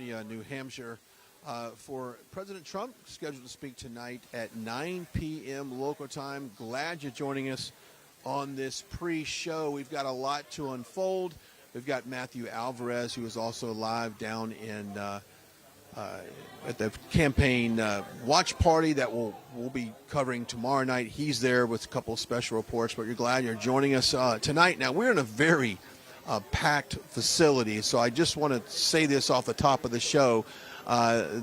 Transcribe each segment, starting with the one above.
New Hampshire, for President Trump, scheduled to speak tonight at 9 p.m. local time. Glad you're joining us on this pre-show. We've got a lot to unfold. We've got Matthew Alvarez, who is also live down in at the campaign watch party that we'll be covering tomorrow night. He's there with a couple of special reports, but you're glad you're joining us tonight. Now, we're in a very packed facility, so I just want to say this off the top of the show.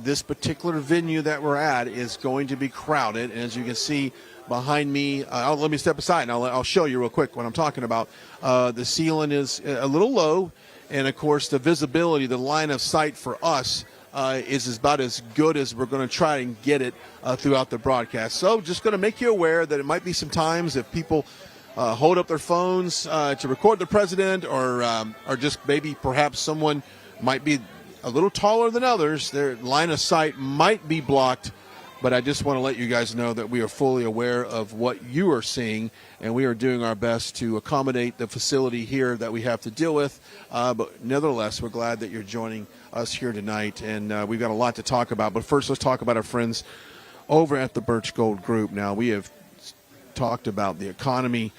This particular venue that we're at is going to be crowded, and as you can see behind me, let me step aside and I'll show you real quick what I'm talking about. The ceiling is a little low, and of course the visibility, the line of sight for us is about as good as we're going to try and get it throughout the broadcast. So just going to make you aware that it might be some times if people hold up their phones to record the president, or just maybe perhaps someone might be a little taller than others, their line of sight might be blocked. But I just want to let you guys know that we are fully aware of what you are seeing, and we are doing our best to accommodate the facility here that we have to deal with. But nevertheless, we're glad that you're joining us here tonight, and we've got a lot to talk about. But first, let's talk about our friends over at the Birch Gold Group. Now, we have talked about the economy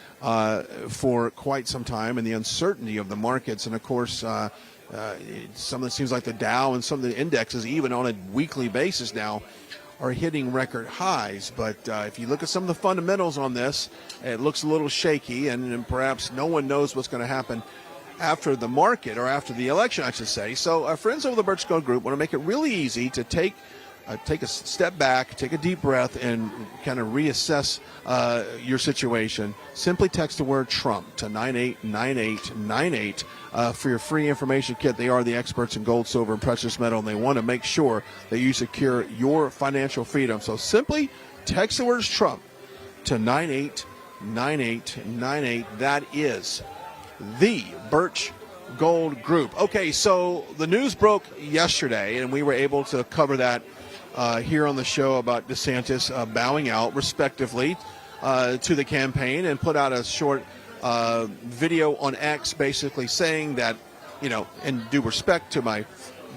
for quite some time and the uncertainty of the markets, and of course, some of it seems like the Dow and some of the indexes, even on a weekly basis now, are hitting record highs. But if you look at some of the fundamentals on this, it looks a little shaky, and perhaps no one knows what's going to happen after the market, or after the election, I should say. So our friends over the Birch Gold Group want to make it really easy to take a step back, take a deep breath, and kind of reassess your situation. Simply text the word Trump to 989898 for your free information kit. They are the experts in gold, silver, and precious metal, and they want to make sure that you secure your financial freedom. So simply text the words Trump to 989898. That is the Birch Gold Group. Okay, so the news broke yesterday, and we were able to cover that here on the show about DeSantis bowing out, respectively, to the campaign, and put out a short video on X basically saying that, in due respect to my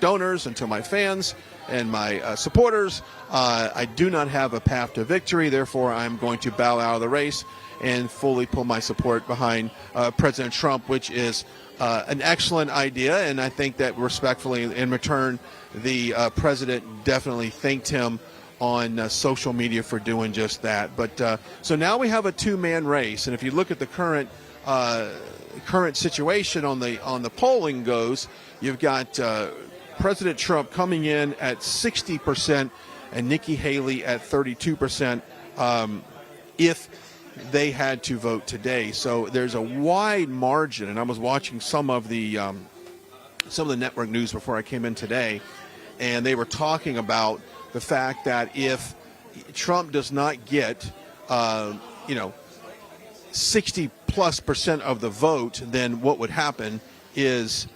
donors and to my fans and my supporters, I do not have a path to victory. Therefore, I'm going to bow out of the race and fully pull my support behind President Trump, which is an excellent idea. And I think that respectfully, in return, the president definitely thanked him on social media for doing just that. But so now we have a two-man race, and if you look at the current situation on the polling goes, you've got President Trump coming in at 60% and Nikki Haley at 32%. If they had to vote today, so there's a wide margin. And I was watching some of the network news before I came in today, and they were talking about the fact that if Trump does not get 60+% of the vote, then what would happen is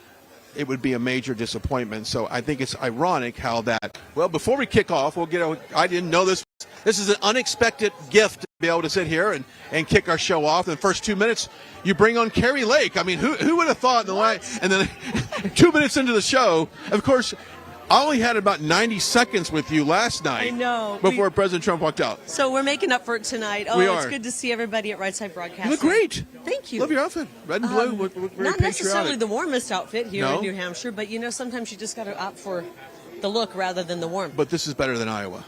it would be a major disappointment. So I think it's ironic how that. Well, before we kick off, I didn't know this. This is an unexpected gift to be able to sit here and kick our show off. In the first 2 minutes, you bring on Carrie Lake. I mean, who would have thought and then 2 minutes into the show, of course, I only had about 90 seconds with you last night. I know. Before President Trump walked out. So we're making up for it tonight. Oh, it's good to see everybody at Right Side Broadcasting. You look great. Thank you. Love your outfit. Red and blue. Very not patriotic. necessarily the warmest outfit here in New Hampshire, but sometimes you just got to opt for the look rather than the warmth. But this is better than Iowa.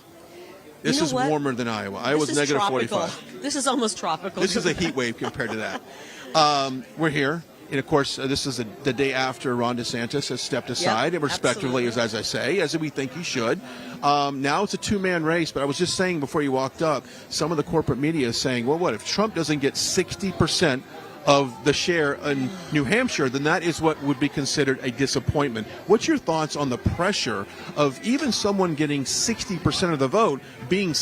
This is warmer than Iowa. Iowa's negative tropical. 45. This is almost tropical. This is a heat wave compared to that. We're here. And, of course, this is the day after Ron DeSantis has stepped aside, and respectively, as I say, as we think he should. Now it's a two-man race, but I was just saying before you walked up, some of the corporate media is saying, well, what, if Trump doesn't get 60% of the share in New Hampshire, then that is what would be considered a disappointment. What's your thoughts on the pressure of even someone getting 60% of the vote being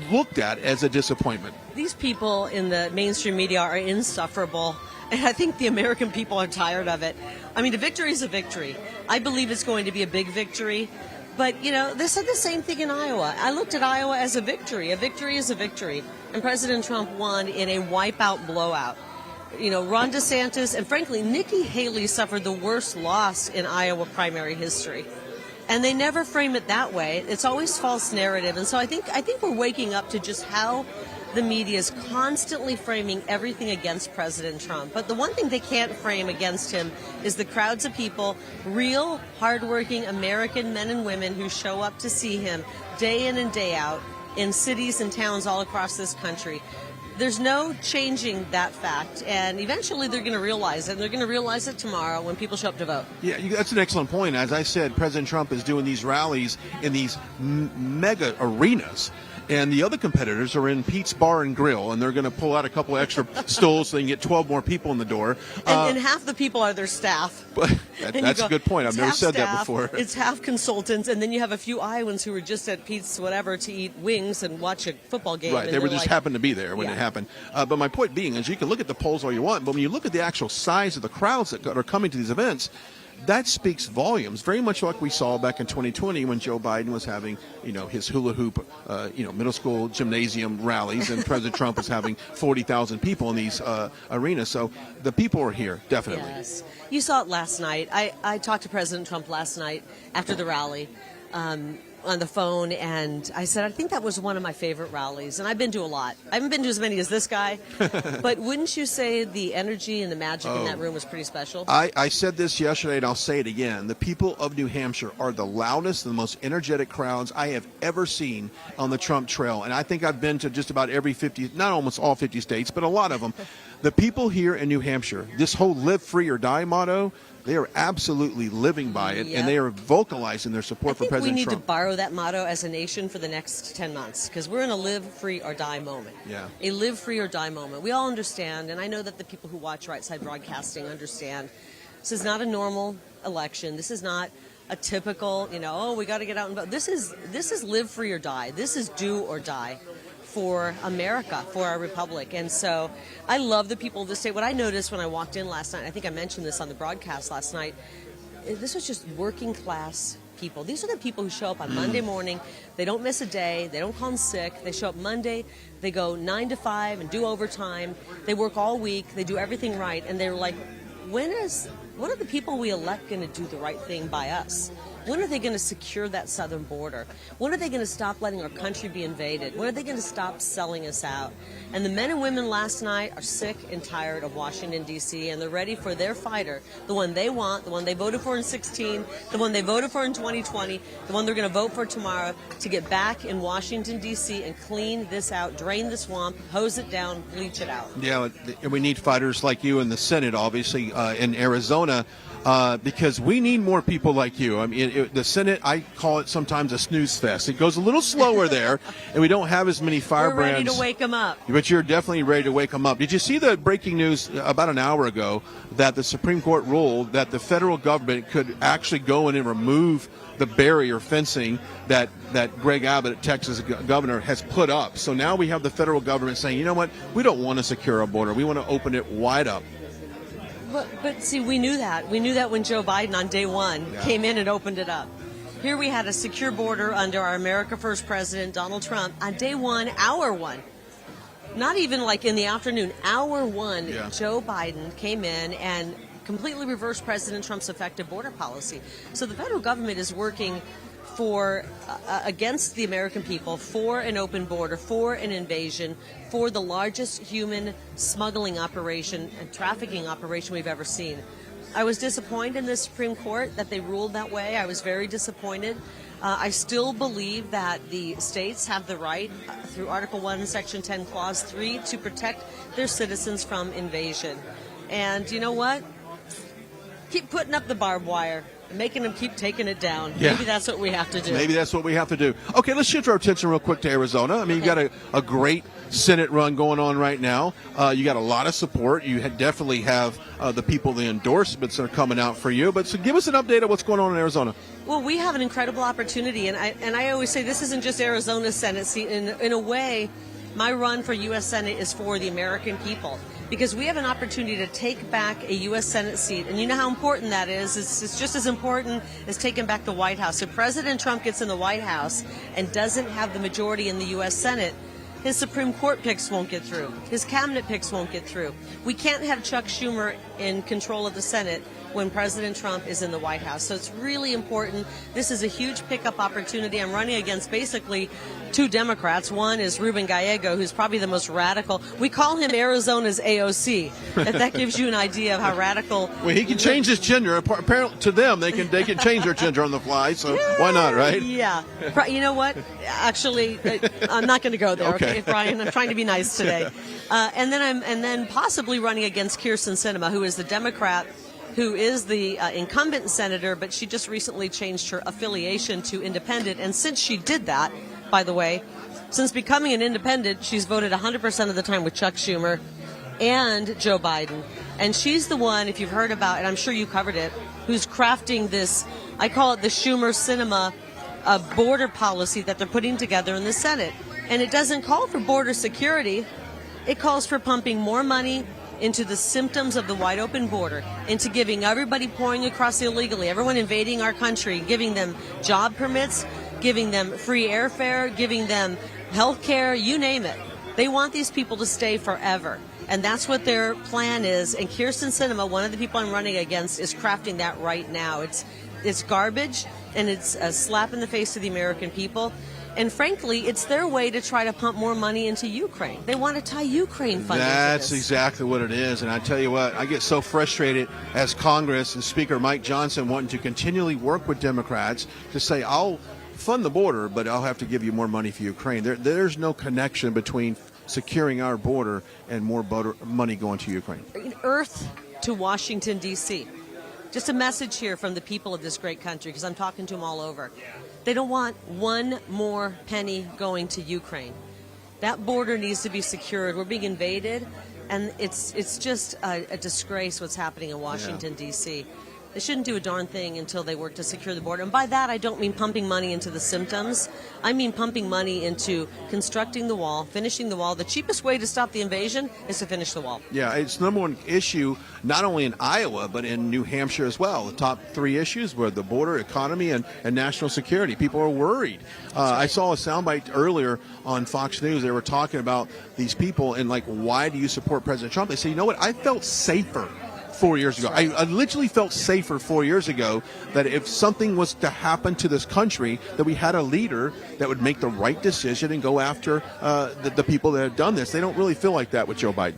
looked at as a disappointment? These people in the mainstream media are insufferable. And I think the American people are tired of it. I mean, a victory is a victory. I believe it's going to be a big victory. But, they said the same thing in Iowa. I looked at Iowa as a victory. A victory is a victory. And President Trump won in a wipeout blowout. Ron DeSantis and, frankly, Nikki Haley suffered the worst loss in Iowa primary history. And they never frame it that way. It's always false narrative. And so I think we're waking up to just how the media is constantly framing everything against President Trump. But the one thing they can't frame against him is the crowds of people, real, hardworking American men and women who show up to see him day in and day out in cities and towns all across this country. There's no changing that fact, and eventually they're going to realize it, and they're going to realize it tomorrow when people show up to vote. Yeah, that's an excellent point. As I said, President Trump is doing these rallies in these mega arenas, and the other competitors are in Pete's Bar and Grill, and they're going to pull out a couple extra stools so they can get 12 more people in the door. And half the people are their staff. That's a good point. I've never said that before. It's half consultants, and then you have a few Iowans who were just at Pete's whatever to eat wings and watch a football game. Right, they were just happened to be there when it happened. But my point being is you can look at the polls all you want, but when you look at the actual size of the crowds that are coming to these events, that speaks volumes, very much like we saw back in 2020 when Joe Biden was having, his hula hoop, middle school gymnasium rallies, and President Trump was having 40,000 people in these arenas. So the people are here, definitely. Yes. You saw it last night. I talked to President Trump last night after the rally on the phone, and I said, I think that was one of my favorite rallies, and I've been to a lot. I haven't been to as many as this guy, but wouldn't you say the energy and the magic in that room was pretty special? I said this yesterday, and I'll say it again. The people of New Hampshire are the loudest and the most energetic crowds I have ever seen on the Trump trail, and I think I've been to just about every 50, not almost all 50 states, but a lot of them. The people here in New Hampshire, this whole live free or die motto, they are absolutely living by it, and they are vocalizing their support for President Trump. I think we need to borrow that motto as a nation for the next 10 months, because we're in a live free or die moment. Yeah. A live free or die moment. We all understand, and I know that the people who watch Right Side Broadcasting understand, this is not a normal election. This is not a typical, we got to get out and vote. This is live free or die. This is do or die for America, for our republic. And so I love the people of the state. What I noticed when I walked in last night, I think I mentioned this on the broadcast last night, this was just working class people. These are the people who show up on Monday morning. They don't miss a day. They don't call in sick. They show up Monday. They go 9 to 5 and do overtime. They work all week. They do everything right. And they're like, when are the people we elect going to do the right thing by us? When are they going to secure that southern border? When are they going to stop letting our country be invaded? When are they going to stop selling us out? And the men and women last night are sick and tired of Washington, D.C., and they're ready for their fighter, the one they want, the one they voted for in 2016, the one they voted for in 2020, the one they're going to vote for tomorrow, to get back in Washington, D.C. and clean this out, drain the swamp, hose it down, bleach it out. Yeah, and we need fighters like you in the Senate, obviously, in Arizona. Because we need more people like you. I mean, the Senate, I call it sometimes a snooze fest. It goes a little slower there, and we don't have as many firebrands. We're ready to wake them up. But you're definitely ready to wake them up. Did you see the breaking news about an hour ago that the Supreme Court ruled that the federal government could actually go in and remove the barrier fencing that Greg Abbott, Texas governor, has put up? So now we have the federal government saying, you know what, we don't want to secure our border. We want to open it wide up. But see, we knew that. We knew that when Joe Biden on day one came in and opened it up. Here we had a secure border under our America First president, Donald Trump, on day one, hour one. Not even like in the afternoon, hour one, Joe Biden came in and completely reversed President Trump's effective border policy. So the federal government is working against the American people, for an open border, for an invasion, for the largest human smuggling operation and trafficking operation we've ever seen. I was disappointed in the Supreme Court that they ruled that way. I was very disappointed. I still believe that the states have the right, through Article 1, Section 10, Clause 3, to protect their citizens from invasion. And you know what? Keep putting up the barbed wire. Making them keep taking it down. Yeah. Maybe that's what we have to do. Maybe that's what we have to do. Okay, let's shift our attention real quick to Arizona. I mean, you've got a great Senate run going on right now. You got a lot of support. You definitely have the people, the endorsements are coming out for you. But so give us an update of what's going on in Arizona. Well, we have an incredible opportunity, and I always say this isn't just Arizona's Senate seat. In a way, my run for U.S. Senate is for the American people, because we have an opportunity to take back a U.S. Senate seat. And you know how important that is. It's just as important as taking back the White House. If President Trump gets in the White House and doesn't have the majority in the U.S. Senate, his Supreme Court picks won't get through. His cabinet picks won't get through. We can't have Chuck Schumer in control of the Senate when President Trump is in the White House. So it's really important. This is a huge pickup opportunity. I'm running against basically two Democrats. One is Ruben Gallego, who's probably the most radical. We call him Arizona's AOC. If that gives you an idea of how radical. Well, he can change his gender. Apparently, to them, they can change their gender on the fly. So why not, right? Yeah. You know what? Actually, I'm not going to go there. Okay, Brian. I'm trying to be nice today. And then possibly running against Kirsten Sinema, who is the Democrat, who is the incumbent senator, but she just recently changed her affiliation to independent. And since she did that, by the way, since becoming an independent, she's voted 100% of the time with Chuck Schumer and Joe Biden. And she's the one, if you've heard about it, I'm sure you covered it, who's crafting this, I call it the Schumer-Sinema border policy that they're putting together in the Senate. And it doesn't call for border security. It calls for pumping more money into the symptoms of the wide open border, into giving everybody pouring across illegally, everyone invading our country, giving them job permits, giving them free airfare, giving them health care, you name it. They want these people to stay forever. And that's what their plan is. And Kirsten Sinema, one of the people I'm running against, is crafting that right now. It's garbage, and it's a slap in the face to the American people. And frankly, it's their way to try to pump more money into Ukraine. They want to tie Ukraine funding That's to this. exactly what it is. And I tell you what, I get so frustrated as Congress and Speaker Mike Johnson wanting to continually work with Democrats to say, I'll fund the border, but I'll have to give you more money for Ukraine. There's no connection between securing our border and more money going to Ukraine. Earth to Washington, D.C. Just a message here from the people of this great country, because I'm talking to them all over. They don't want one more penny going to Ukraine. That border needs to be secured. We're being invaded, and it's just a disgrace what's happening in Washington, D.C. They shouldn't do a darn thing until they work to secure the border. And by that, I don't mean pumping money into the symptoms. I mean pumping money into constructing the wall, finishing the wall. The cheapest way to stop the invasion is to finish the wall. Yeah, it's the number one issue, not only in Iowa, but in New Hampshire as well. The top three issues were the border, economy, and national security. People are worried. Right. I saw a soundbite earlier on Fox News. They were talking about these people and, like, why do you support President Trump? They say, you know what, I felt safer 4 years ago. I literally felt safer 4 years ago that if something was to happen to this country, that we had a leader that would make the right decision and go after the people that have done this. They don't really feel like that with Joe Biden.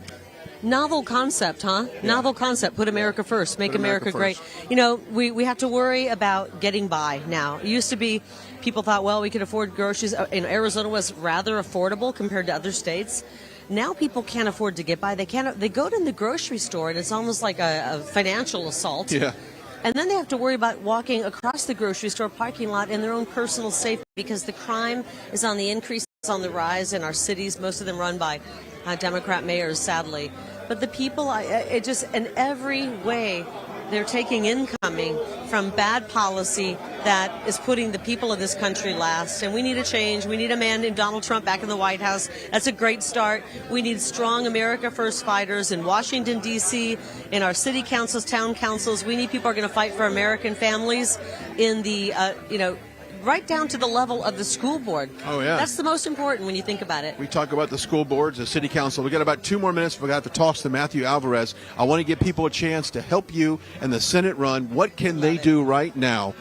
Novel concept, huh? Yeah. Novel concept. Put America first. Make America great. First. You know, we have to worry about getting by now. It used to be people thought, well, we could afford groceries. In Arizona was rather affordable compared to other states. Now people can't afford to get by. They go to the grocery store, and it's almost like a financial assault. Yeah. And then they have to worry about walking across the grocery store parking lot in their own personal safety, because the crime is on the increase, it's on the rise in our cities, most of them run by Democrat mayors, sadly. But the people, in every way, they're taking incoming from bad policy that is putting the people of this country last. And we need a change. We need a man named Donald Trump back in the White House. That's a great start. We need strong America First fighters in Washington, D.C., in our city councils, town councils. We need people who are going to fight for American families in the, right down to the level of the school board. Oh, yeah. That's the most important when you think about it. We talk about the school boards, the city council. We got about 2 more minutes. We got to toss to Matthew Alvarez. I want to give people a chance to help you in the Senate run. What can they do right now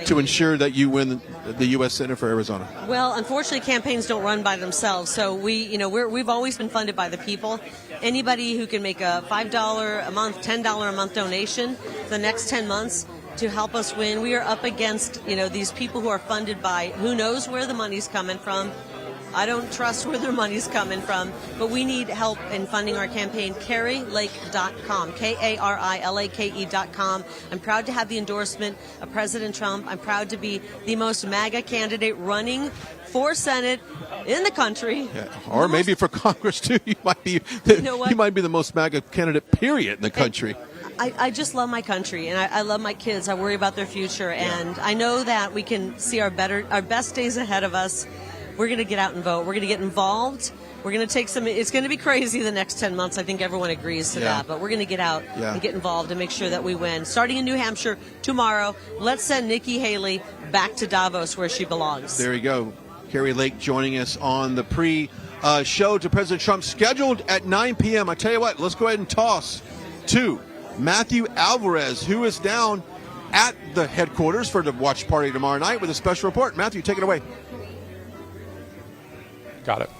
to ensure that you win the U.S. Senate for Arizona? Well, unfortunately, campaigns don't run by themselves. So we've always been funded by the people. Anybody who can make a $5 a month, $10 a month donation for the next 10 months to help us win. We are up against, these people who are funded by who knows where the money's coming from. I don't trust where their money's coming from, but we need help in funding our campaign. CarrieLake.com, KARILAKE.com. I'm proud to have the endorsement of President Trump. I'm proud to be the most MAGA candidate running for Senate in the country. Yeah. Or maybe for Congress, too. You might be the most MAGA candidate, period, in the country. I just love my country, and I love my kids. I worry about their future, and I know that we can see our best days ahead of us. We're going to get out and vote. We're going to get involved. We're going to take it's going to be crazy the next 10 months. I think everyone agrees to that, but we're going to get out and get involved and make sure that we win. Starting in New Hampshire tomorrow, let's send Nikki Haley back to Davos where she belongs. There you go. Carrie Lake joining us on the show to President Trump, scheduled at 9 p.m. I tell you what, let's go ahead and toss to Matthew Alvarez, who is down at the headquarters for the watch party tomorrow night with a special report. Matthew, take it away. Got it.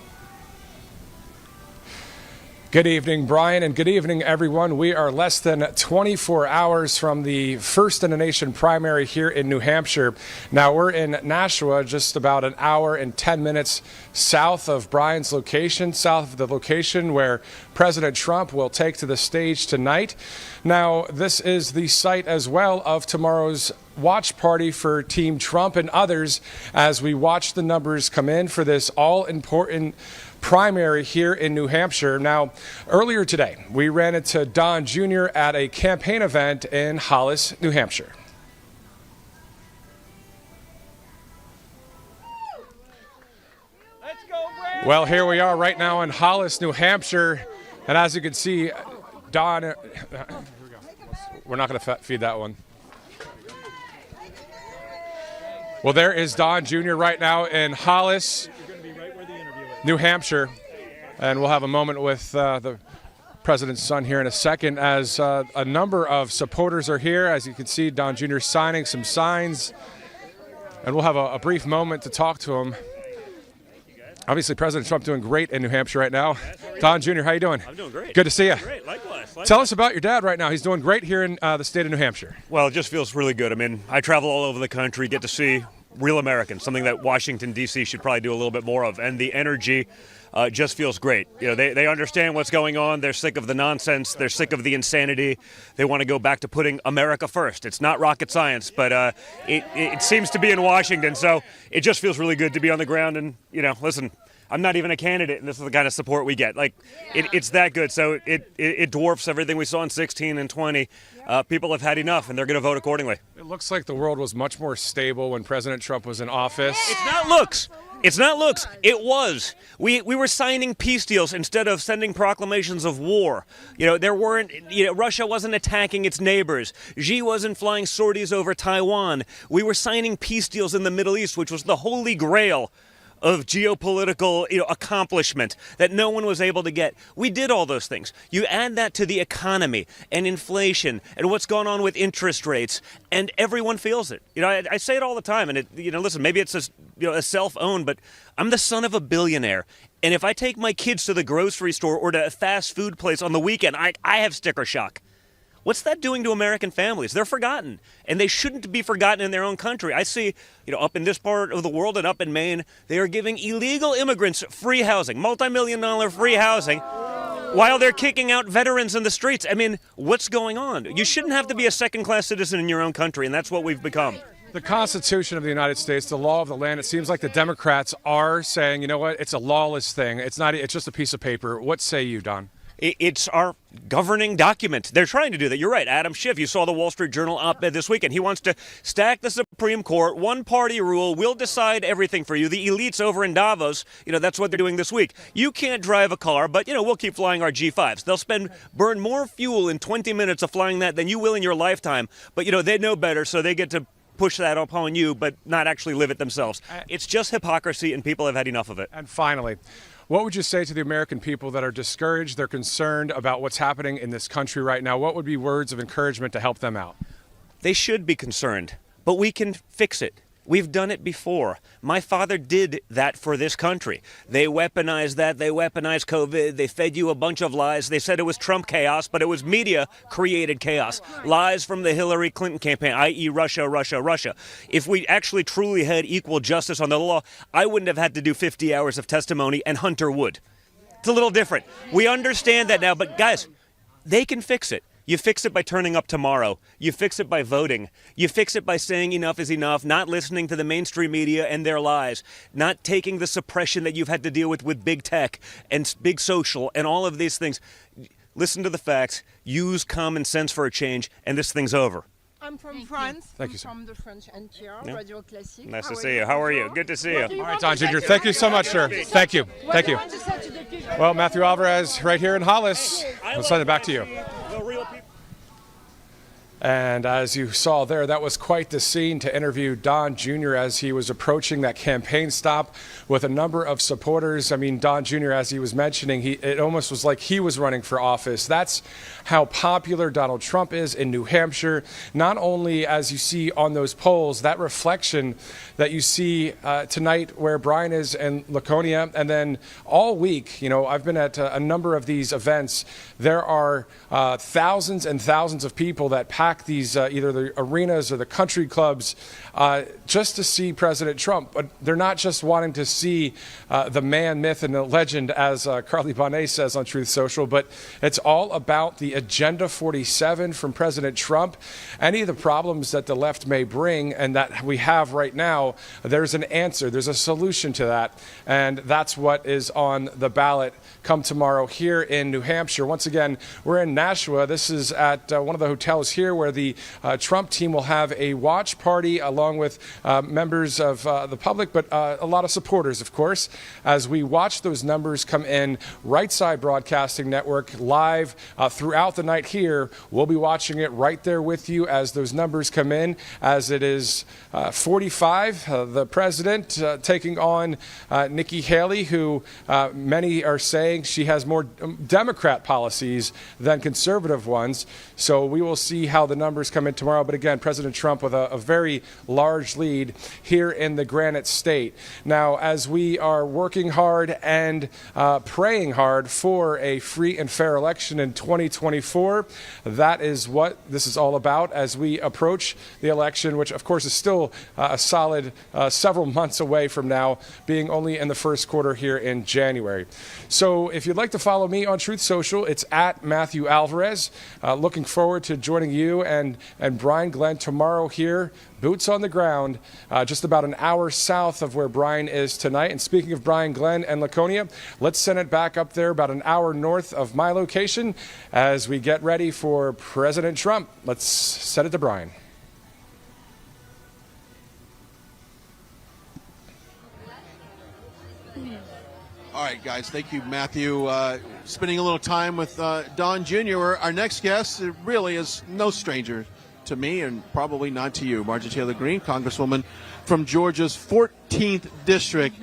Good evening, Brian, and good evening, everyone. We are less than 24 hours from the first in the nation primary here in New Hampshire. Now, we're in Nashua, just about an hour and 10 minutes south of Brian's location, south of the location where President Trump will take to the stage tonight. Now, this is the site as well of tomorrow's watch party for Team Trump and others as we watch the numbers come in for this all-important primary here in New Hampshire. Now, earlier today, we ran into Don Jr. at a campaign event in Hollis, New Hampshire. Let's go, Brad. Well, here we are right now in Hollis, New Hampshire, and as you can see, Don, here we go. We're not going to feed that one. Well, there is Don Jr. right now in Hollis, New Hampshire, and we'll have a moment with the president's son here in a second as a number of supporters are here. As you can see, Don Jr. signing some signs, and we'll have a brief moment to talk to him. Obviously, President Trump doing great in New Hampshire right now. Don Jr., how you doing? I'm doing great. Good to see you. Great, likewise. Tell us about your dad right now. He's doing great here in the state of New Hampshire. Well, it just feels really good. I mean, I travel all over the country, get to see real Americans, something that Washington, D.C. should probably do a little bit more of. And the energy just feels great. You know, they understand what's going on. They're sick of the nonsense. They're sick of the insanity. They want to go back to putting America first. It's not rocket science, but it seems to be in Washington. So it just feels really good to be on the ground. And, you know, listen, I'm not even a candidate, and this is the kind of support we get. Like, it's that good. So it dwarfs everything we saw in 16 and 20. People have had enough, and they're going to vote accordingly. It looks like the world was much more stable when President Trump was in office. It's not looks. It's not looks. It was. We were signing peace deals instead of sending proclamations of war. You know, there weren't, Russia wasn't attacking its neighbors. Xi wasn't flying sorties over Taiwan. We were signing peace deals in the Middle East, which was the holy grail of geopolitical accomplishment that no one was able to get. We did all those things. You add that to the economy and inflation and what's going on with interest rates, and everyone feels it. I say it all the time, and listen, maybe it's a self-owned, but I'm the son of a billionaire. And if I take my kids to the grocery store or to a fast food place on the weekend, I have sticker shock. What's that doing to American families? They're forgotten, and they shouldn't be forgotten in their own country. I see, up in this part of the world and up in Maine, they are giving illegal immigrants free housing, multi-million-dollar free housing, while they're kicking out veterans in the streets. I mean, what's going on? You shouldn't have to be a second-class citizen in your own country, and that's what we've become. The Constitution of the United States, the law of the land, it seems like the Democrats are saying, you know what, it's a lawless thing. It's just a piece of paper. What say you, Don? It's our governing document. They're trying to do that. You're right. Adam Schiff, you saw the Wall Street Journal op-ed this weekend. He wants to stack the Supreme Court, one-party rule. We'll decide everything for you. The elites over in Davos, that's what they're doing this week. You can't drive a car, but, we'll keep flying our G5s. They'll burn more fuel in 20 minutes of flying that than you will in your lifetime. But, they know better, so they get to push that upon you, but not actually live it themselves. It's just hypocrisy, and people have had enough of it. And finally, what would you say to the American people that are discouraged, they're concerned about what's happening in this country right now? What would be words of encouragement to help them out? They should be concerned, but we can fix it. We've done it before. My father did that for this country. They weaponized that. They weaponized COVID. They fed you a bunch of lies. They said it was Trump chaos, but it was media-created chaos. Lies from the Hillary Clinton campaign, i.e. Russia, Russia, Russia. If we actually truly had equal justice on the law, I wouldn't have had to do 50 hours of testimony, and Hunter would. It's a little different. We understand that now, but guys, they can fix it. You fix it by turning up tomorrow. You fix it by voting. You fix it by saying enough is enough, not listening to the mainstream media and their lies, not taking the suppression that you've had to deal with big tech and big social and all of these things. Listen to the facts, use common sense for a change, and this thing's over. I'm from France. Thank you, sir. From the French NPR, Radio Classique. Nice to see you. How are you? Good to see you. All right, Don Jr., thank you so much, sir. Thank you. Thank you. Well, Matthew Alvarez right here in Hollis. We'll send it back to you. And as you saw there, that was quite the scene to interview Don Jr. as he was approaching that campaign stop with a number of supporters. I mean, Don Jr., as he was mentioning, it almost was like he was running for office. That's how popular Donald Trump is in New Hampshire. Not only, as you see on those polls, that reflection that you see tonight where Brian is in Laconia, and then all week, you know, I've been at a number of these events. There are thousands and thousands of people that pack these either the arenas or the country clubs just to see President Trump. But they're not just wanting to see the man, myth, and the legend, as Carly Bonnet says on Truth Social, but it's all about the Agenda 47 from President Trump. Any of the problems that the left may bring and that we have right now, there's an answer, there's a solution to that, and that's what is on the ballot come tomorrow here in New Hampshire. Once again, we're in Nashua. This is at one of the hotels here where the Trump team will have a watch party along with members of the public, but a lot of supporters, of course, as we watch those numbers come in. Right Side Broadcasting Network live throughout the night here. We'll be watching it right there with you as those numbers come in, as it is 45, the president taking on Nikki Haley, who many are saying she has more Democrat policies than conservative ones. So we will see how the numbers come in tomorrow. But again, President Trump with a very large lead here in the Granite State. Now, as we are working hard and praying hard for a free and fair election in 2024, that is what this is all about as we approach the election, which of course is still a solid several months away from now, being only in the first quarter here in January. So if you'd like to follow me on Truth Social, it's at Matthew Alvarez. Looking forward to joining you and Brian Glenn tomorrow here, boots on the ground, just about an hour south of where Brian is tonight. And speaking of Brian Glenn and Laconia, let's send it back up there about an hour north of my location as we get ready for President Trump. Let's send it to Brian. All right, guys. Thank you, Matthew. Spending a little time with Don Jr. Our next guest really is no stranger to me and probably not to you. Marjorie Taylor Greene, Congresswoman from Georgia's 14th District,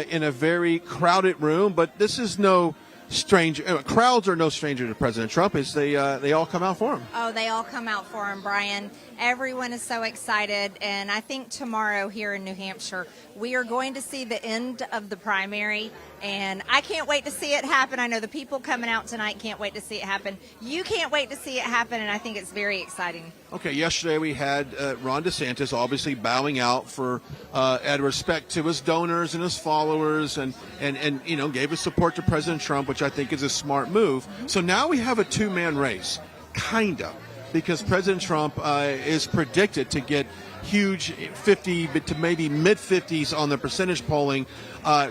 in a very crowded room. But this is no stranger. Crowds are no stranger to President Trump. Is they all come out for him? Oh, they all come out for him, Brian. Everyone is so excited, and I think tomorrow here in New Hampshire, we are going to see the end of the primary, and I can't wait to see it happen. I know the people coming out tonight can't wait to see it happen. You can't wait to see it happen, and I think it's very exciting. Okay, yesterday we had Ron DeSantis obviously bowing out for out of respect to his donors and his followers, and you know, gave his support to President Trump, which I think is a smart move. So now we have a two-man race, kind of, because President Trump is predicted to get huge 50 to maybe mid-50s on the percentage polling,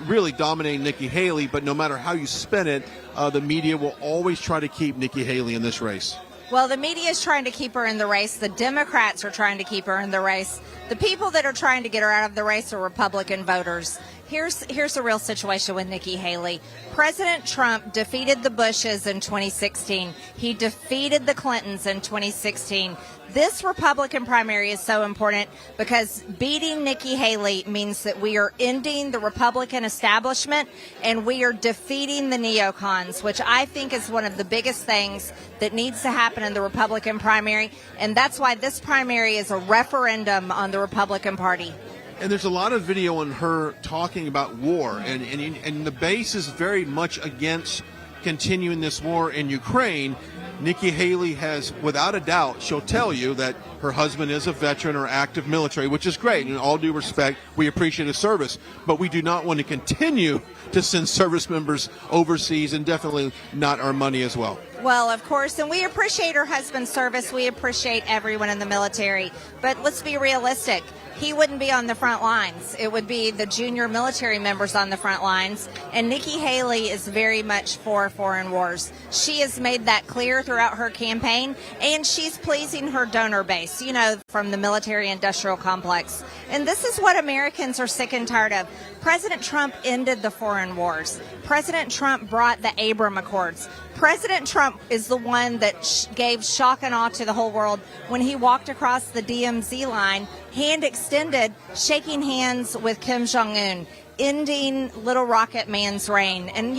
really dominating Nikki Haley. But no matter how you spin it, the media will always try to keep Nikki Haley in this race. Well, the media is trying to keep her in the race. The Democrats are trying to keep her in the race. The people that are trying to get her out of the race are Republican voters. Here's the real situation with Nikki Haley. President Trump defeated the Bushes in 2016. He defeated the Clintons in 2016. This Republican primary is so important because beating Nikki Haley means that we are ending the Republican establishment and we are defeating the neocons, which I think is one of the biggest things that needs to happen in the Republican primary. And that's why this primary is a referendum on the Republican Party. And there's a lot of video on her talking about war, and the base is very much against continuing this war in Ukraine. Nikki Haley has, without a doubt, she'll tell you that her husband is a veteran or active military, which is great. In all due respect, we appreciate his service, but we do not want to continue to send service members overseas, and definitely not our money as well. Well, of course, and we appreciate her husband's service. We appreciate everyone in the military. But let's be realistic. He wouldn't be on the front lines. It would be the junior military members on the front lines. And Nikki Haley is very much for foreign wars. She has made that clear throughout her campaign, and she's pleasing her donor base. weapons, from the military-industrial complex. And this is what Americans are sick and tired of. President Trump ended the foreign wars. President Trump brought the Abraham Accords. President Trump is the one that gave shock and awe to the whole world when he walked across the DMZ line, hand extended, shaking hands with Kim Jong-un, ending Little Rocket Man's reign. And,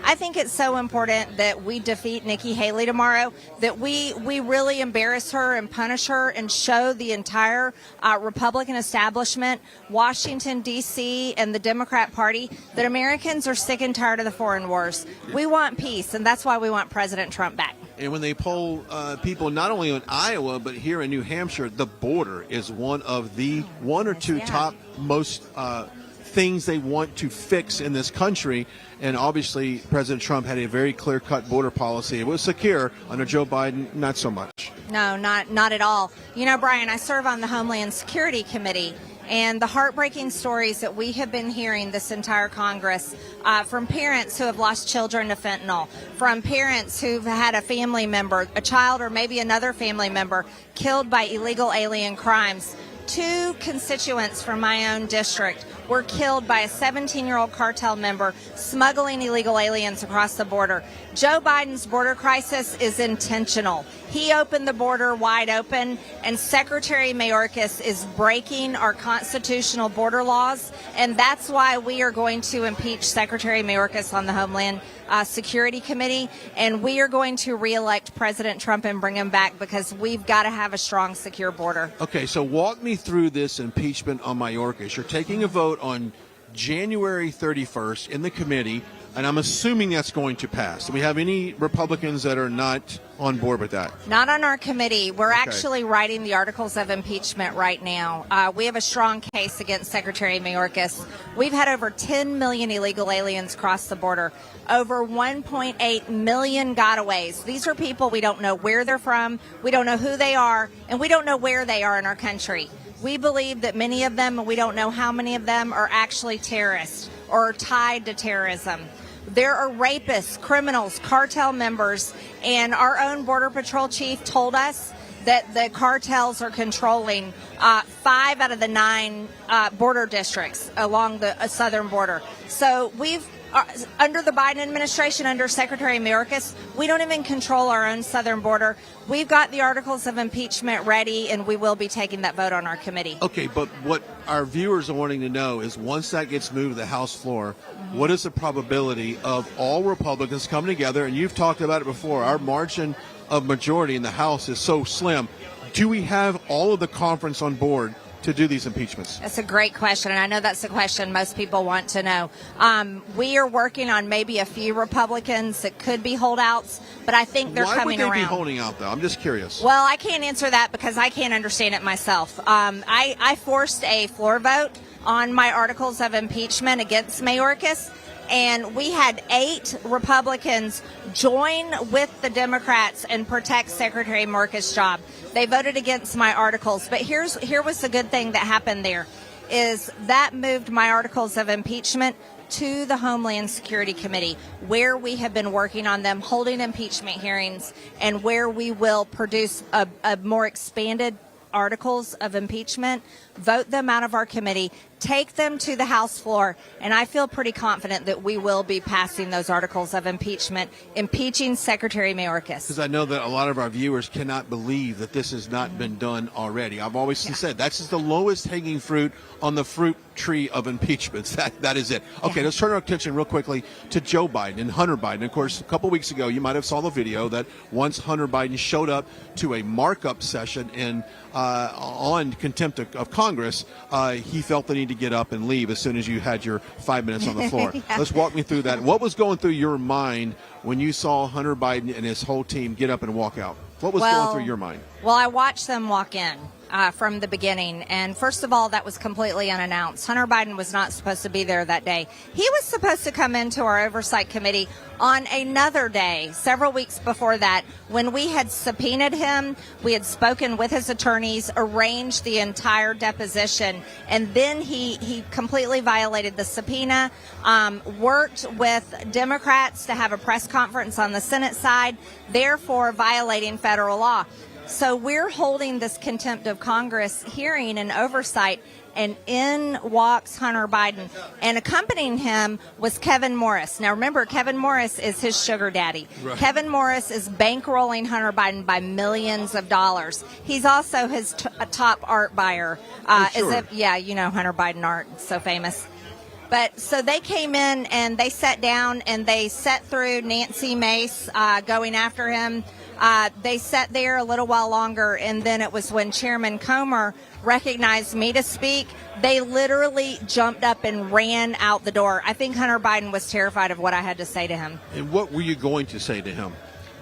I think it's so important that we defeat Nikki Haley tomorrow, that we really embarrass her and punish her and show the entire Republican establishment, Washington, D.C., and the Democrat Party that Americans are sick and tired of the foreign wars. We want peace, and that's why we want President Trump back. And when they poll people not only in Iowa but here in New Hampshire, the border is one of the one or two top most things they want to fix in this country. And obviously, President Trump had a very clear-cut border policy. It was secure. Under Joe Biden, not so much. No, not at all. Brian, I serve on the Homeland Security Committee, and the heartbreaking stories that we have been hearing this entire Congress from parents who have lost children to fentanyl, from parents who've had a family member, a child or maybe another family member killed by illegal alien crimes. 2 constituents from my own district were killed by a 17-year-old cartel member smuggling illegal aliens across the border. Joe Biden's border crisis is intentional. He opened the border wide open, and Secretary Mayorkas is breaking our constitutional border laws, and that's why we are going to impeach Secretary Mayorkas on the Homeland Security Committee, and we are going to reelect President Trump and bring him back because we've got to have a strong, secure border. Okay, so walk me through this impeachment on Mayorkas. You're taking a vote on January 31st in the committee, and I'm assuming that's going to pass. Do we have any Republicans that are not on board with that? Not on our committee. We're actually writing the articles of impeachment right now. We have a strong case against Secretary Mayorkas. We've had over 10 million illegal aliens cross the border, over 1.8 million gotaways. These are people we don't know where they're from, we don't know who they are, and we don't know where they are in our country. We believe that many of them, and we don't know how many of them, are actually terrorists or tied to terrorism. There are rapists, criminals, cartel members, and our own Border Patrol chief told us that the cartels are controlling 5 out of the 9 border districts along the southern border. So we've under the Biden administration, under Secretary Mayorkas, we don't even control our own southern border. We've got the articles of impeachment ready, and we will be taking that vote on our committee. Okay, but what our viewers are wanting to know is once that gets moved to the House floor, what is the probability of all Republicans coming together? And you've talked about it before. Our margin of majority in the House is so slim. Do we have all of the conference on board to do these impeachments? That's a great question, and I know that's the question most people want to know. We are working on maybe a few Republicans that could be holdouts, but I think they're coming around. Why would they be holding out, though? I'm just curious. Well, I can't answer that because I can't understand it myself. I forced a floor vote on my articles of impeachment against Mayorkas, and we had 8 Republicans join with the Democrats and protect Secretary Mayorkas' job. They voted against my articles, but here was the good thing that happened there, is that moved my articles of impeachment to the Homeland Security Committee, where we have been working on them, holding impeachment hearings, and where we will produce a more expanded articles of impeachment, vote them out of our committee, take them to the House floor, and I feel pretty confident that we will be passing those articles of impeachment, impeaching Secretary Mayorkas. Because I know that a lot of our viewers cannot believe that this has not been done already. I've always said that's just the lowest hanging fruit on the fruit tree of impeachments. That is it. Okay, let's turn our attention real quickly to Joe Biden and Hunter Biden. Of course, a couple weeks ago, you might have saw the video that once Hunter Biden showed up to a markup session on contempt of Congress, he felt the need to get up and leave as soon as you had your 5 minutes on the floor. Let's walk me through that. What was going through your mind when you saw Hunter Biden and his whole team get up and walk out? What was going through your mind? Well, I watched them walk in from the beginning. And first of all, that was completely unannounced. Hunter Biden was not supposed to be there that day. He was supposed to come into our oversight committee on another day, several weeks before that, when we had subpoenaed him. We had spoken with his attorneys, arranged the entire deposition, and then he completely violated the subpoena, worked with Democrats to have a press conference on the Senate side, therefore violating federal law. So we're holding this contempt of Congress hearing and oversight, and in walks Hunter Biden. And accompanying him was Kevin Morris. Now remember, Kevin Morris is his sugar daddy. Right. Kevin Morris is bankrolling Hunter Biden by millions of dollars. He's also his top art buyer. Sure. You know Hunter Biden art, it's so famous. But so they came in and they sat down and they sat through Nancy Mace going after him. They sat there a little while longer, and then it was when Chairman Comer recognized me to speak, they literally jumped up and ran out the door. I think Hunter Biden was terrified of what I had to say to him. And what were you going to say to him?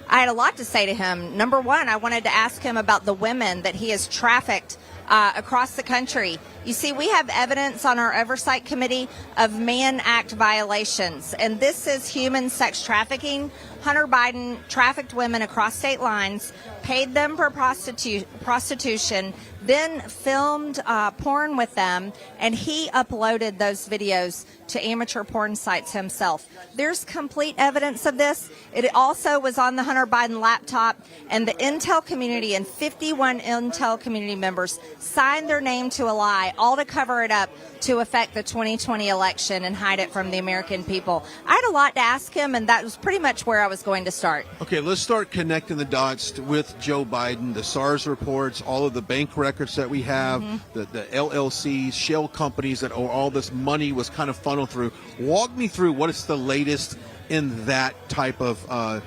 I had a lot to say to him. Number one, I wanted to ask him about the women that he has trafficked across the country. You see, we have evidence on our oversight committee of Mann Act violations, and this is human sex trafficking. Hunter Biden trafficked women across state lines, paid them for prostitution, then filmed porn with them, and he uploaded those videos to amateur porn sites himself. There's complete evidence of this. It also was on the Hunter Biden laptop, and the Intel community and 51 Intel community members signed their name to a lie, all to cover it up to affect the 2020 election and hide it from the American people. I had a lot to ask him, and that was pretty much where I was going to start. Okay, let's start connecting the dots with Joe Biden, the SARS reports, all of the bank records that we have, the LLCs, shell companies that all this money was kind of funneled through. Walk me through what is the latest in that type of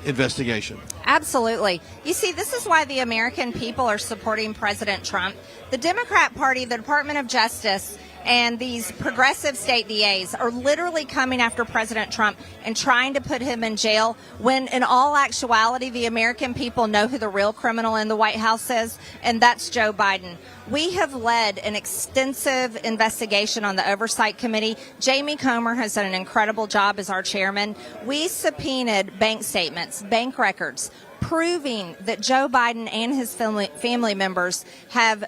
investigation. Absolutely. You see, this is why the American people are supporting President Trump. The Democrat Party, the Department of Justice, and these progressive state DAs are literally coming after President Trump and trying to put him in jail when, in all actuality, the American people know who the real criminal in the White House is, and that's Joe Biden. We have led an extensive investigation on the Oversight Committee. Jamie Comer has done an incredible job as our chairman. We subpoenaed bank statements, bank records, proving that Joe Biden and his family members have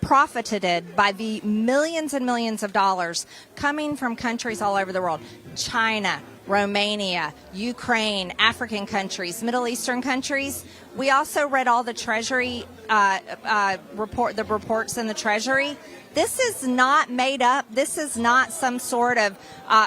profited by the millions and millions of dollars coming from countries all over the world. China, Romania, Ukraine, African countries, Middle Eastern countries. We also read all the Treasury reports in the Treasury. This is not made up. This is not some sort of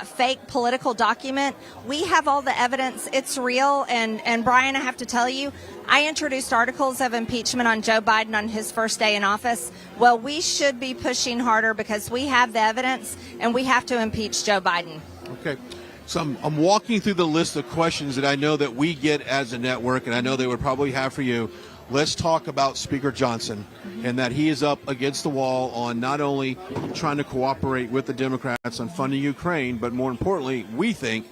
fake political document. We have all the evidence. It's real. And Brian, I have to tell you, I introduced articles of impeachment on Joe Biden on his first day in office. Well, we should be pushing harder because we have the evidence and we have to impeach Joe Biden. Okay. So I'm walking through the list of questions that I know that we get as a network, and I know they would probably have for you. Let's talk about Speaker Johnson and that he is up against the wall on not only trying to cooperate with the Democrats on funding Ukraine, but more importantly, we think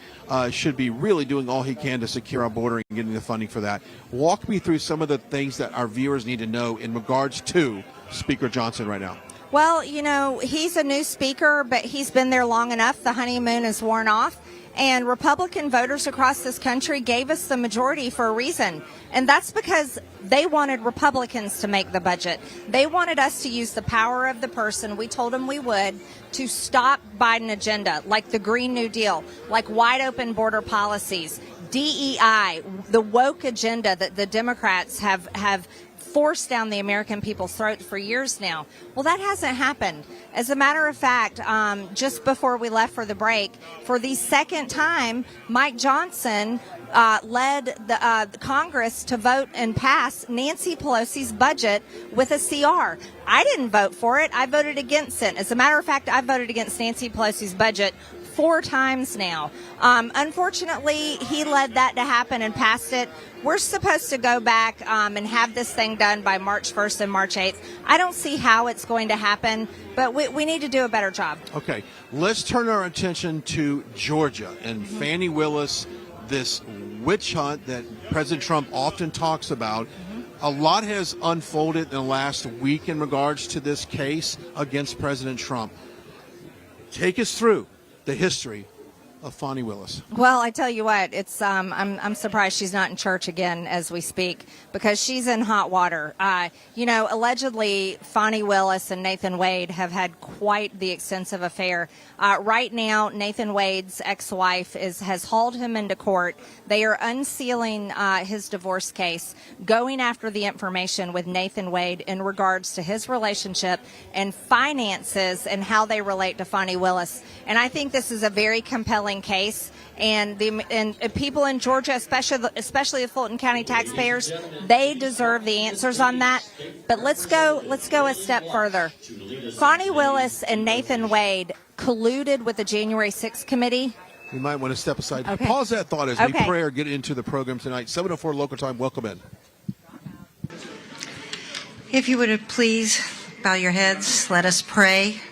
should be really doing all he can to secure our border and getting the funding for that. Walk me through some of the things that our viewers need to know in regards to Speaker Johnson right now. Well, you know, he's a new speaker, but he's been there long enough. The honeymoon is worn off. And Republican voters across this country gave us the majority for a reason. And that's because they wanted Republicans to make the budget. They wanted us to use the power of the person. We told them we would to stop Biden agenda, like the Green New Deal, like wide open border policies, DEI, the woke agenda that the Democrats have forced down the American people's throat for years now. Well, that hasn't happened. As a matter of fact, just before we left for the break, for the second time, Mike Johnson led the Congress to vote and pass Nancy Pelosi's budget with a CR. I didn't vote for it. I voted against it. As a matter of fact, I voted against Nancy Pelosi's budget 4 times now. Unfortunately, he led that to happen and passed it. We're supposed to go back and have this thing done by March 1st and March 8th. I don't see how it's going to happen, but we need to do a better job. Okay, let's turn our attention to Georgia and Fannie Willis, this witch hunt that President Trump often talks about. A lot has unfolded in the last week in regards to this case against President Trump. Take us through the history of Fani Willis? Well, I tell you what, it's I'm surprised she's not in church again as we speak, because she's in hot water. Allegedly, Fani Willis and Nathan Wade have had quite the extensive affair. Right now, Nathan Wade's ex-wife has hauled him into court. They are unsealing his divorce case, going after the information with Nathan Wade in regards to his relationship and finances and how they relate to Fani Willis. And I think this is a very compelling case, and people in Georgia, especially the Fulton County taxpayers, they deserve the answers on that. But let's go a step further. Fani Willis and Nathan Wade colluded with the January 6th committee. We might want to step aside. Okay. Pause that thought as we Okay. pray or get into the program tonight. 7:04 local time. Welcome in. If you would please bow your heads, let us pray.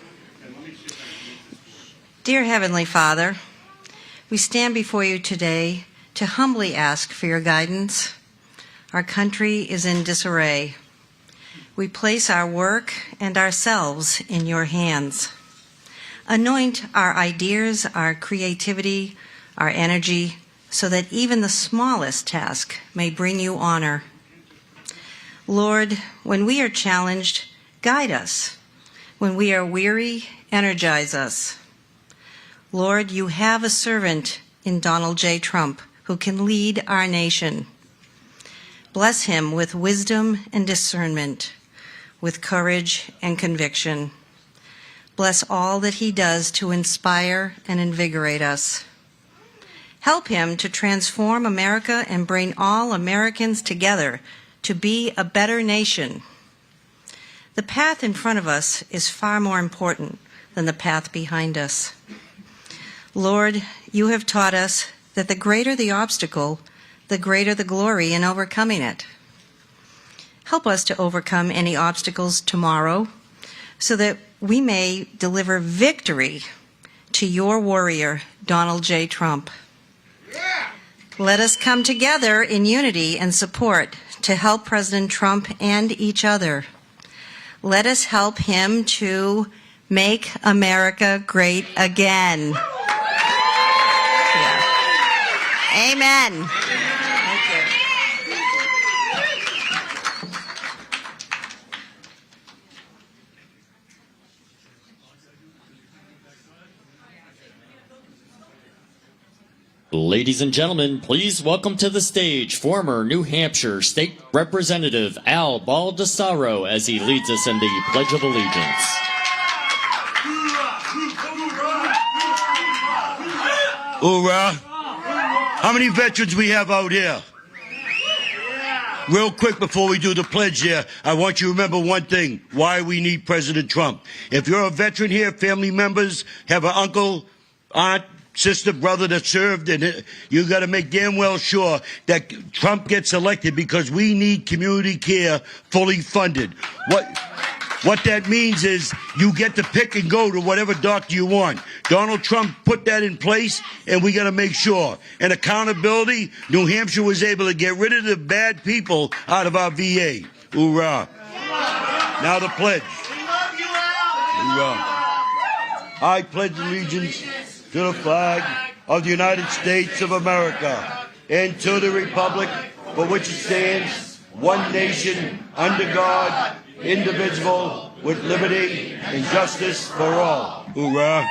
Dear Heavenly Father, we stand before you today to humbly ask for your guidance. Our country is in disarray. We place our work and ourselves in your hands. Anoint our ideas, our creativity, our energy, so that even the smallest task may bring you honor. Lord, when we are challenged, guide us. When we are weary, energize us. Lord, you have a servant in Donald J. Trump who can lead our nation. Bless him with wisdom and discernment, with courage and conviction. Bless all that he does to inspire and invigorate us. Help him to transform America and bring all Americans together to be a better nation. The path in front of us is far more important than the path behind us. Lord, you have taught us that the greater the obstacle, the greater the glory in overcoming it. Help us to overcome any obstacles tomorrow so that we may deliver victory to your warrior, Donald J. Trump. Let us come together in unity and support to help President Trump and each other. Let us help him to make America great again. Yeah. Amen. Thank you. Ladies and gentlemen, please welcome to the stage former New Hampshire State Representative Al Baldessaro as he leads us in the Pledge of Allegiance. Hoorah! How many veterans we have out here? Real quick before we do the pledge here, I want you to remember one thing, why we need President Trump. If you're a veteran here, family members, have an uncle, aunt, sister, brother that served, and you got to make damn well sure that Trump gets elected, because we need community care fully funded. What that means is you get to pick and go to whatever doctor you want. Donald Trump put that in place, and we got to make sure. And accountability, New Hampshire was able to get rid of the bad people out of our VA. Hoorah. Now the pledge. Hoorah. I pledge allegiance to the flag of the United States of America and to the republic for which it stands, one nation, under God, indivisible, with liberty and justice for all. Hoorah.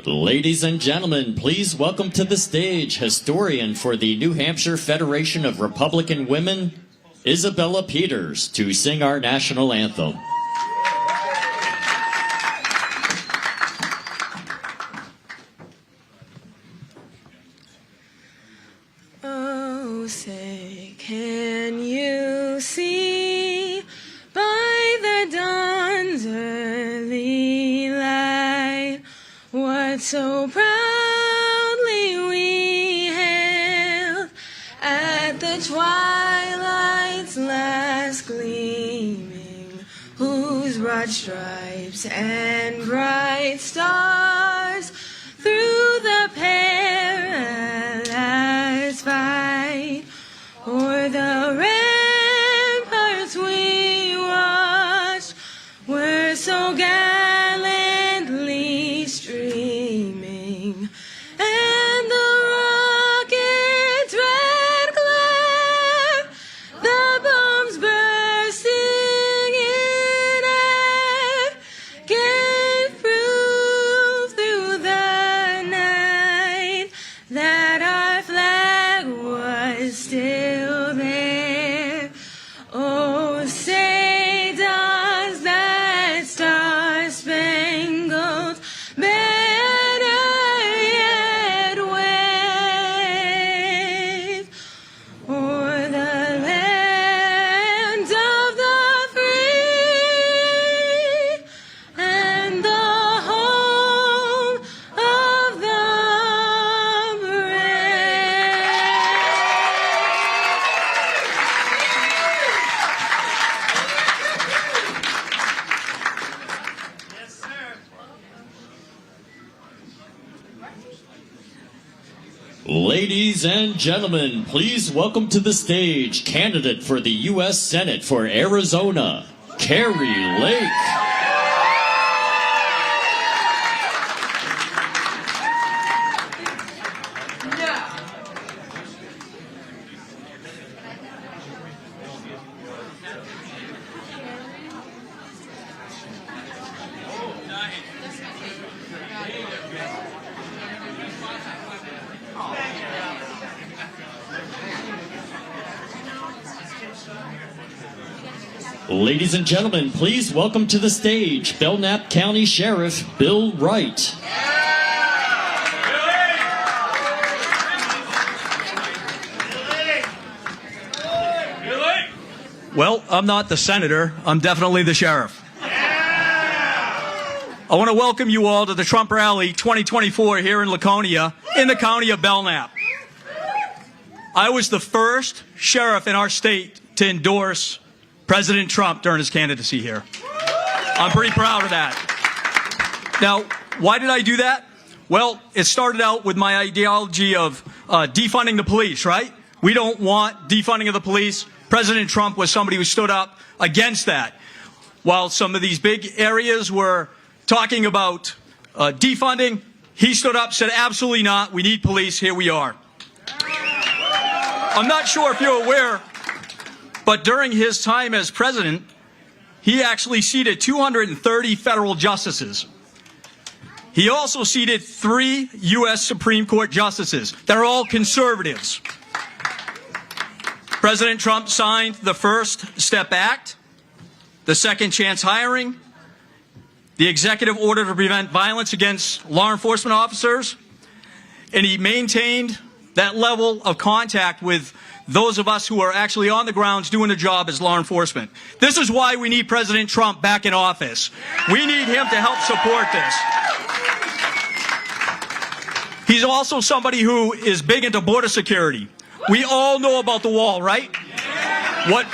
Ladies and gentlemen, please welcome to the stage historian for the New Hampshire Federation of Republican Women, Isabella Peters, to sing our national anthem. Oh, say, can you see by the dawn's early light what so proudly we hailed at the twilight's last gleaming, whose broad stripes and bright stars through the perilous fight o'er the Ladies and gentlemen, please welcome to the stage candidate for the U.S. Senate for Arizona, Carrie Lake. Ladies and gentlemen, please welcome to the stage Belknap County Sheriff Bill Wright. Well, I'm not the senator. I'm definitely the sheriff. I want to welcome you all to the Trump Rally 2024 here in Laconia, in the county of Belknap. I was the first sheriff in our state to endorse President Trump during his candidacy here. I'm pretty proud of that. Now, why did I do that? Well, it started out with my ideology of defunding the police, right? We don't want defunding of the police. President Trump was somebody who stood up against that. While some of these big areas were talking about defunding, he stood up, said, absolutely not. We need police. Here we are. I'm not sure if you're aware, but during his time as president, he actually seated 230 federal justices. He also seated 3 U.S. Supreme Court justices. They're all conservatives. President Trump signed the First Step Act, the Second Chance Hiring, the Executive Order to Prevent Violence Against Law Enforcement Officers, and he maintained that level of contact with those of us who are actually on the grounds doing the job as law enforcement. This is why we need President Trump back in office. We need him to help support this. He's also somebody who is big into border security. We all know about the wall, right?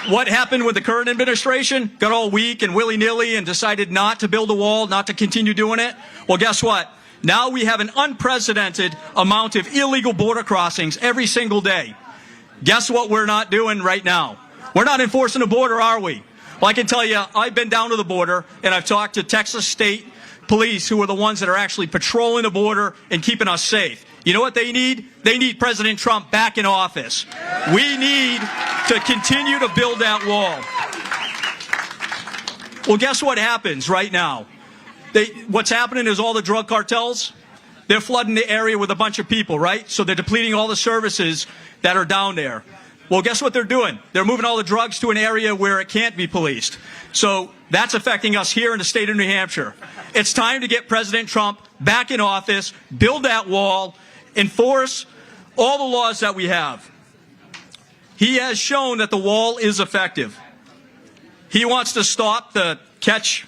What happened with the current administration? Got all weak and willy-nilly and decided not to build a wall, not to continue doing it. Well, guess what? Now we have an unprecedented amount of illegal border crossings every single day. Guess what we're not doing right now? We're not enforcing the border, are we? Well, I can tell you, I've been down to the border, and I've talked to Texas State Police, who are the ones that are actually patrolling the border and keeping us safe. You know what they need? They need President Trump back in office. We need to continue to build that wall. Well, guess what happens right now? What's happening is all the drug cartels, they're flooding the area with a bunch of people, right? So they're depleting all the services that are down there. Well, guess what they're doing? They're moving all the drugs to an area where it can't be policed. So that's affecting us here in the state of New Hampshire. It's time to get President Trump back in office, build that wall, enforce all the laws that we have. He has shown that the wall is effective. He wants to stop the catch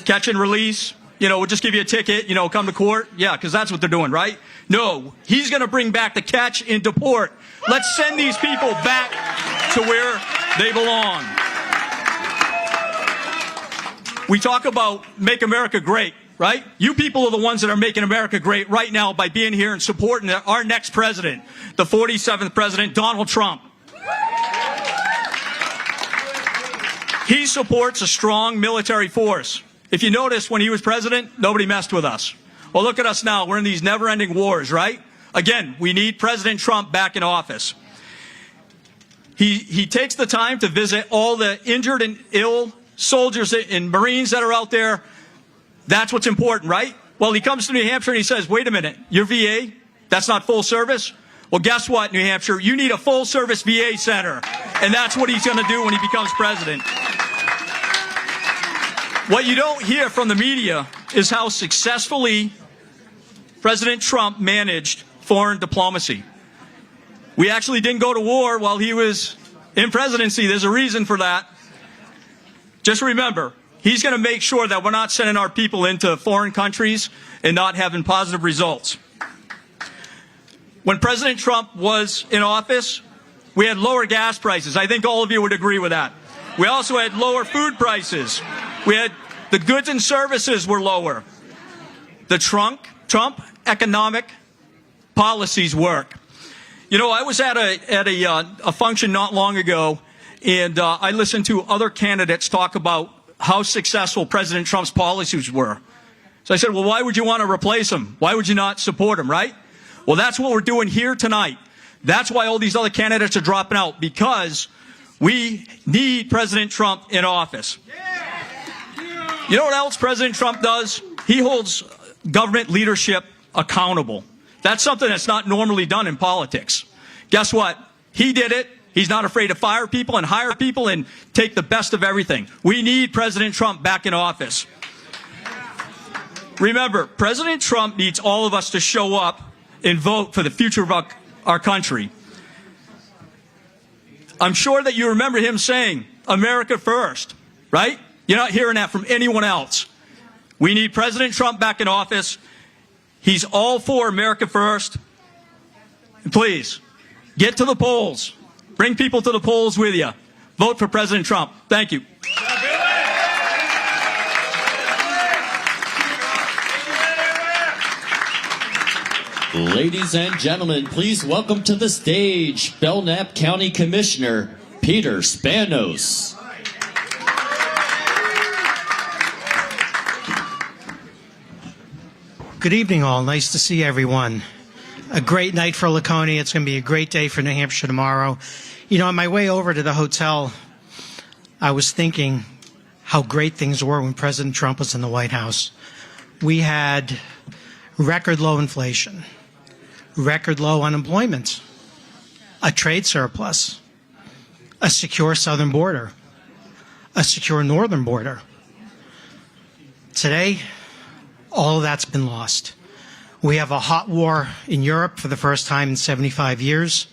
and release. You know, we'll just give you a ticket, you know, come to court. Yeah, because that's what they're doing, right? No, he's going to bring back the catch and deport. Let's send these people back to where they belong. We talk about make America great, right? You people are the ones that are making America great right now by being here and supporting our next president, the 47th president, Donald Trump. He supports a strong military force. If you notice, when he was president, nobody messed with us. Well, look at us now. We're in these never-ending wars, right? Again, we need President Trump back in office. He takes the time to visit all the injured and ill soldiers and Marines that are out there. That's what's important, right? Well, he comes to New Hampshire and he says, wait a minute, your VA, that's not full service? Well, guess what, New Hampshire? You need a full-service VA center. And that's what he's going to do when he becomes president. What you don't hear from the media is how successfully President Trump managed foreign diplomacy. We actually didn't go to war while he was in presidency. There's a reason for that. Just remember, he's going to make sure that we're not sending our people into foreign countries and not having positive results. When President Trump was in office, we had lower gas prices. I think all of you would agree with that. We also had lower food prices. The goods and services were lower. The Trump economic policies work. You know, I was at a function not long ago, and I listened to other candidates talk about how successful President Trump's policies were. So I said, well, why would you want to replace him? Why would you not support him, right? Well, that's what we're doing here tonight. That's why all these other candidates are dropping out, because we need President Trump in office. You know what else President Trump does? He holds government leadership accountable. That's something that's not normally done in politics. Guess what? He did it. He's not afraid to fire people and hire people and take the best of everything. We need President Trump back in office. Remember, President Trump needs all of us to show up and vote for the future of our country. I'm sure that you remember him saying, America first, right? You're not hearing that from anyone else. We need President Trump back in office. He's all for America first. Please, get to the polls. Bring people to the polls with you. Vote for President Trump. Thank you. Ladies and gentlemen, please welcome to the stage Belknap County Commissioner Peter Spanos. Good evening, all. Nice to see everyone. A great night for Laconia. It's going to be a great day for New Hampshire tomorrow. You know, on my way over to the hotel, I was thinking how great things were when President Trump was in the White House. We had record low inflation, record low unemployment, a trade surplus, a secure southern border, a secure northern border. Today, all of that's been lost. We have a hot war in Europe for the first time in 75 years.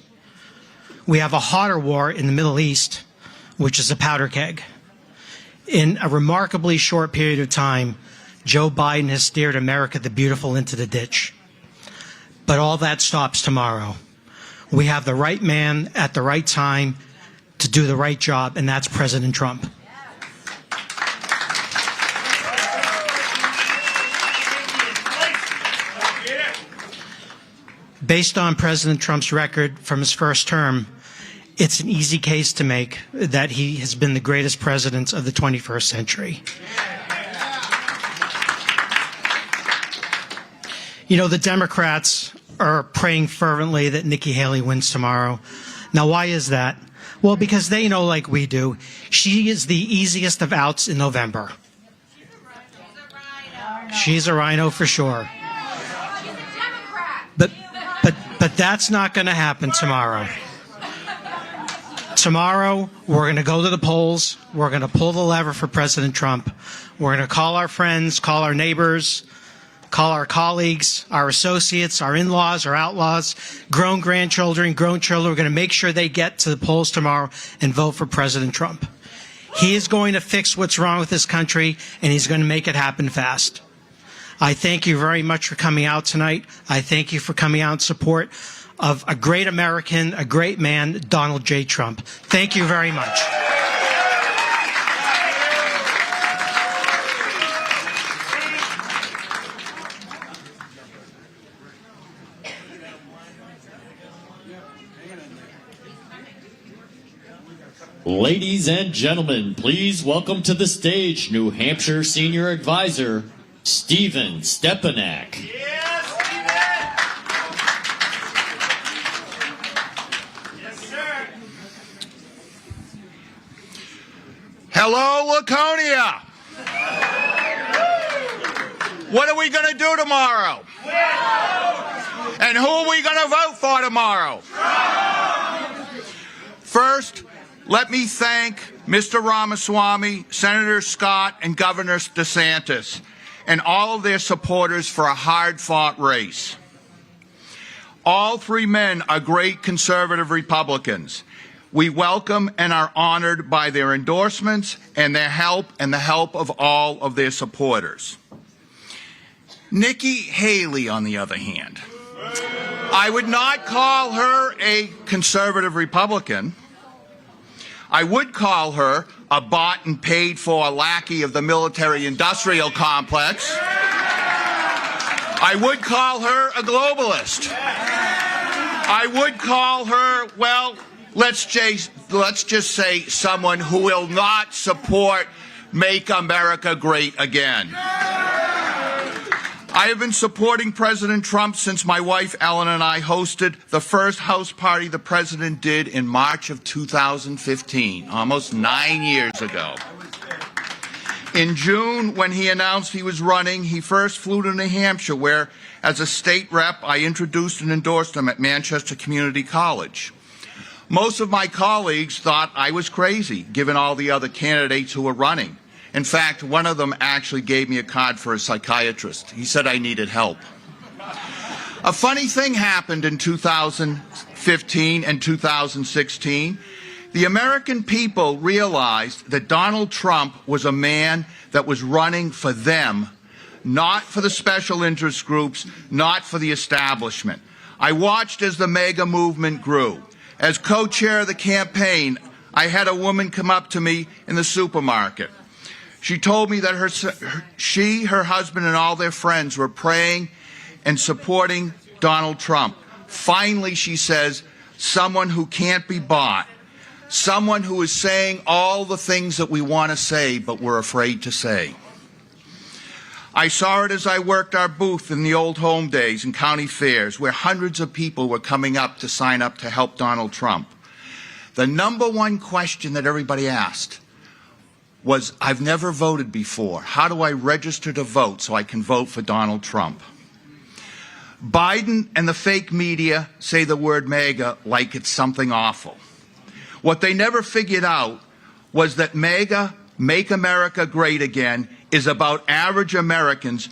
We have a hotter war in the Middle East, which is a powder keg. In a remarkably short period of time, Joe Biden has steered America the Beautiful into the ditch. But all that stops tomorrow. We have the right man at the right time to do the right job, and that's President Trump. Based on President Trump's record from his first term, it's an easy case to make that he has been the greatest president of the 21st century. You know, the Democrats are praying fervently that Nikki Haley wins tomorrow. Now, why is that? Well, because they know, like we do, she is the easiest of outs in November. She's a rhino for sure. But that's not going to happen tomorrow. Tomorrow, we're going to go to the polls. We're going to pull the lever for President Trump. We're going to call our friends, call our neighbors, call our colleagues, our associates, our in-laws, our outlaws, grown grandchildren, grown children. We're going to make sure they get to the polls tomorrow and vote for President Trump. He is going to fix what's wrong with this country, and he's going to make it happen fast. I thank you very much for coming out tonight. I thank you for coming out in support of a great American, a great man, Donald J. Trump. Thank you very much. Ladies and gentlemen, please welcome to the stage New Hampshire Senior Advisor Stephen Stepanek. Yes, sir. Hello, Laconia. What are we going to do tomorrow? And who are we going to vote for tomorrow? First, let me thank Mr. Ramaswamy, Senator Scott, and Governor DeSantis, and all of their supporters for a hard-fought race. All three men are great conservative Republicans. We welcome and are honored by their endorsements and their help and the help of all of their supporters. Nikki Haley, on the other hand, I would not call her a conservative Republican. I would call her a bought and paid for lackey of the military-industrial complex. I would call her a globalist. I would call her, well, let's just say someone who will not support Make America Great Again. I have been supporting President Trump since my wife Ellen and I hosted the first house party the president did in March of 2015, almost 9 years ago. In June, when he announced he was running, he first flew to New Hampshire, where, as a state rep, I introduced and endorsed him at Manchester Community College. Most of my colleagues thought I was crazy, given all the other candidates who were running. In fact, one of them actually gave me a card for a psychiatrist. He said I needed help. A funny thing happened in 2015 and 2016. The American people realized that Donald Trump was a man that was running for them, not for the special interest groups, not for the establishment. I watched as the MAGA movement grew. As co-chair of the campaign, I had a woman come up to me in the supermarket. She told me that her husband, and all their friends were praying and supporting Donald Trump. Finally, she says, someone who can't be bought, someone who is saying all the things that we want to say but we're afraid to say. I saw it as I worked our booth in the old home days and county fairs, where hundreds of people were coming up to sign up to help Donald Trump. The number one question that everybody asked was, I've never voted before. How do I register to vote so I can vote for Donald Trump? Biden and the fake media say the word MAGA like it's something awful. What they never figured out was that MAGA, Make America Great Again, is about average Americans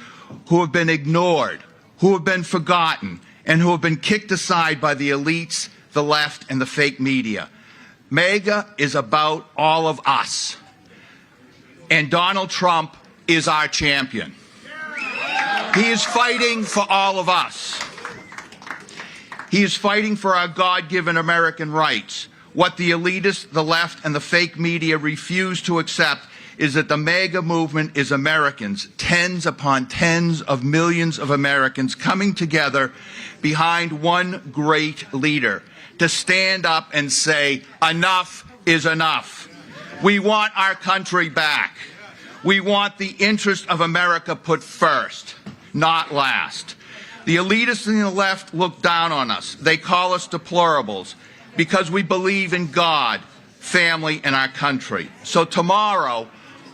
who have been ignored, who have been forgotten, and who have been kicked aside by the elites, the left, and the fake media. MAGA is about all of us. And Donald Trump is our champion. He is fighting for all of us. He is fighting for our God-given American rights. What the elitists, the left, and the fake media refuse to accept is that the MAGA movement is Americans, tens upon tens of millions of Americans coming together behind one great leader to stand up and say, enough is enough. We want our country back. We want the interest of America put first, not last. The elitists and the left look down on us. They call us deplorables because we believe in God, family, and our country. So tomorrow,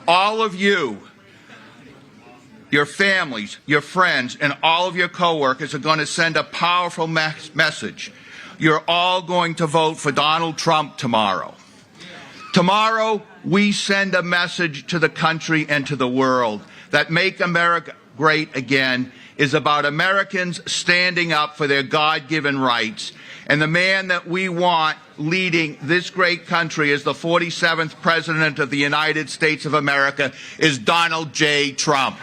all of you, your families, your friends, and all of your coworkers are going to send a powerful message. You're all going to vote for Donald Trump tomorrow. Tomorrow, we send a message to the country and to the world that Make America Great Again is about Americans standing up for their God-given rights. And the man that we want leading this great country as the 47th President of the United States of America is Donald J. Trump.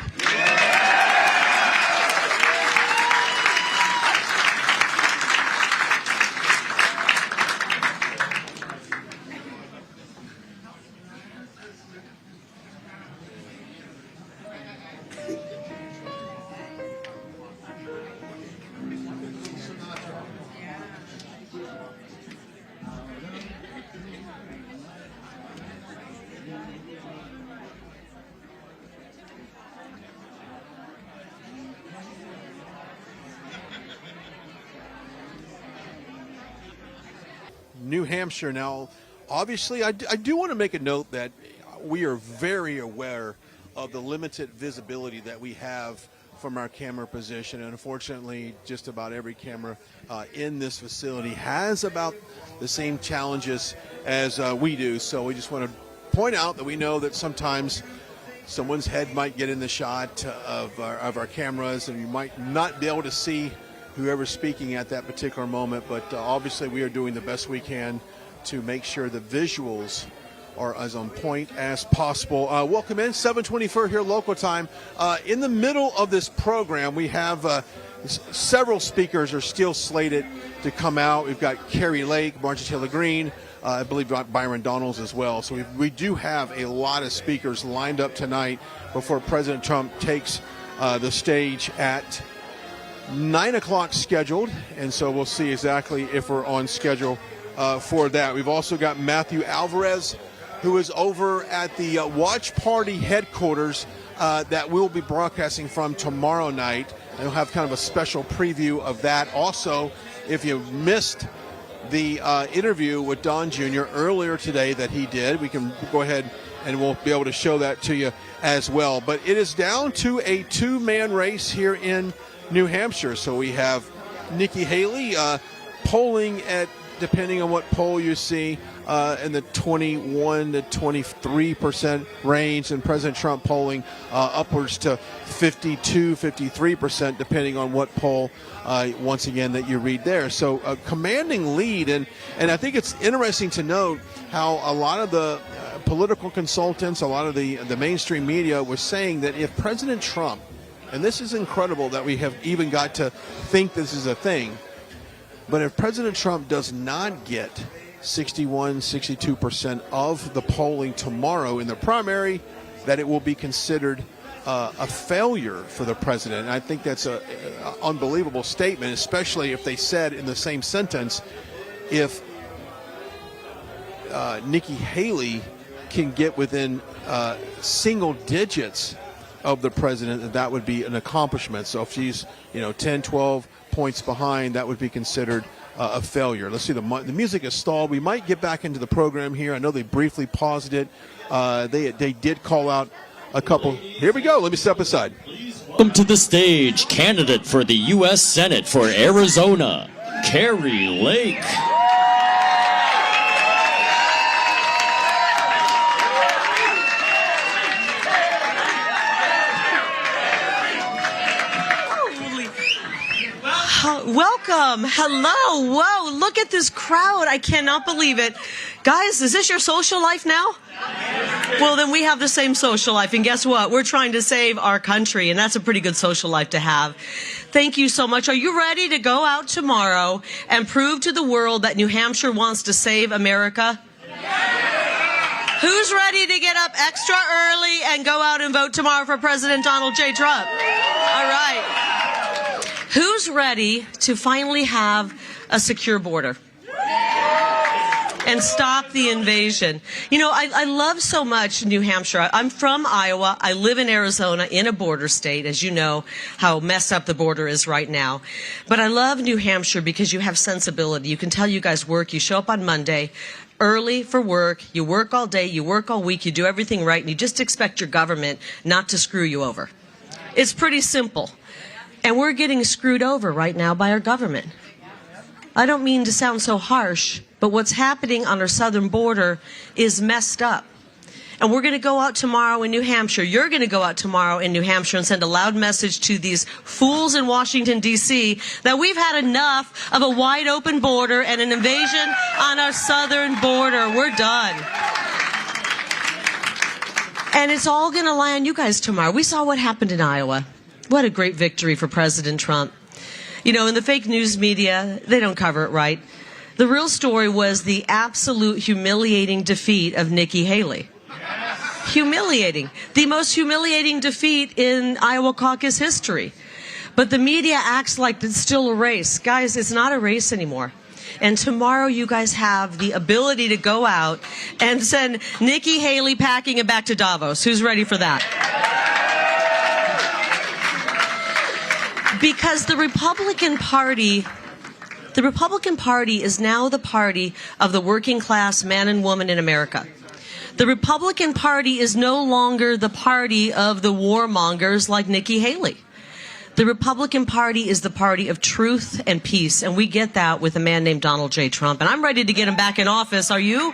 New Hampshire. Now, obviously, I do want to make a note that we are very aware of the limited visibility that we have from our camera position. And unfortunately, just about every camera in this facility has about the same challenges as we do. So we just want to point out that we know that sometimes someone's head might get in the shot of our cameras, and you might not be able to see whoever's speaking at that particular moment, but obviously we are doing the best we can to make sure the visuals are as on point as possible. Welcome in, 7:24 here local time. In the middle of this program, we have several speakers are still slated to come out. We've got Carrie Lake, Marjorie, Greene, I believe Byron Donalds as well. So we do have a lot of speakers lined up tonight before President Trump takes the stage at 9 o'clock scheduled, and so we'll see exactly if we're on schedule for that. We've also got Matthew Alvarez, who is over at the Watch Party headquarters that we'll be broadcasting from tomorrow night. And we'll have kind of a special preview of that. Also, if you missed the interview with Don Jr. earlier today that he did, we can go ahead and we'll be able to show that to you as well. But it is down to a two-man race here in New Hampshire. So we have Nikki Haley polling at, depending on what poll you see, in the 21 to 23% range, and President Trump polling upwards to 52, 53%, depending on what poll, once again, that you read there. So a commanding lead, and I think it's interesting to note how a lot of the political consultants, a lot of the mainstream media was saying that if President Trump, and this is incredible that we have even got to think this is a thing, but if President Trump does not get 61, 62% of the polling tomorrow in the primary, that it will be considered a failure for the president. And I think that's an unbelievable statement, especially if they said in the same sentence, if Nikki Haley can get within single digits of the president, that would be an accomplishment. So if she's 10, 12 points behind, that would be considered a failure. Let's see, the music is stalled. We might get back into the program here. I know they briefly paused it. They did call out a couple. Here we go. Let me step aside. Welcome to the stage, candidate for the U.S. Senate for Arizona, Carrie Lake. Welcome. Hello. Whoa, look at this crowd. I cannot believe it. Guys, is this your social life now? Well, then we have the same social life. And guess what? We're trying to save our country, and that's a pretty good social life to have. Thank you so much. Are you ready to go out tomorrow and prove to the world that New Hampshire wants to save America? Who's ready to get up extra early and go out and vote tomorrow for President Donald J. Trump? All right. Who's ready to finally have a secure border and stop the invasion? I love so much New Hampshire. I'm from Iowa. I live in Arizona, in a border state, as you know how messed up the border is right now. But I love New Hampshire because you have sensibility. You can tell you guys work. You show up on Monday early for work. You work all day. You work all week. You do everything right. And you just expect your government not to screw you over. It's pretty simple. And we're getting screwed over right now by our government. I don't mean to sound so harsh, but what's happening on our southern border is messed up. And we're going to go out tomorrow in New Hampshire. You're going to go out tomorrow in New Hampshire and send a loud message to these fools in Washington, D.C. that we've had enough of a wide open border and an invasion on our southern border. We're done. And it's all going to lie on you guys tomorrow. We saw what happened in Iowa. What a great victory for President Trump. In the fake news media, they don't cover it right. The real story was the absolute humiliating defeat of Nikki Haley. Humiliating. The most humiliating defeat in Iowa caucus history. But the media acts like it's still a race. Guys, it's not a race anymore. And tomorrow you guys have the ability to go out and send Nikki Haley packing it back to Davos. Who's ready for that? Because the Republican Party is now the party of the working class man and woman in America. The Republican Party is no longer the party of the warmongers like Nikki Haley. The Republican Party is the party of truth and peace, and we get that with a man named Donald J. Trump. And I'm ready to get him back in office. Are you?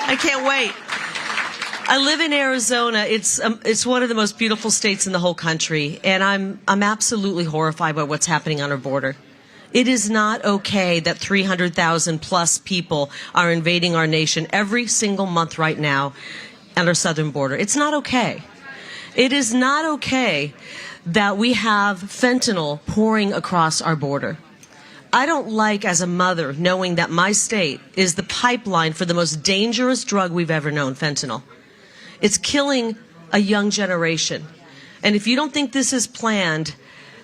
I can't wait. I live in Arizona. It's one of the most beautiful states in the whole country, and I'm absolutely horrified by what's happening on our border. It is not okay that 300,000 plus people are invading our nation every single month right now at our southern border. It's not okay. It is not okay that we have fentanyl pouring across our border. I don't like, as a mother, knowing that my state is the pipeline for the most dangerous drug we've ever known, fentanyl. It's killing a young generation. And if you don't think this is planned,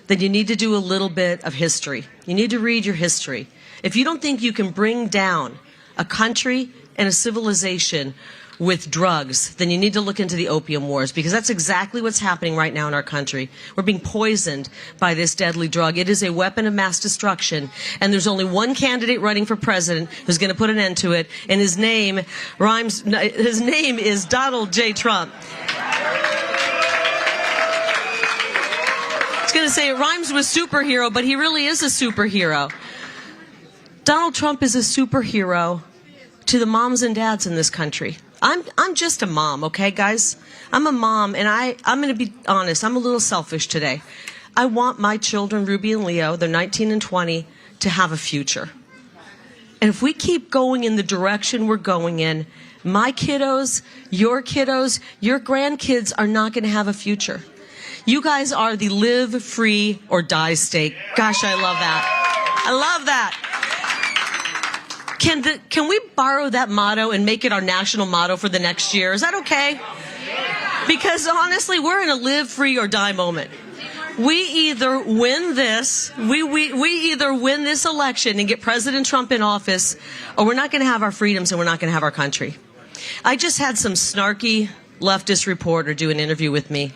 then you need to do a little bit of history. You need to read your history. If you don't think you can bring down a country and a civilization with drugs, then you need to look into the opium wars, because that's exactly what's happening right now in our country. We're being poisoned by this deadly drug. It is a weapon of mass destruction, and there's only one candidate running for president who's going to put an end to it, and his name is Donald J. Trump. I was going to say it rhymes with superhero, but he really is a superhero. Donald Trump is a superhero to the moms and dads in this country. I'm just a mom, okay, guys? I'm a mom, and I'm going to be honest. I'm a little selfish today. I want my children, Ruby and Leo, they're 19 and 20, to have a future. And if we keep going in the direction we're going in, my kiddos, your grandkids are not going to have a future. You guys are the live, free, or die state. Gosh, I love that. I love that. Can we borrow that motto and make it our national motto for the next year? Is that okay? Because honestly, we're in a live, free, or die moment. We either win this, we either win this election and get President Trump in office, or we're not going to have our freedoms and we're not going to have our country. I just had some snarky leftist reporter do an interview with me,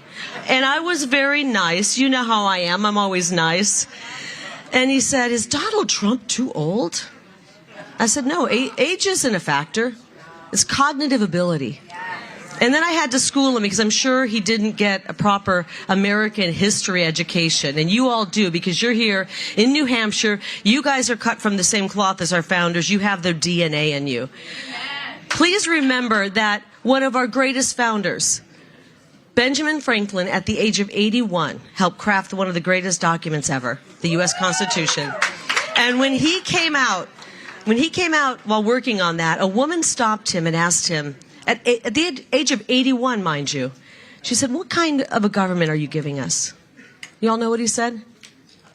and I was very nice. You know how I am. I'm always nice. And he said, "Is Donald Trump too old?" I said, no, age isn't a factor. It's cognitive ability. And then I had to school him because I'm sure he didn't get a proper American history education. And you all do, because you're here in New Hampshire. You guys are cut from the same cloth as our founders. You have their DNA in you. Please remember that one of our greatest founders, Benjamin Franklin, at the age of 81, helped craft one of the greatest documents ever, the U.S. Constitution. And when he came out while working on that, a woman stopped him and asked him, at the age of 81, mind you, she said, "What kind of a government are you giving us?" You all know what he said?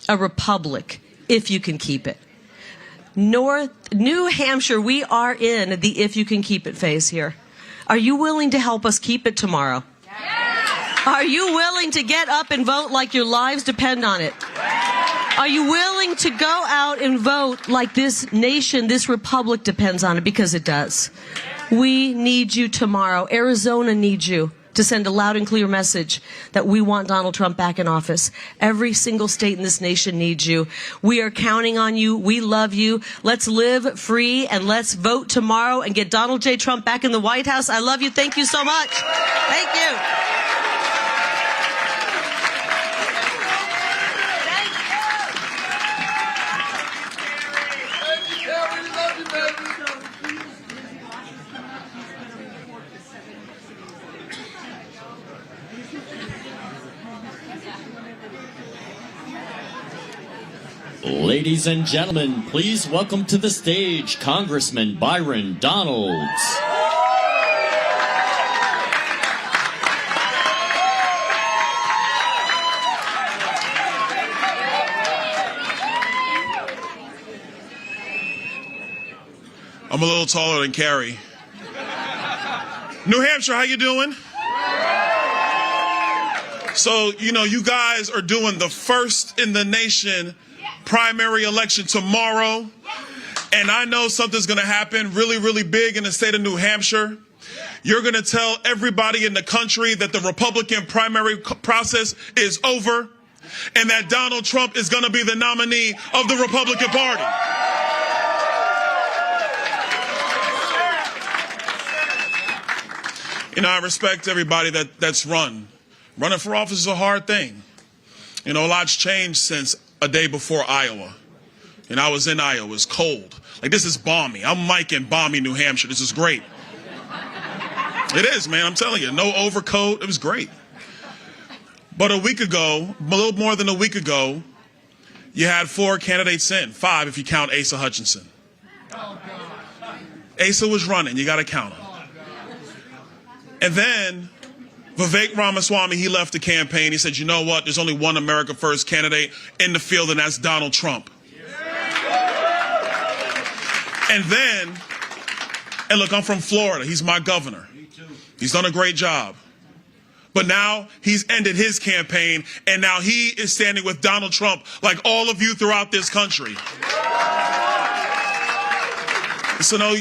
A republic, if you can keep it. New Hampshire, we are in the if you can keep it phase here. Are you willing to help us keep it tomorrow? Are you willing to get up and vote like your lives depend on it? Are you willing to go out and vote like this nation, this republic depends on it? Because it does. We need you tomorrow. Arizona needs you to send a loud and clear message that we want Donald Trump back in office. Every single state in this nation needs you. We are counting on you. We love you. Let's live free and let's vote tomorrow and get Donald J. Trump back in the White House. I love you. Thank you so much. Thank you. Ladies and gentlemen, please welcome to the stage Congressman Byron Donalds. I'm a little taller than Carrie. New Hampshire, how you doing? So, you guys are doing the first in the nation primary election tomorrow, and I know something's going to happen really, really big in the state of New Hampshire. You're going to tell everybody in the country that the Republican primary process is over and that Donald Trump is going to be the nominee of the Republican Party. I respect everybody that's running for office is a hard thing. A lot's changed since a day before Iowa. And I was in Iowa. It was cold. This is balmy. I'm Mike in balmy New Hampshire. This is great. It is, man. I'm telling you. No overcoat. It was great. But a week ago, a little more than a week ago, you had 4 candidates in. 5 if you count Asa Hutchinson. Asa was running. You got to count him. And then Vivek Ramaswamy, he left the campaign. He said, you know what? There's only one America First candidate in the field, and that's Donald Trump. And look, I'm from Florida. He's my governor. He's done a great job. But now he's ended his campaign, and now he is standing with Donald Trump like all of you throughout this country. So now,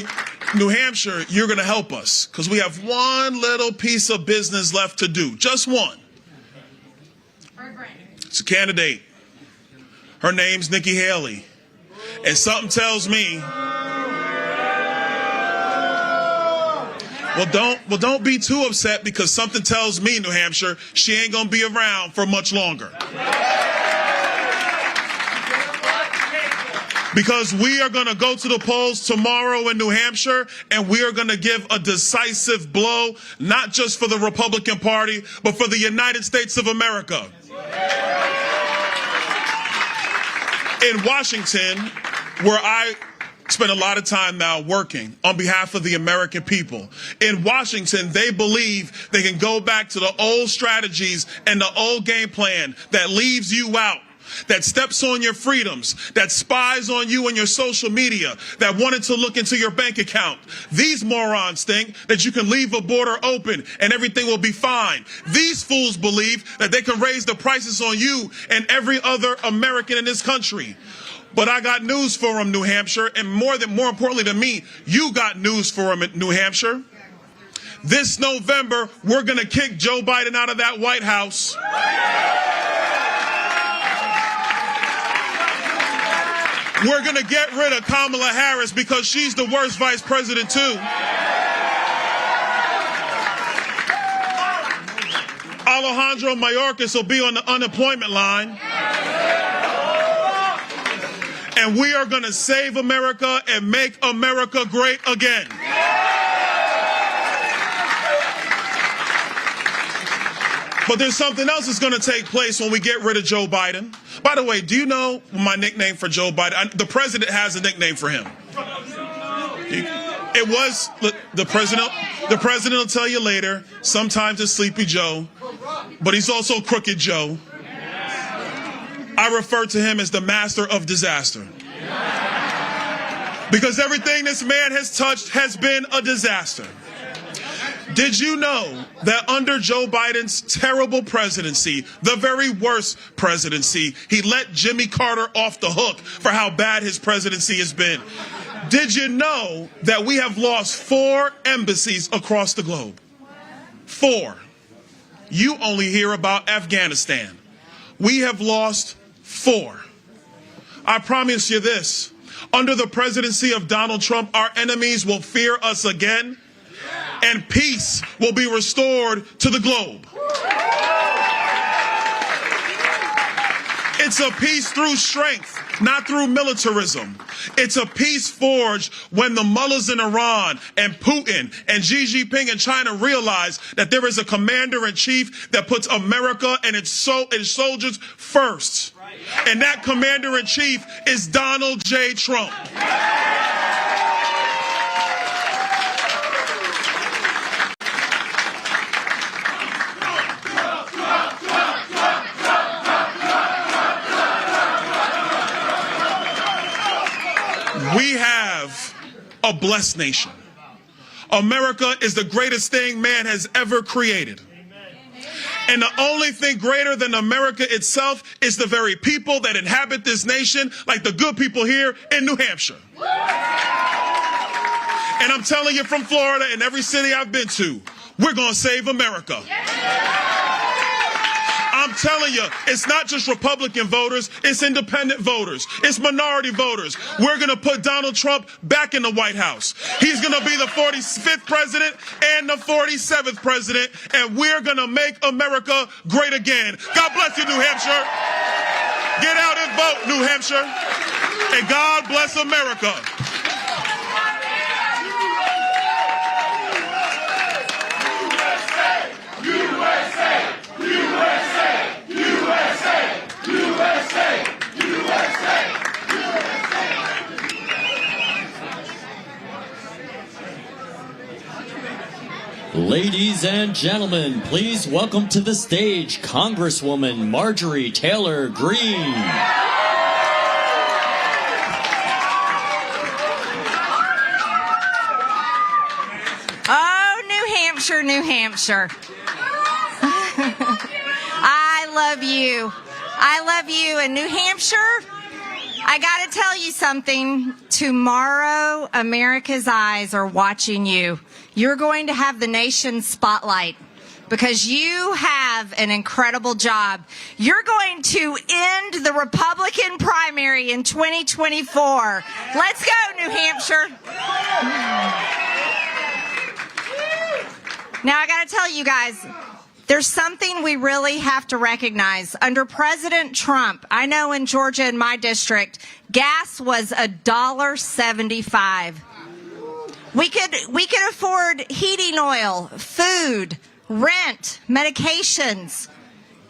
New Hampshire, you're going to help us because we have one little piece of business left to do. Just one. It's a candidate. Her name's Nikki Haley. And something tells me, well, don't be too upset because something tells me, New Hampshire, she ain't going to be around for much longer. Because we are going to go to the polls tomorrow in New Hampshire, and we are going to give a decisive blow, not just for the Republican Party, but for the United States of America. In Washington, where I spend a lot of time now working on behalf of the American people, in Washington, they believe they can go back to the old strategies and the old game plan that leaves you out, that steps on your freedoms, that spies on you and your social media, that wanted to look into your bank account. These morons think that you can leave a border open and everything will be fine. These fools believe that they can raise the prices on you and every other American in this country. But I got news for them, New Hampshire, and more importantly to me, you got news for them, New Hampshire. This November, we're going to kick Joe Biden out of that White House. We're going to get rid of Kamala Harris because she's the worst vice president, too. Alejandro Mayorkas will be on the unemployment line. And we are going to save America and make America great again. But there's something else that's going to take place when we get rid of Joe Biden. By the way, do you know my nickname for Joe Biden? The president has a nickname for him. It was the president. The president will tell you later. Sometimes it's Sleepy Joe, but he's also Crooked Joe. I refer to him as the master of disaster. Because everything this man has touched has been a disaster. Did you know that under Joe Biden's terrible presidency, the very worst presidency, he let Jimmy Carter off the hook for how bad his presidency has been? Did you know that we have lost 4 embassies across the globe? 4. You only hear about Afghanistan. We have lost 4. I promise you this. Under the presidency of Donald Trump, our enemies will fear us again, and peace will be restored to the globe. It's a peace through strength, not through militarism. It's a peace forged when the mullahs in Iran and Putin and Xi Jinping in China realize that there is a commander-in-chief that puts America and its soldiers first. And that commander-in-chief is Donald J. Trump. We have a blessed nation. America is the greatest thing man has ever created. And the only thing greater than America itself is the very people that inhabit this nation, like the good people here in New Hampshire. And I'm telling you from Florida and every city I've been to, we're going to save America. I'm telling you, it's not just Republican voters, it's independent voters, it's minority voters. We're going to put Donald Trump back in the White House. He's going to be the 45th president and the 47th president, and we're going to make America great again. God bless you, New Hampshire. Get out and vote, New Hampshire. And God bless America. Ladies and gentlemen, please welcome to the stage Congresswoman Marjorie Taylor Greene. Oh, New Hampshire, New Hampshire. love you. I love you. And New Hampshire, I got to tell you something. Tomorrow, America's eyes are watching you. You're going to have the nation's spotlight because you have an incredible job. You're going to end the Republican primary in 2024. Let's go, New Hampshire. Now, I got to tell you guys, there's something we really have to recognize. Under President Trump, I know in Georgia, in my district, gas was $1.75. We could afford heating oil, food, rent, medications.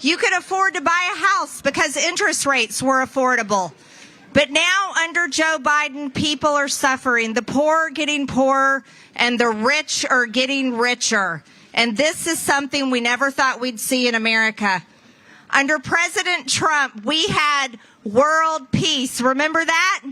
You could afford to buy a house because interest rates were affordable. But now, under Joe Biden, people are suffering. The poor are getting poorer, and the rich are getting richer. And this is something we never thought we'd see in America. Under President Trump, we had world peace. Remember that?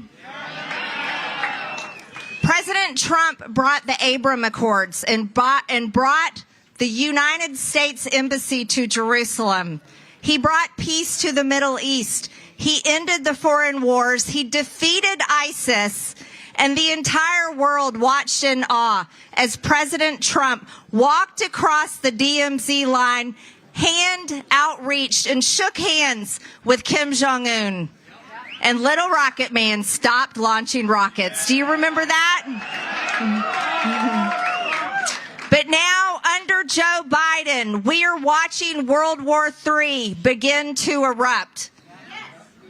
President Trump brought the Abraham Accords and brought the United States Embassy to Jerusalem. He brought peace to the Middle East. He ended the foreign wars. He defeated ISIS. And the entire world watched in awe as President Trump walked across the DMZ line, hand outreached, and shook hands with Kim Jong-un. And Little Rocket Man stopped launching rockets. Do you remember that? But now, under Joe Biden, we are watching World War III begin to erupt.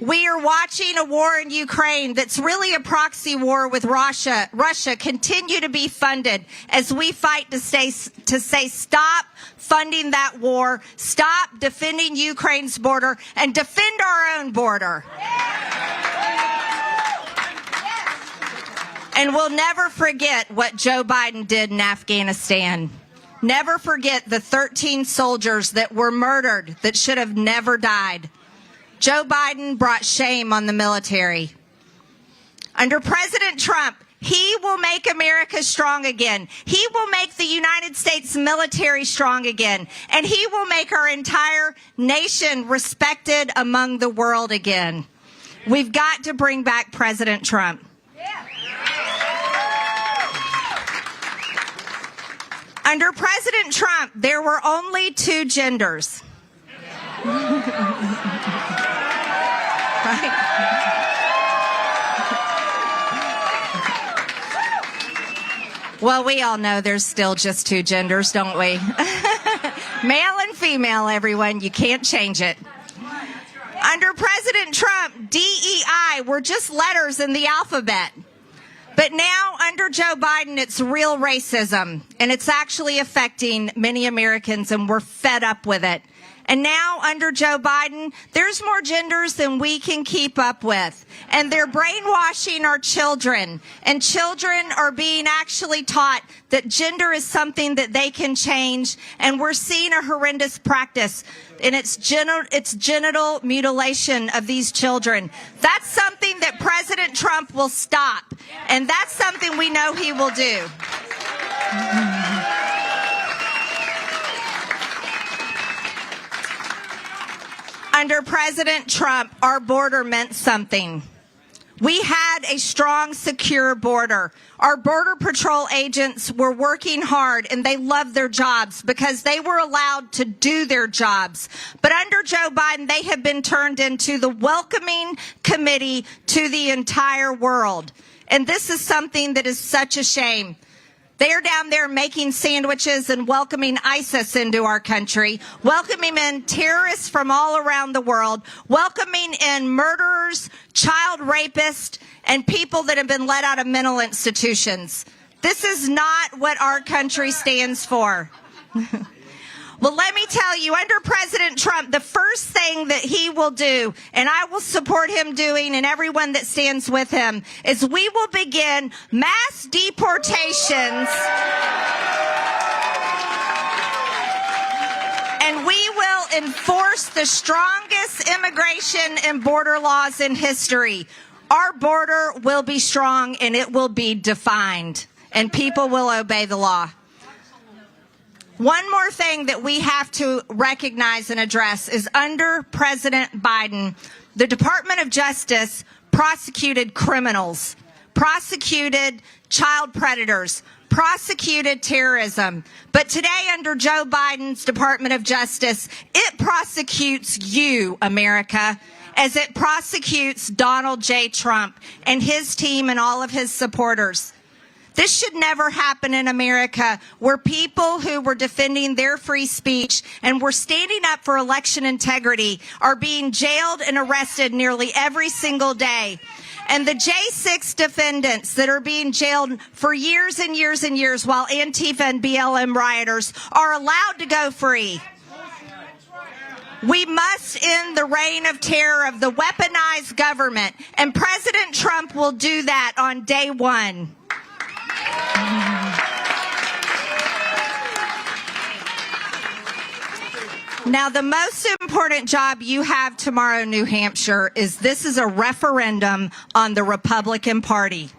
We are watching a war in Ukraine that's really a proxy war with Russia. Russia continue to be funded as we fight to say stop funding that war, stop defending Ukraine's border, and defend our own border. And we'll never forget what Joe Biden did in Afghanistan. Never forget the 13 soldiers that were murdered that should have never died. Joe Biden brought shame on the military. Under President Trump, he will make America strong again. He will make the United States military strong again. And he will make our entire nation respected among the world again. We've got to bring back President Trump. Under President Trump, there were only two genders. Right? Well, we all know there's still just two genders, don't we? Male and female, everyone. You can't change it. Under President Trump, DEI were just letters in the alphabet. But now, under Joe Biden, it's real racism, and it's actually affecting many Americans, and we're fed up with it. And now, under Joe Biden, there's more genders than we can keep up with. And they're brainwashing our children. And children are being actually taught that gender is something that they can change. And we're seeing a horrendous practice in its genital mutilation of these children. That's something that President Trump will stop. And that's something we know he will do. Under President Trump, our border meant something. We had a strong, secure border. Our Border Patrol agents were working hard, and they loved their jobs because they were allowed to do their jobs. But under Joe Biden, they have been turned into the welcoming committee to the entire world. And this is something that is such a shame. They are down there making sandwiches and welcoming ISIS into our country, welcoming in terrorists from all around the world, welcoming in murderers, child rapists, and people that have been let out of mental institutions. This is not what our country stands for. Well, let me tell you, under President Trump, the first thing that he will do, and I will support him doing, and everyone that stands with him, is we will begin mass deportations. And we will enforce the strongest immigration and border laws in history. Our border will be strong, and it will be defined, and people will obey the law. One more thing that we have to recognize and address is under President Biden, the Department of Justice prosecuted criminals, prosecuted child predators, prosecuted terrorism. But today, under Joe Biden's Department of Justice, it prosecutes you, America, as it prosecutes Donald J. Trump and his team and all of his supporters. This should never happen in America, where people who were defending their free speech and were standing up for election integrity are being jailed and arrested nearly every single day. And the J6 defendants that are being jailed for years and years and years while Antifa and BLM rioters are allowed to go free. We must end the reign of terror of the weaponized government, and President Trump will do that on day one. Now, the most important job you have tomorrow, New Hampshire, is this is a referendum on the Republican Party.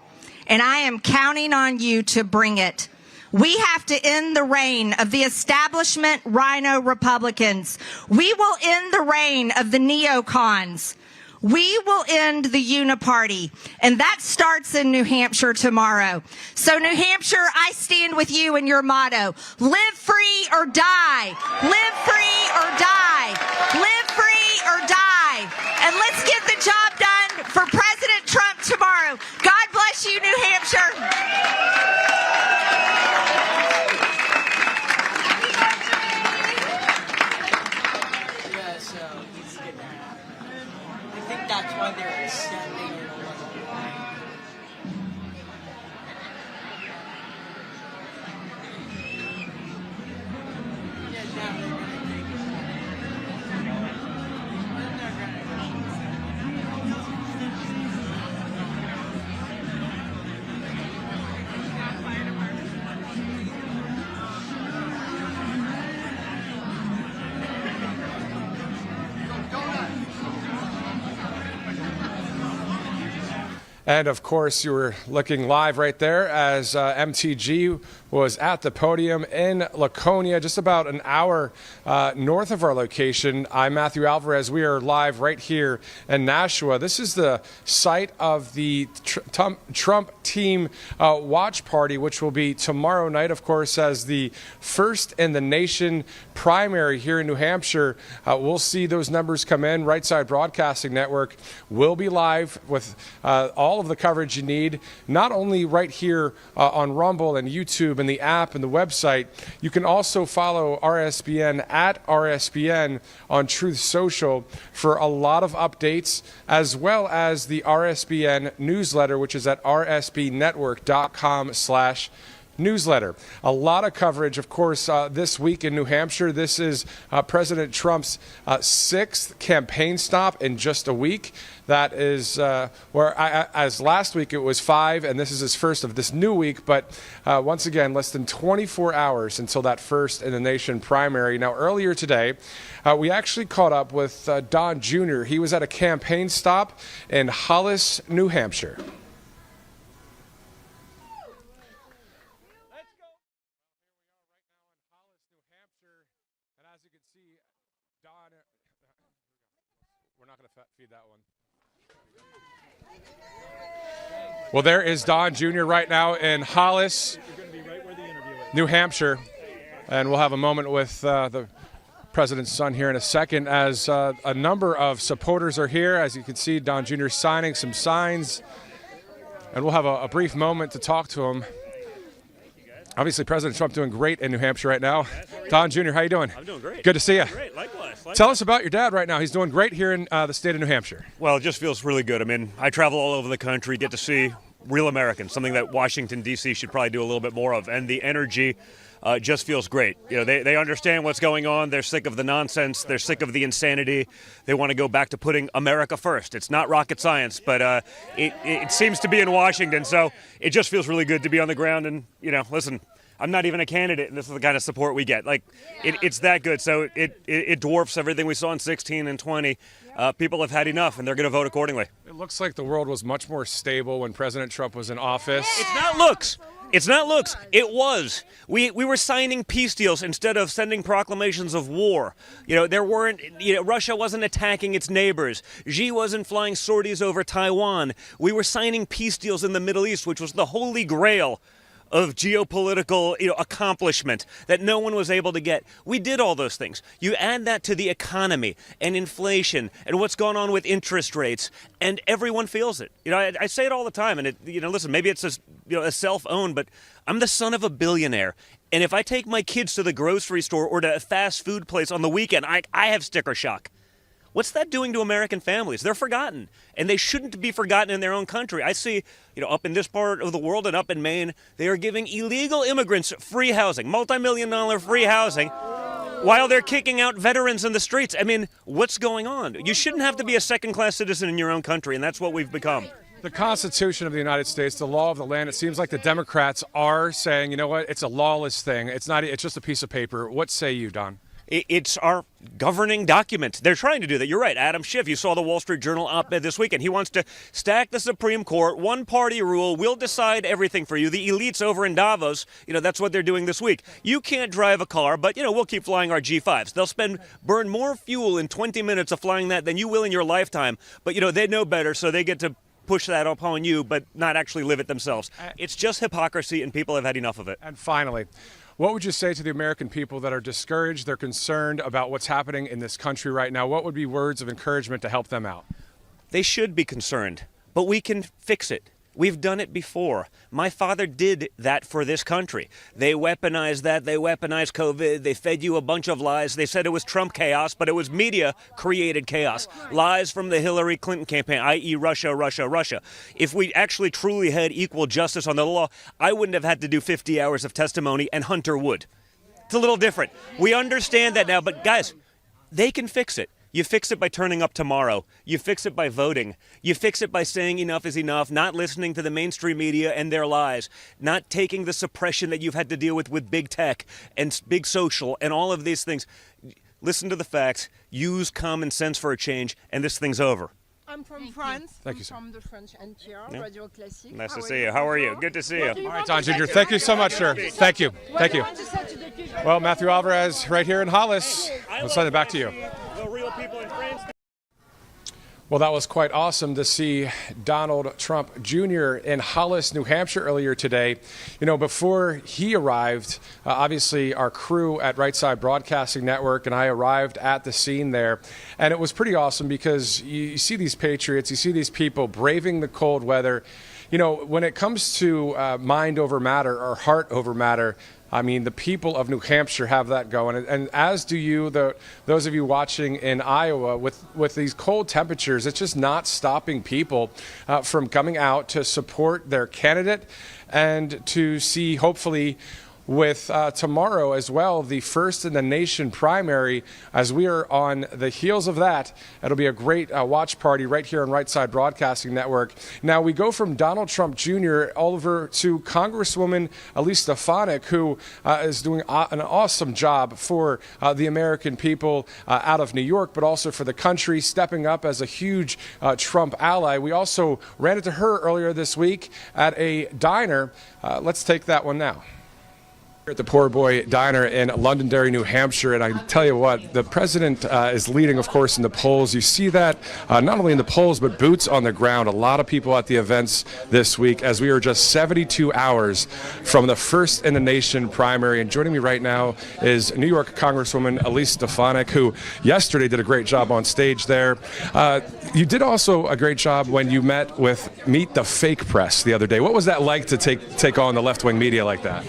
And I am counting on you to bring it. We have to end the reign of the establishment rhino Republicans. We will end the reign of the neocons. We will end the uniparty, and that starts in New Hampshire tomorrow. So, New Hampshire, I stand with you in your motto, live free or die. Live free or die. Live free or die. And let's get the job done for President Trump tomorrow. God bless you, New Hampshire. That's why they're extending it a little. And of course, you were looking live right there as MTG was at the podium in Laconia, just about an hour north of our location. I'm Matthew Alvarez. We are live right here in Nashua. This is the site of the Trump team watch party, which will be tomorrow night, of course, as the first in the nation primary here in New Hampshire. We'll see those numbers come in. Right Side Broadcasting Network will be live with all of the coverage you need, not only right here on Rumble and YouTube and the app and the website. You can also follow RSBN at RSBN on Truth Social for a lot of updates, as well as the RSBN newsletter, which is at rsbnetwork.com/newsletter. A lot of coverage, of course, this week in New Hampshire. This is President Trump's sixth campaign stop in just a week. That is as last week it was 5, and this is his first of this new week. But once again, less than 24 hours until that first in the nation primary. Now, earlier today, we actually caught up with Don Jr. He was at a campaign stop in Hollis, New Hampshire. Feed that one. Well, there is Don Jr. right now in Hollis, New Hampshire, and we'll have a moment with the president's son here in a second as a number of supporters are here. As you can see, Don Jr. signing some signs, and we'll have a brief moment to talk to him. Obviously, President Trump doing great in New Hampshire right now. Don Jr., how you doing? I'm doing great. Good to see you. Great, likewise. Tell us about your dad right now. He's doing great here in the state of New Hampshire. Well, it just feels really good. I mean, I travel all over the country, get to see real Americans, something that Washington, D.C. should probably do a little bit more of. And the energy just feels great. You know, they understand what's going on. They're sick of the nonsense. They're sick of the insanity. They want to go back to putting America first. It's not rocket science, but it seems to be in Washington. So it just feels really good to be on the ground. And, you know, listen, I'm not even a candidate, and this is the kind of support we get. Like, it's that good. So it dwarfs everything we saw in 16 and 20. People have had enough, and they're going to vote accordingly. It looks like the world was much more stable when President Trump was in office. It's not looks. It's not looks. It was. We were signing peace deals instead of sending proclamations of war. There weren't. Russia wasn't attacking its neighbors. Xi wasn't flying sorties over Taiwan. We were signing peace deals in the Middle East, which was the holy grail of geopolitical accomplishment that no one was able to get. We did all those things. You add that to the economy and inflation and what's going on with interest rates, and everyone feels it. I say it all the time, and listen, maybe it's a self-owned, but I'm the son of a billionaire, and if I take my kids to the grocery store or to a fast food place on the weekend, I have sticker shock. What's that doing to American families? They're forgotten, and they shouldn't be forgotten in their own country. I see, up in this part of the world and up in Maine, they are giving illegal immigrants free housing, multi-million-dollar free housing, while they're kicking out veterans in the streets. I mean, what's going on? You shouldn't have to be a second-class citizen in your own country, and that's what we've become. The Constitution of the United States, the law of the land, it seems like the Democrats are saying, you know what, it's a lawless thing. It's just a piece of paper. What say you, Don? It's our governing document. They're trying to do that. You're right. Adam Schiff, you saw the Wall Street Journal op-ed this weekend. He wants to stack the Supreme Court, one-party rule. We'll decide everything for you. The elites over in Davos, that's what they're doing this week. You can't drive a car, but, we'll keep flying our G5s. They'll burn more fuel in 20 minutes of flying that than you will in your lifetime. But, they know better, so they get to push that upon you, but not actually live it themselves. It's just hypocrisy, and people have had enough of it. And finally, what would you say to the American people that are discouraged, they're concerned about what's happening in this country right now? What would be words of encouragement to help them out? They should be concerned, but we can fix it. We've done it before. My father did that for this country. They weaponized that. They weaponized COVID. They fed you a bunch of lies. They said it was Trump chaos, but it was media-created chaos. Lies from the Hillary Clinton campaign, i.e. Russia, Russia, Russia. If we actually truly had equal justice on the law, I wouldn't have had to do 50 hours of testimony, and Hunter would. It's a little different. We understand that now, but guys, they can fix it. You fix it by turning up tomorrow. You fix it by voting. You fix it by saying enough is enough, not listening to the mainstream media and their lies, not taking the suppression that you've had to deal with big tech and big social and all of these things. Listen to the facts, use common sense for a change, and this thing's over. I'm from France. Thank you, sir. From the French NTR, Radio Classique. Nice to see you. How are you? Good to see you. All right, Don Jr., thank you so much, sir. Thank you. Thank you. Well, Matthew Alvarez right here in Hollis. We'll send it back to you. Well, that was quite awesome to see Donald Trump Jr. in Hollis, New Hampshire earlier today. Before he arrived, obviously our crew at Right Side Broadcasting Network and I arrived at the scene there. And it was pretty awesome because you see these patriots, you see these people braving the cold weather. When it comes to mind over matter or heart over matter, I mean, the people of New Hampshire have that going, and as do you, those of you watching in Iowa, with these cold temperatures. It's just not stopping people from coming out to support their candidate and to see, hopefully, with tomorrow as well, the first in the nation primary. As we are on the heels of that, it'll be a great watch party right here on Right Side Broadcasting Network. Now we go from Donald Trump Jr. over to Congresswoman Elise Stepanek, who is doing an awesome job for the American people out of New York, but also for the country, stepping up as a huge Trump ally. We also ran into her earlier this week at a diner. Let's take that one now. At the Poor Boy Diner in Londonderry, New Hampshire, and I tell you what, the president is leading, of course, in the polls. You see that not only in the polls, but boots on the ground. A lot of people at the events this week, as we are just 72 hours from the first in the nation primary. And joining me right now is New York Congresswoman Elise Stepanek, who yesterday did a great job on stage there. You did also a great job when you met with Meet the Fake Press the other day. What was that like to take on the left-wing media like that?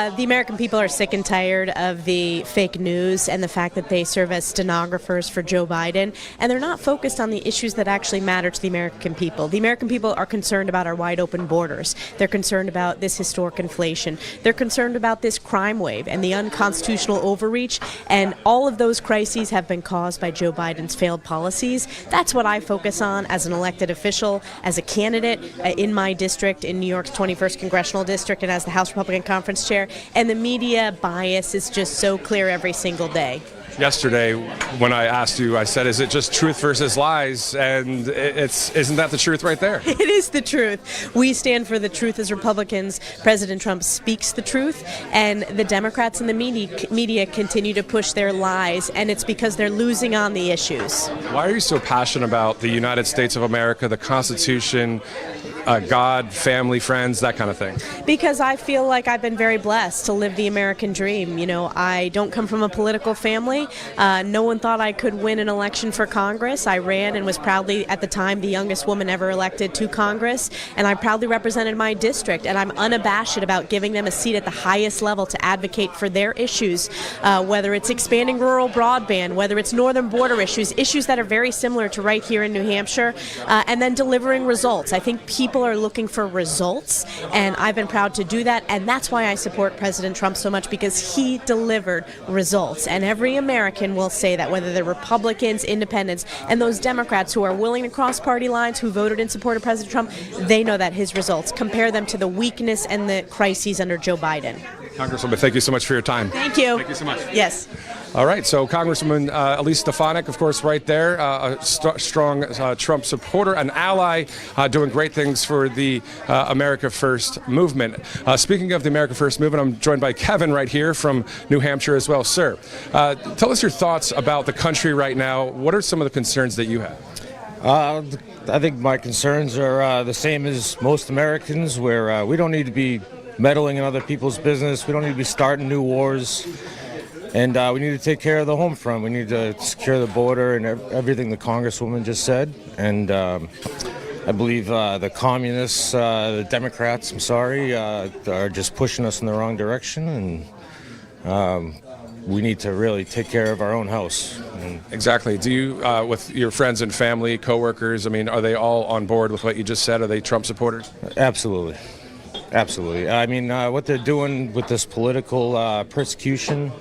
The American people are sick and tired of the fake news and the fact that they serve as stenographers for Joe Biden, and they're not focused on the issues that actually matter to the American people. The American people are concerned about our wide open borders. They're concerned about this historic inflation. They're concerned about this crime wave and the unconstitutional overreach, and all of those crises have been caused by Joe Biden's failed policies. That's what I focus on as an elected official, as a candidate in my district, in New York's 21st Congressional District, and as the House Republican Conference Chair. and the media bias is just so clear every single day. Yesterday, when I asked you, I said, is it just truth versus lies? And isn't that the truth right there? It is the truth. We stand for the truth as Republicans. President Trump speaks the truth, and the Democrats and the media continue to push their lies, and it's because they're losing on the issues. Why are you so passionate about the United States of America, the Constitution, God, family, friends, that kind of thing? Because I feel like I've been very blessed to live the American dream. You know, I don't come from a political family. No one thought I could win an election for Congress. I ran and was proudly, at the time, the youngest woman ever elected to Congress, and I proudly represented my district, and I'm unabashed about giving them a seat at the highest level to advocate for their issues, whether it's expanding rural broadband, whether it's northern border issues that are very similar to right here in New Hampshire, and then delivering results. I think people are looking for results, and I've been proud to do that, and that's why I support President Trump so much, because he delivered results. And every American will say that, whether they're Republicans, independents, and those Democrats who are willing to cross party lines, who voted in support of President Trump, they know that his results. Compare them to the weakness and the crises under Joe Biden. Congresswoman, thank you so much for your time. Thank you. Thank you so much. Yes. All right, so Congresswoman Elise Stepanek, of course, right there, a strong Trump supporter, an ally, doing great things for the America First movement. Speaking of the America First movement, I'm joined by Kevin right here from New Hampshire as well. Sir, tell us your thoughts about the country right now. What are some of the concerns that you have? I think my concerns are the same as most Americans, where we don't need to be meddling in other people's business. We don't need to be starting new wars. And we need to take care of the home front. We need to secure the border and everything the Congresswoman just said. And I believe the communists, the Democrats, are just pushing us in the wrong direction. And we need to really take care of our own house. Exactly. Do you, with your friends and family, coworkers, I mean, are they all on board with what you just said? Are they Trump supporters? Absolutely. Absolutely. I mean, what they're doing with this political persecution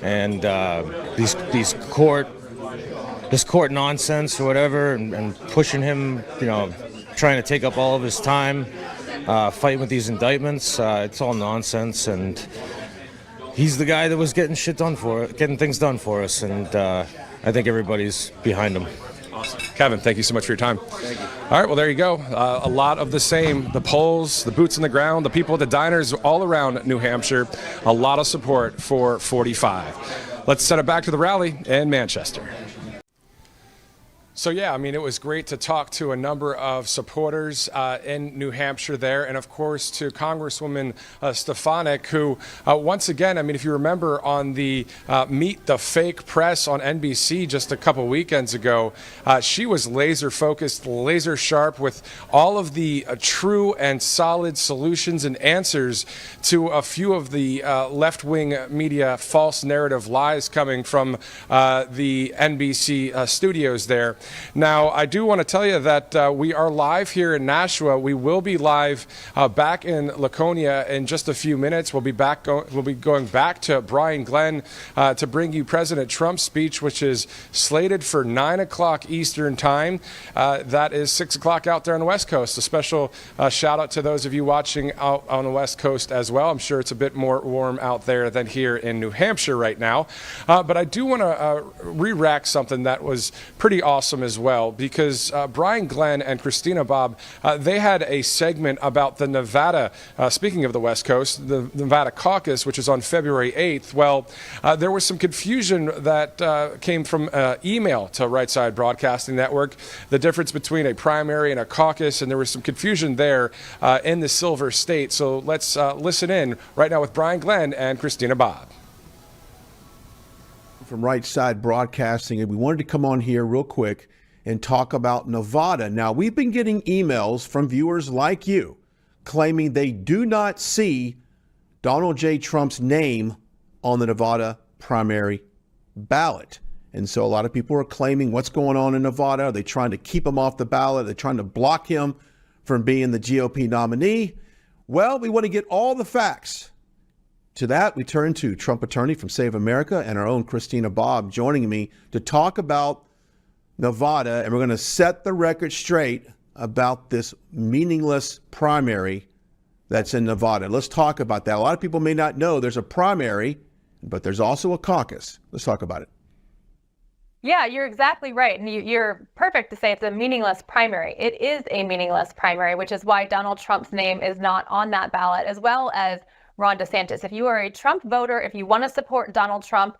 and this court nonsense or whatever, and pushing him, trying to take up all of his time, fighting with these indictments, it's all nonsense. And he's the guy that was getting things done for us, and I think everybody's behind him. Awesome. Kevin, thank you so much for your time. Thank you. All right, well, there you go. A lot of the same. The polls, the boots on the ground, the people at the diners all around New Hampshire. A lot of support for 45. Let's send it back to the rally in Manchester. So, yeah, I mean, it was great to talk to a number of supporters in New Hampshire there, and, of course, to Congresswoman Stepanek, who, once again, I mean, if you remember on the Meet the Fake Press on NBC just a couple weekends ago, she was laser-focused, laser-sharp with all of the true and solid solutions and answers to a few of the left-wing media false narrative lies coming from the NBC studios there. Now, I do want to tell you that we are live here in Nashua. We will be live back in Laconia in just a few minutes. We'll be going back to Brian Glenn to bring you President Trump's speech, which is slated for 9 o'clock Eastern time. That is 6 o'clock out there on the West Coast. A special shout out to those of you watching out on the West Coast as well. I'm sure it's a bit more warm out there than here in New Hampshire right now. But I do want to re-rack something that was pretty awesome as well, because Brian Glenn and Christina Bobb, they had a segment about the Nevada, speaking of the West Coast, the Nevada caucus, which is on February 8th. Well, there was some confusion that came from email to Right Side Broadcasting Network, the difference between a primary and a caucus, and there was some confusion there in the Silver State. So let's listen in right now with Brian Glenn and Christina Bobb. From Right Side Broadcasting, and we wanted to come on here real quick and talk about Nevada. Now, we've been getting emails from viewers like you claiming they do not see Donald J. Trump's name on the Nevada primary ballot. And so a lot of people are claiming, what's going on in Nevada? Are they trying to keep him off the ballot? Are they trying to block him from being the GOP nominee? Well, we want to get all the facts. To that, we turn to Trump attorney from Save America and our own Christina Bobb joining me to talk about Nevada, and we're going to set the record straight about this meaningless primary that's in Nevada. Let's talk about that. A lot of people may not know there's a primary, but there's also a caucus. Let's talk about it. Yeah, you're exactly right. And you're perfect to say it's a meaningless primary. It is a meaningless primary, which is why Donald Trump's name is not on that ballot, as well as Ron DeSantis. If you are a Trump voter, if you want to support Donald Trump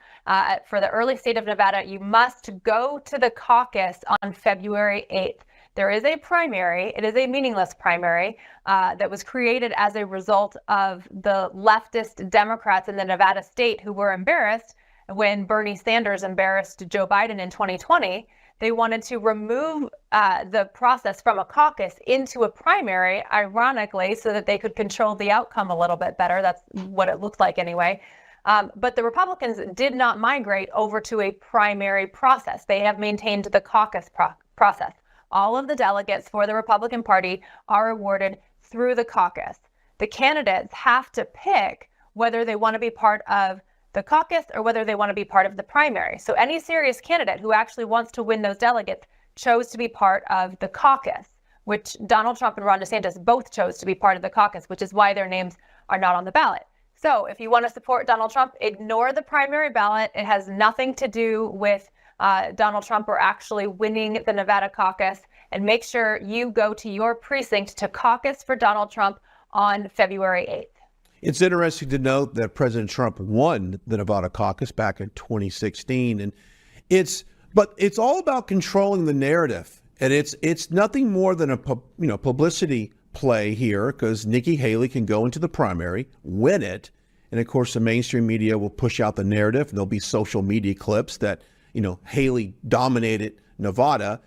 for the early state of Nevada, you must go to the caucus on February 8th. There is a primary. It is a meaningless primary that was created as a result of the leftist Democrats in the Nevada state who were embarrassed when Bernie Sanders embarrassed Joe Biden in 2020. They wanted to remove the process from a caucus into a primary, ironically, so that they could control the outcome a little bit better. That's what it looks like anyway. But the Republicans did not migrate over to a primary process. They have maintained the caucus process. All of the delegates for the Republican Party are awarded through the caucus. The candidates have to pick whether they want to be part of the caucus or whether they want to be part of the primary. So any serious candidate who actually wants to win those delegates chose to be part of the caucus, which Donald Trump and Ron DeSantis both chose to be part of the caucus, which is why their names are not on the ballot. So if you want to support Donald Trump, ignore the primary ballot. It has nothing to do with Donald Trump or actually winning the Nevada caucus, and make sure you go to your precinct to caucus for Donald Trump on February 8th. It's interesting to note that President Trump won the Nevada caucus back in 2016, and it's all about controlling the narrative, and it's nothing more than a publicity play here, because Nikki Haley can go into the primary, win it, and of course the mainstream media will push out the narrative, and there'll be social media clips that Haley dominated Nevada,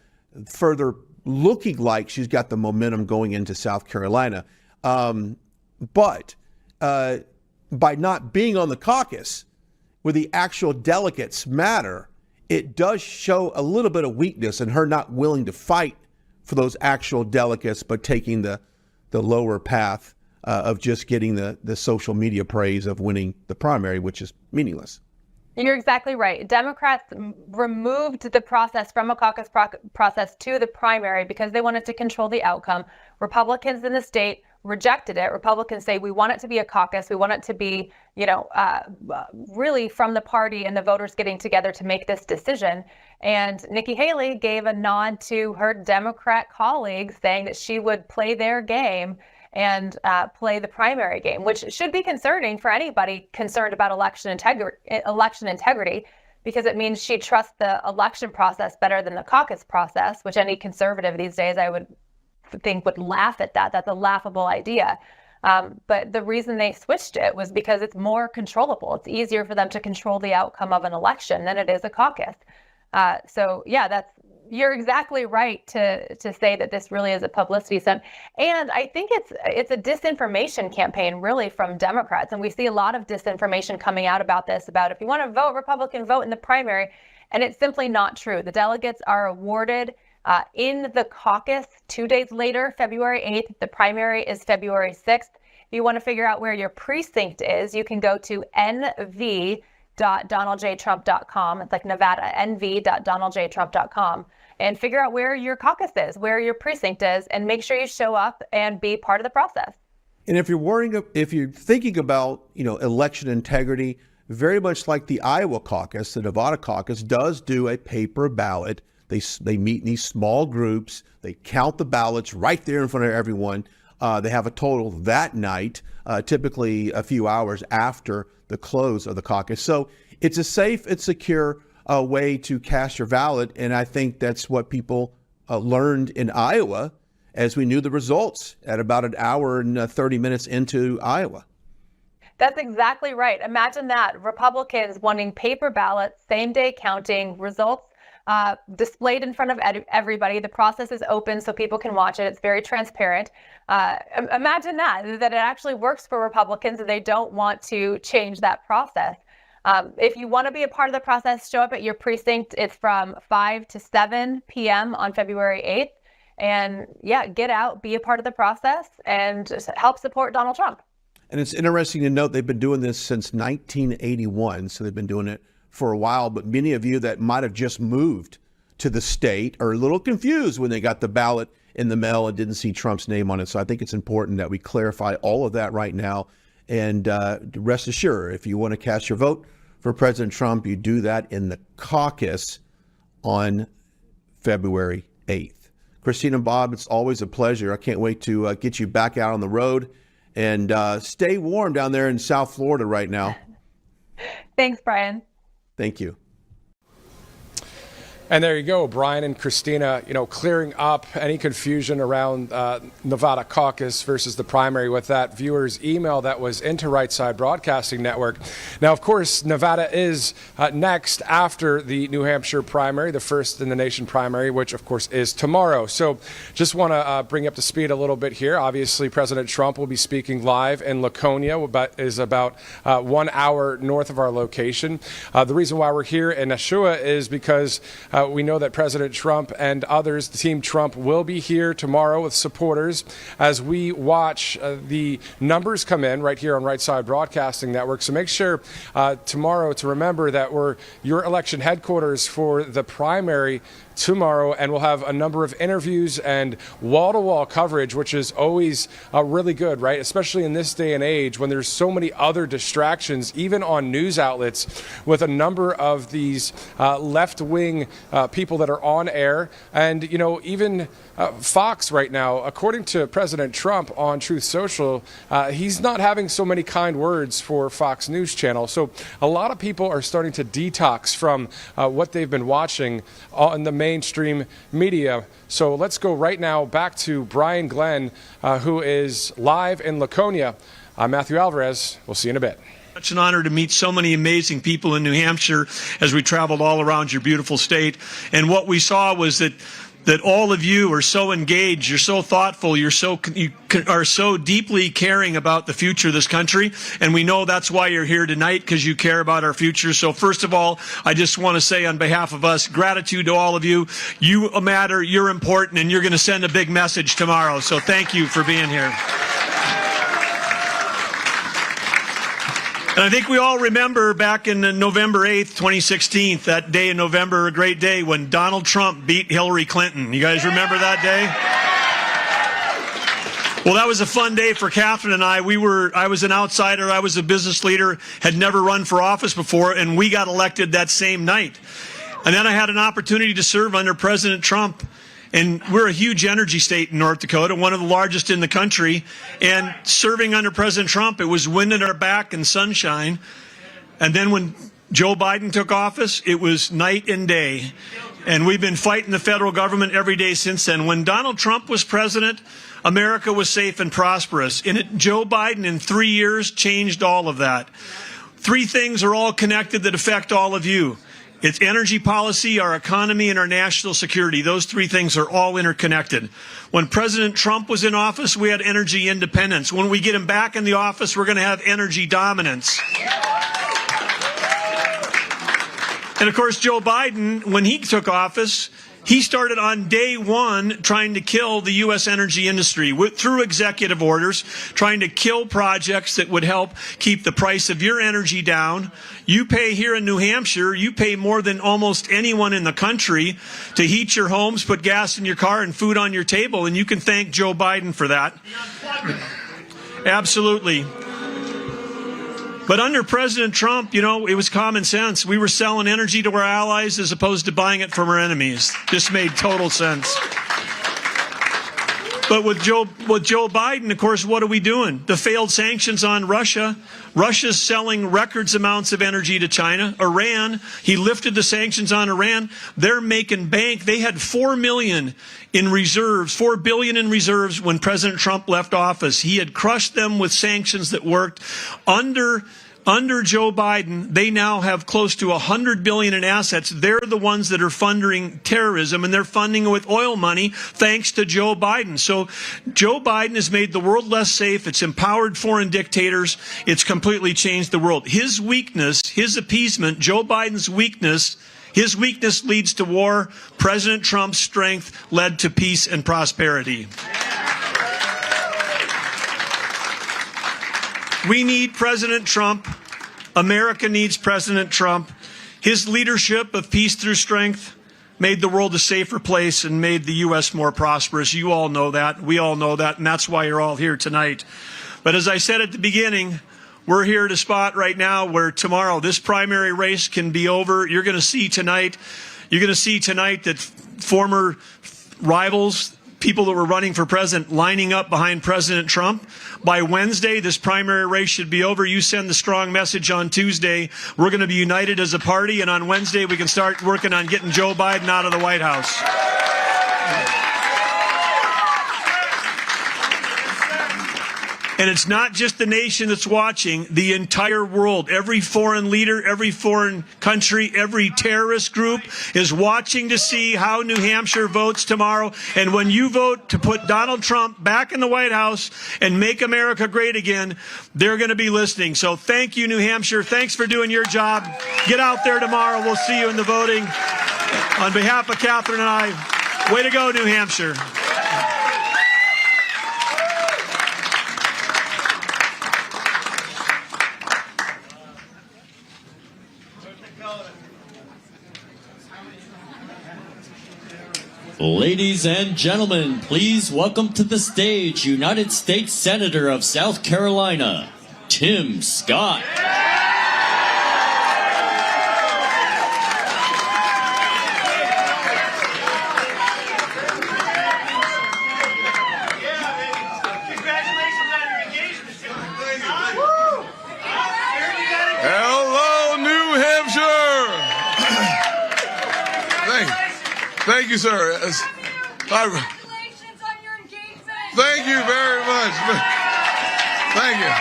further looking like she's got the momentum going into South Carolina, but by not being on the caucus where the actual delegates matter, it does show a little bit of weakness in her not willing to fight for those actual delegates, but taking the lower path of just getting the social media praise of winning the primary, which is meaningless. You're exactly right. Democrats removed the process from a caucus process to the primary because they wanted to control the outcome. Republicans in the state rejected it. Republicans say we want it to be a caucus. We want it to be, really from the party and the voters getting together to make this decision. And Nikki Haley gave a nod to her Democrat colleagues, saying that she would play their game and play the primary game, which should be concerning for anybody concerned about election integrity, because it means she trusts the election process better than the caucus process, which any conservative these days I would think would laugh at that. That's a laughable idea. But the reason they switched it was because it's more controllable. It's easier for them to control the outcome of an election than it is a caucus. You're exactly right to say that this really is a publicity stunt. And I think it's a disinformation campaign really from Democrats. And we see a lot of disinformation coming out about this, about if you want to vote Republican, vote in the primary. And it's simply not true. The delegates are awarded in the caucus 2 days later, February 8th. The primary is February 6th. If you want to figure out where your precinct is, you can go to nv.donaldjtrump.com. It's like Nevada, nv.donaldjtrump.com, and figure out where your caucus is, where your precinct is, and make sure you show up and be part of the process. And if you're thinking about, election integrity, very much like the Iowa caucus, the Nevada caucus does do a paper ballot. They meet in these small groups. They count the ballots right there in front of everyone. They have a total that night, typically a few hours after the close of the caucus. So it's a safe and secure way to cast your ballot. And I think that's what people learned in Iowa as we knew the results at about an hour and 30 minutes into Iowa. That's exactly right. Imagine that. Republicans wanting paper ballots, same day counting, results displayed in front of everybody. The process is open so people can watch it. It's very transparent. Imagine that it actually works for Republicans and they don't want to change that process. If you want to be a part of the process, show up at your precinct. It's from 5 to 7 p.m. on February 8th. And get out, be a part of the process, and just help support Donald Trump. And it's interesting to note they've been doing this since 1981. So they've been doing it for a while, but many of you that might have just moved to the state are a little confused when they got the ballot in the mail and didn't see Trump's name on it. So I think it's important that we clarify all of that right now. And rest assured, if you want to cast your vote for President Trump, you do that in the caucus on February 8th. Christine and Bob, it's always a pleasure. I can't wait to get you back out on the road and stay warm down there in South Florida right now. Thanks, Brian. Thank you. And there you go, Brian and Christina, clearing up any confusion around Nevada caucus versus the primary with that viewer's email that was into Right Side Broadcasting Network. Now, of course, Nevada is next after the New Hampshire primary, the first in the nation primary, which, of course, is tomorrow. So just want to bring you up to speed a little bit here. Obviously, President Trump will be speaking live in Laconia, is about 1 hour north of our location. The reason why we're here in Nashua is because we know that President Trump and others, the Team Trump, will be here tomorrow with supporters as we watch the numbers come in right here on Right Side Broadcasting Network. So make sure tomorrow to remember that we're your election headquarters for the primary tomorrow, and we'll have a number of interviews and wall-to-wall coverage, which is always really good, right? Especially in this day and age when there's so many other distractions, even on news outlets, with a number of these left-wing people that are on air. And, even Fox right now, according to President Trump on Truth Social, he's not having so many kind words for Fox News Channel. So a lot of people are starting to detox from what they've been watching on the mainstream media. So let's go right now back to Brian Glenn, who is live in Laconia. I'm Matthew Alvarez. We'll see you in a bit. It's an honor to meet so many amazing people in New Hampshire as we traveled all around your beautiful state. And what we saw was that all of you are so engaged, you're so thoughtful, you are so deeply caring about the future of this country. And we know that's why you're here tonight, because you care about our future. So first of all, I just want to say on behalf of us, gratitude to all of you. You matter, you're important, and you're going to send a big message tomorrow. So thank you for being here. And I think we all remember back in November 8th, 2016, that day in November, a great day when Donald Trump beat Hillary Clinton. You guys remember that day? Well, that was a fun day for Catherine and I. I was an outsider. I was a business leader, had never run for office before, and we got elected that same night. And then I had an opportunity to serve under President Trump. And we're a huge energy state in North Dakota, one of the largest in the country. And serving under President Trump, it was wind at our back and sunshine. And then when Joe Biden took office, it was night and day. And we've been fighting the federal government every day since then. When Donald Trump was president, America was safe and prosperous. And Joe Biden in 3 years changed all of that. Three things are all connected that affect all of you. It's energy policy, our economy, and our national security. Those three things are all interconnected. When President Trump was in office, we had energy independence. When we get him back in the office, we're going to have energy dominance. And of course, Joe Biden, when he took office, he started on day one trying to kill the U.S. energy industry through executive orders, trying to kill projects that would help keep the price of your energy down. You pay here in New Hampshire, you pay more than almost anyone in the country to heat your homes, put gas in your car, and food on your table, and you can thank Joe Biden for that. Absolutely. But under President Trump, it was common sense. We were selling energy to our allies as opposed to buying it from our enemies. Just made total sense. But with Joe Biden, of course, what are we doing? The failed sanctions on Russia. Russia's selling records amounts of energy to China. Iran, he lifted the sanctions on Iran. They're making bank. They had $4 billion in reserves when President Trump left office. He had crushed them with sanctions that worked. Under Joe Biden, they now have close to $100 billion in assets. They're the ones that are funding terrorism, and they're funding it with oil money thanks to Joe Biden. So Joe Biden has made the world less safe. It's empowered foreign dictators. It's completely changed the world. His weakness, his appeasement, Joe Biden's weakness, his weakness leads to war. President Trump's strength led to peace and prosperity. We need President Trump. America needs President Trump. His leadership of peace through strength, made the world a safer place and made the U.S. more prosperous. You all know that. We all know that, and that's why you're all here tonight. But as I said at the beginning, we're here at a spot right now where tomorrow this primary race can be over. You're going to see tonight that former rivals, people that were running for president, lining up behind President Trump. By Wednesday, this primary race should be over. You send the strong message on Tuesday. We're going to be united as a party, and on Wednesday, we can start working on getting Joe Biden out of the White House. And it's not just the nation that's watching, the entire world. Every foreign leader, every foreign country, every terrorist group is watching to see how New Hampshire votes tomorrow. And when you vote to put Donald Trump back in the White House and make America great again, they're going to be listening. So thank you, New Hampshire. Thanks for doing your job. Get out there tomorrow. We'll see you in the voting. On behalf of Catherine and I, way to go, New Hampshire. Ladies and gentlemen, please welcome to the stage United States Senator of South Carolina, Tim Scott. Hello, New Hampshire. Thank you, sir. Congratulations on your engagement. Thank you very much. Thank you.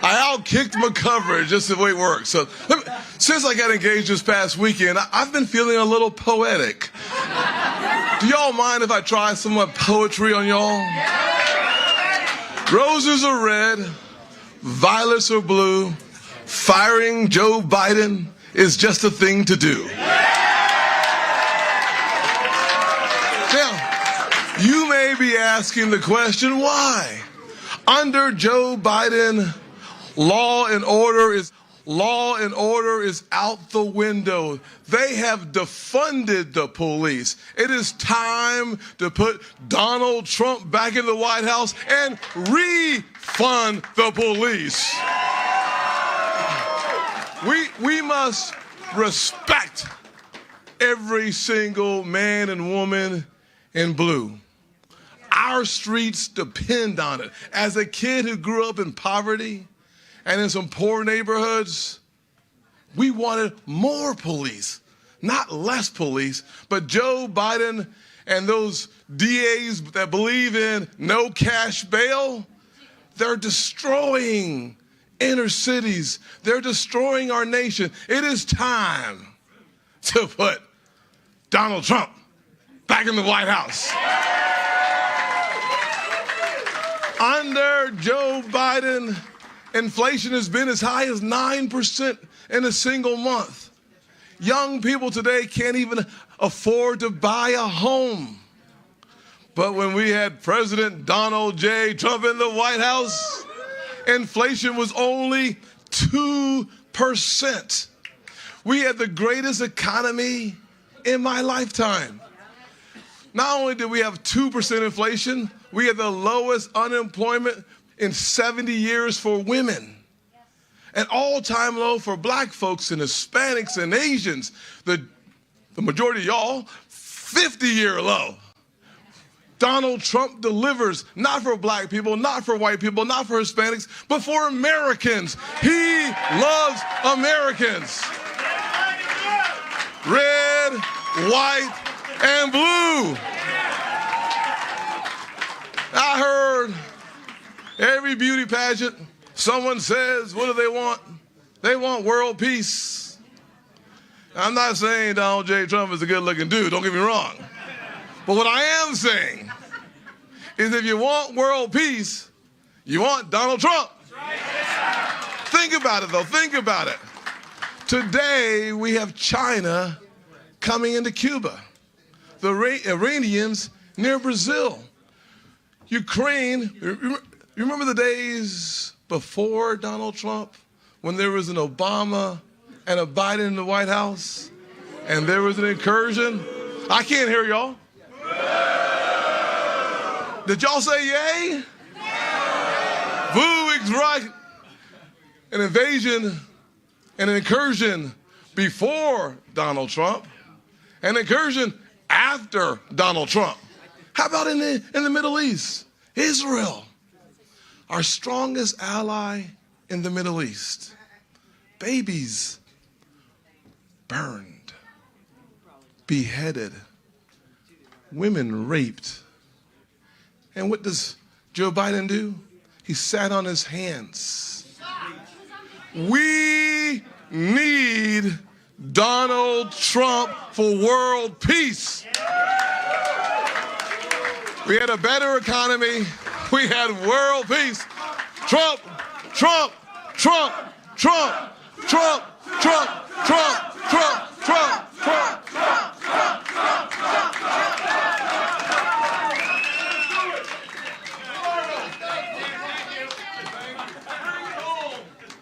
I outkicked my coverage, just the way it works. So, since I got engaged this past weekend, I've been feeling a little poetic. Do y'all mind if I try some of my poetry on y'all? Roses are red, violets are blue. Firing Joe Biden is just a thing to do. Now, you may be asking the question, why? Under Joe Biden, law and order is out the window. They have defunded the police. It is time to put Donald Trump back in the White House and refund the police. We must respect every single man and woman in blue. Our streets depend on it. As a kid who grew up in poverty and in some poor neighborhoods, we wanted more police, not less police. But Joe Biden and those DAs that believe in no cash bail, they're destroying inner cities. They're destroying our nation. It is time to put Donald Trump back in the White House. Under Joe Biden, inflation has been as high as 9% in a single month. Young people today can't even afford to buy a home. But when we had President Donald J. Trump in the White House, inflation was only 2%. We had the greatest economy in my lifetime. Not only did we have 2% inflation, we had the lowest unemployment in 70 years for women. An all-time low for black folks and Hispanics and Asians. The majority of y'all, 50-year low. Donald Trump delivers, not for black people, not for white people, not for Hispanics, but for Americans. He loves Americans. Red, white, and blue. I heard every beauty pageant, someone says, what do they want? They want world peace. I'm not saying Donald J. Trump is a good-looking dude, don't get me wrong. But what I am saying is if you want world peace, you want Donald Trump. Think about it, though. Think about it. Today, we have China coming into Cuba. The Iranians near Brazil. Ukraine, you remember the days before Donald Trump when there was an Obama and a Biden in the White House? and there was an incursion. I can't hear y'all. Did y'all say yay? Woo, right. An invasion and an incursion before Donald Trump, an incursion after Donald Trump. How about in the Middle East? Israel, our strongest ally in the Middle East. Babies burned, beheaded, women raped. And what does Joe Biden do? He sat on his hands. We need Donald Trump for world peace. We had a better economy. We had world peace. Trump, Trump, Trump, Trump, Trump, Trump, Trump, Trump, Trump, Trump, Trump, Trump, Trump, Trump.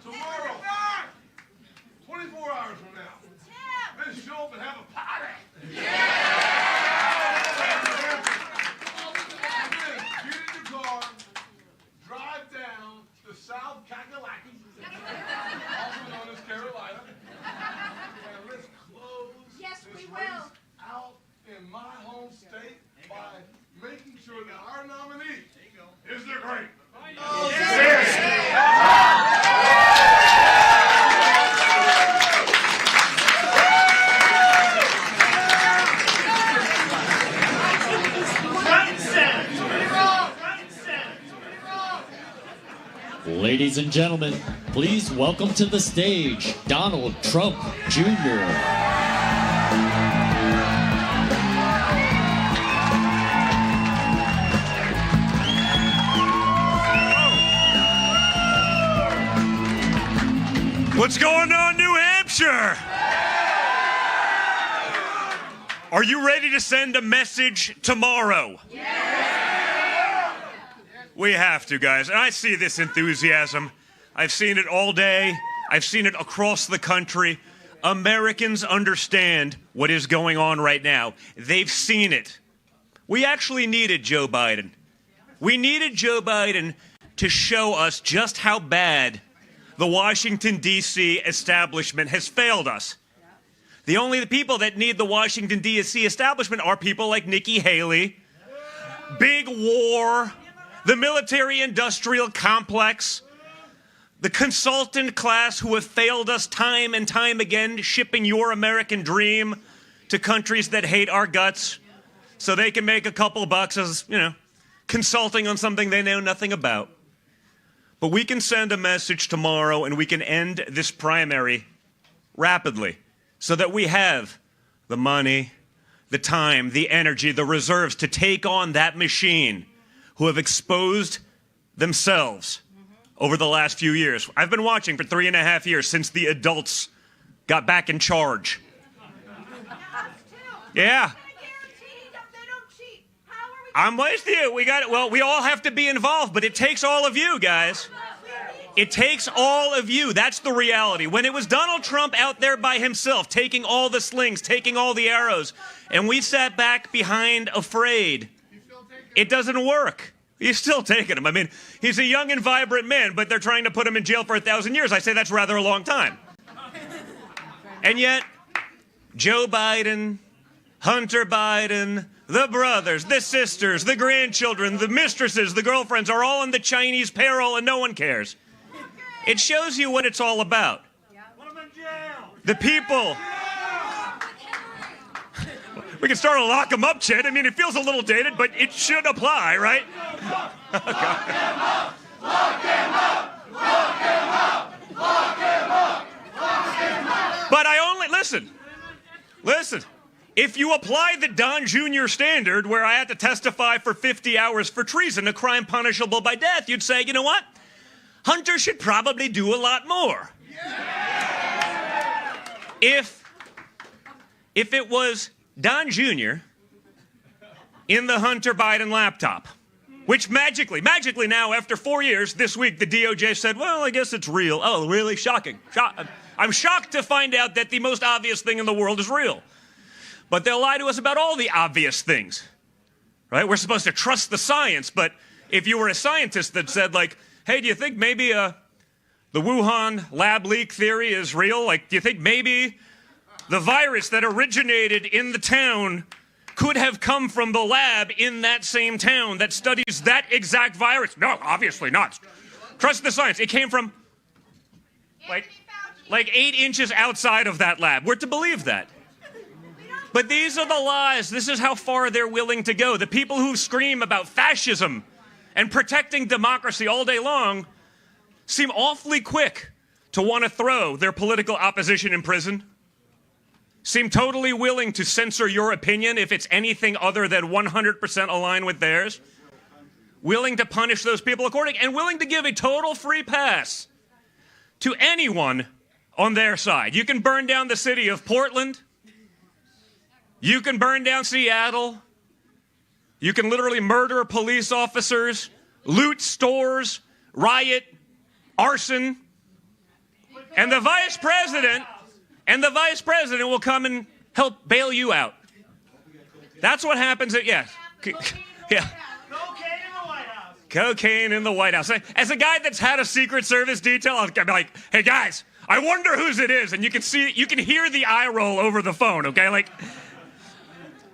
Tomorrow, 24 hours from now, let's show up and have a party. Get in the car, drive down to South Kakalaki, also known as Carolina, and let's close this race out in my home state by making sure that our nominee is the great. Ladies and gentlemen, please welcome to the stage Donald Trump Jr. What's going on, New Hampshire? Are you ready to send a message tomorrow? We have to, guys. And I see this enthusiasm. I've seen it all day. I've seen it across the country. Americans understand what is going on right now. They've seen it. We actually needed Joe Biden. We needed Joe Biden to show us just how bad the Washington, D.C. establishment has failed us. The only people that need the Washington, D.C. establishment are people like Nikki Haley, big war, the military-industrial complex, the consultant class who have failed us time and time again, shipping your American dream to countries that hate our guts so they can make a couple bucks as, consulting on something they know nothing about. But we can send a message tomorrow and we can end this primary rapidly so that we have the money, the time, the energy, the reserves to take on that machine who have exposed themselves over the last few years. I've been watching for 3.5 years since the adults got back in charge. Yeah. I'm with you. We all have to be involved, but it takes all of you, guys. It takes all of you. That's the reality. When it was Donald Trump out there by himself, taking all the slings, taking all the arrows, and we sat back behind afraid, it doesn't work. He's still taking them. I mean, he's a young and vibrant man, but they're trying to put him in jail for 1,000 years. I say that's rather a long time. And yet, Joe Biden, Hunter Biden, the brothers, the sisters, the grandchildren, the mistresses, the girlfriends are all on the Chinese payroll and no one cares. It shows you what it's all about. The people. We can start to lock them up, Chet. I mean, it feels a little dated, but it should apply, right? Lock him up! Lock him up! Lock him up! Lock him up! Lock him up! But I only... Listen. If you apply the Don Jr. standard, where I had to testify for 50 hours for treason, a crime punishable by death, you'd say, you know what? Hunter should probably do a lot more. If it was Don Jr. in the Hunter Biden laptop, which magically now, after 4 years, this week, the DOJ said, well, I guess it's real. Oh, really? Shocking. I'm shocked to find out that the most obvious thing in the world is real. but they'll lie to us about all the obvious things, right? We're supposed to trust the science, but if you were a scientist that said, like, hey, do you think maybe the Wuhan lab leak theory is real? Like, do you think maybe the virus that originated in the town could have come from the lab in that same town that studies that exact virus? No, obviously not. Trust the science. It came from like 8 inches outside of that lab. We're to believe that. But these are the lies. This is how far they're willing to go. The people who scream about fascism and protecting democracy all day long seem awfully quick to want to throw their political opposition in prison, seem totally willing to censor your opinion if it's anything other than 100% aligned with theirs, willing to punish those people accordingly, and willing to give a total free pass to anyone on their side. You can burn down the city of Portland. You can burn down Seattle. You can literally murder police officers, loot stores, riot, arson. And the vice president will come and help bail you out. That's what happens at, yeah. Cocaine in the White House. As a guy that's had a Secret Service detail, I'll be like, hey guys, I wonder whose it is. And you can hear the eye roll over the phone, okay? Like,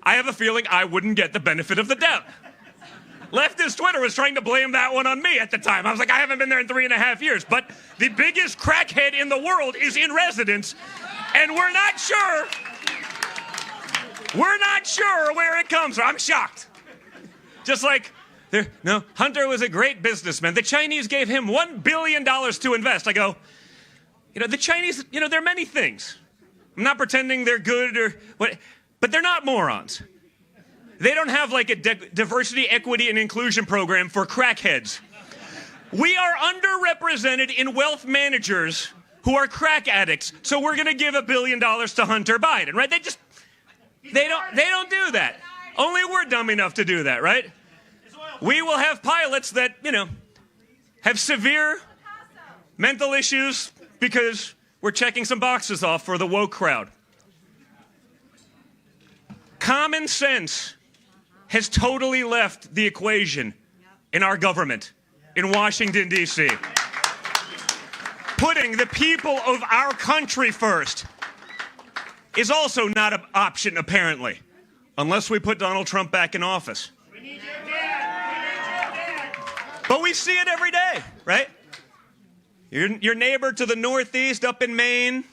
I have a feeling I wouldn't get the benefit of the doubt. Leftist Twitter was trying to blame that one on me at the time. I was like, I haven't been there in 3.5 years, but the biggest crackhead in the world is in residence, and we're not sure where it comes from. I'm shocked. Just like, no, Hunter was a great businessman. The Chinese gave him $1 billion to invest. I go, the Chinese, they're many things. I'm not pretending they're good or what, but they're not morons. They don't have like a diversity, equity, and inclusion program for crackheads. We are underrepresented in wealth managers who are crack addicts, so we're going to give $1 billion to Hunter Biden, right? They don't do that. Only we're dumb enough to do that, right? We will have pilots that, have severe mental issues because we're checking some boxes off for the woke crowd. Common sense has totally left the equation in our government in Washington, D.C. Putting the people of our country first is also not an option, apparently, unless we put Donald Trump back in office. But we see it every day, right? Your neighbor to the northeast up in Maine,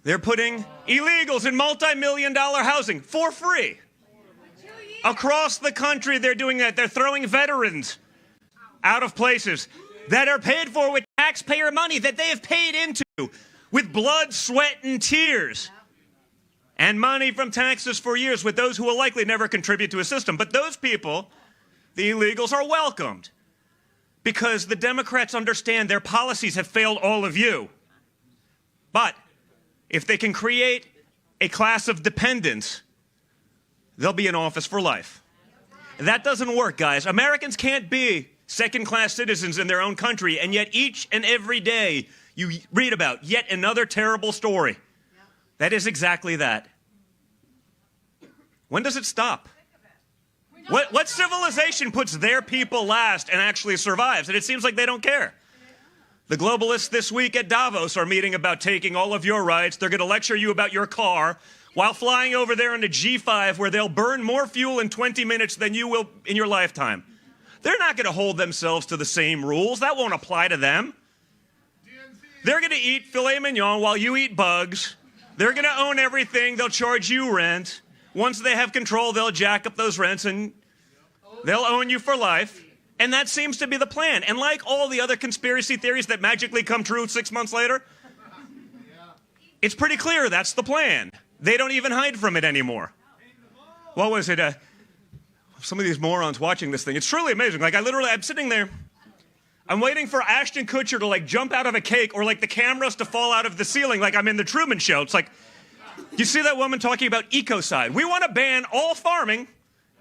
they're putting illegals in multi-million-dollar housing for free. Across the country, they're doing that. They're throwing veterans out of places that are paid for with taxpayer money that they have paid into with blood, sweat, and tears. And money from taxes for years with those who will likely never contribute to a system. But those people, the illegals, are welcomed because the Democrats understand their policies have failed all of you. But if they can create a class of dependents, they'll be in office for life. That doesn't work, guys. Americans can't be second-class citizens in their own country, and yet each and every day you read about yet another terrible story. That is exactly that. When does it stop? What civilization puts their people last and actually survives? And it seems like they don't care. The globalists this week at Davos are meeting about taking all of your rights. They're going to lecture you about your car while flying over there in a G5 where they'll burn more fuel in 20 minutes than you will in your lifetime. They're not going to hold themselves to the same rules. That won't apply to them. They're going to eat filet mignon while you eat bugs. They're going to own everything. They'll charge you rent. Once they have control, they'll jack up those rents and they'll own you for life. And that seems to be the plan. And like all the other conspiracy theories that magically come true 6 months later, it's pretty clear that's the plan. They don't even hide from it anymore. What was it? Some of these morons watching this thing. It's truly amazing. Like, I'm sitting there. I'm waiting for Ashton Kutcher to, like, jump out of a cake or, like, the cameras to fall out of the ceiling like I'm in the Truman Show. It's like, you see that woman talking about ecocide. We want to ban all farming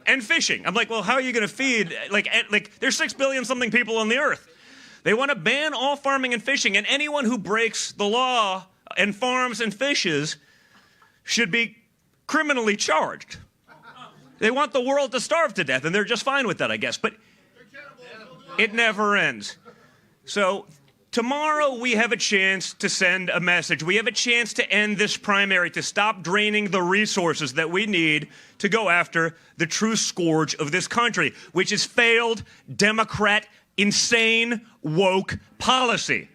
and fishing. I'm like, well, how are you going to feed? Like there's 6 billion something people on the earth. They want to ban all farming and fishing, and anyone who breaks the law and farms and fishes should be criminally charged. They want the world to starve to death, and they're just fine with that, I guess. But it never ends. So tomorrow we have a chance to send a message. We have a chance to end this primary, to stop draining the resources that we need to go after the true scourge of this country, which is failed Democrat, insane, woke policy.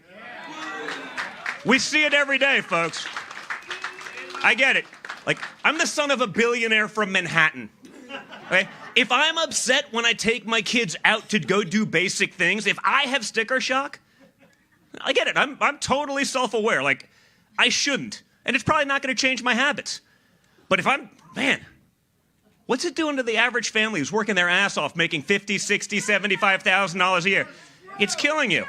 We see it every day, folks. I get it. Like, I'm the son of a billionaire from Manhattan. Okay? If I'm upset when I take my kids out to go do basic things, if I have sticker shock, I get it. I'm totally self-aware. Like, I shouldn't. And it's probably not going to change my habits. But if man, what's it doing to the average family who's working their ass off, making $50,000, $60,000, $75,000 a year? It's killing you.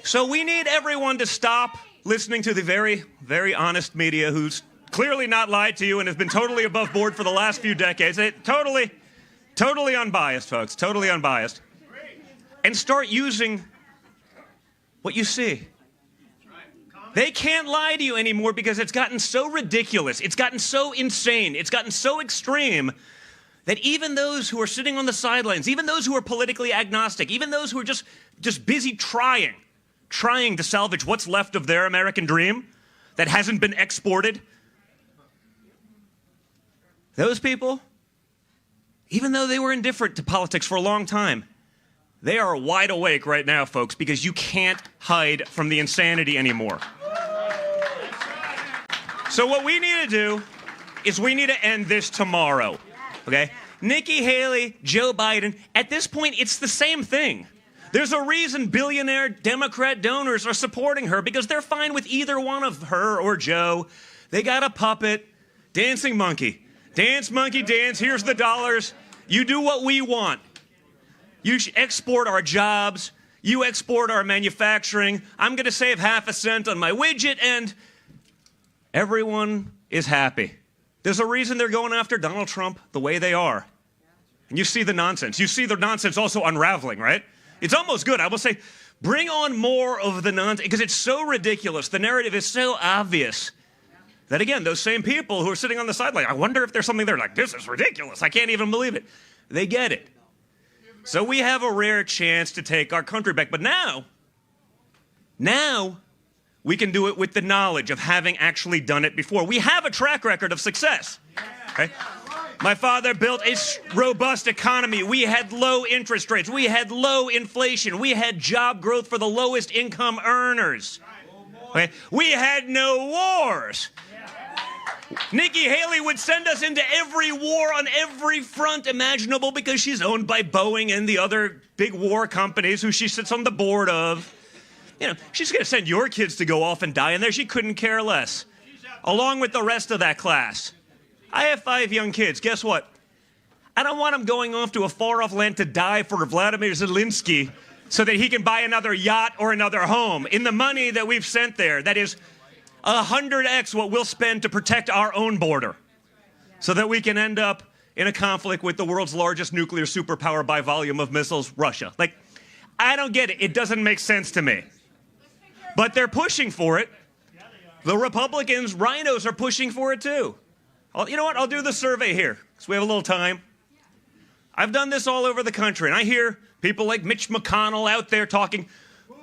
So we need everyone to stop listening to the very, very honest media who's clearly not lied to you and has been totally above board for the last few decades. Totally unbiased, folks. Totally unbiased. And start using what you see. They can't lie to you anymore because it's gotten so ridiculous. It's gotten so insane. It's gotten so extreme that even those who are sitting on the sidelines, even those who are politically agnostic, even those who are just busy trying to salvage what's left of their American dream that hasn't been exported, those people, even though they were indifferent to politics for a long time, they are wide awake right now, folks, because you can't hide from the insanity anymore. So what we need to do is we need to end this tomorrow, okay? Nikki Haley, Joe Biden, at this point, it's the same thing. There's a reason billionaire Democrat donors are supporting her, because they're fine with either one of her or Joe. They got a puppet, dancing monkey. Dance, monkey, dance. Here's the dollars. You do what we want. You export our jobs. You export our manufacturing. I'm going to save half a cent on my widget, and everyone is happy. There's a reason they're going after Donald Trump the way they are. And you see the nonsense. You see the nonsense also unraveling, right? It's almost good. I will say, bring on more of the nonsense, because it's so ridiculous. The narrative is so obvious that, again, those same people who are sitting on the sideline, I wonder if there's something there like, this is ridiculous. I can't even believe it. They get it. So we have a rare chance to take our country back. But now we can do it with the knowledge of having actually done it before. We have a track record of success. Okay? My father built a robust economy. We had low interest rates. We had low inflation. We had job growth for the lowest income earners. Okay? We had no wars. Nikki Haley would send us into every war on every front imaginable because she's owned by Boeing and the other big war companies who she sits on the board of. You know, she's going to send your kids to go off and die in there. She couldn't care less, along with the rest of that class. I have 5 young kids. Guess what? I don't want them going off to a far-off land to die for Vladimir Zelensky so that he can buy another yacht or another home. In the money that we've sent there, that is 100x what we'll spend to protect our own border so that we can end up in a conflict with the world's largest nuclear superpower by volume of missiles, Russia. Like, I don't get it. It doesn't make sense to me. But they're pushing for it. The Republicans, rhinos, are pushing for it too. You know what? I'll do the survey here because we have a little time. I've done this all over the country, and I hear people like Mitch McConnell out there talking,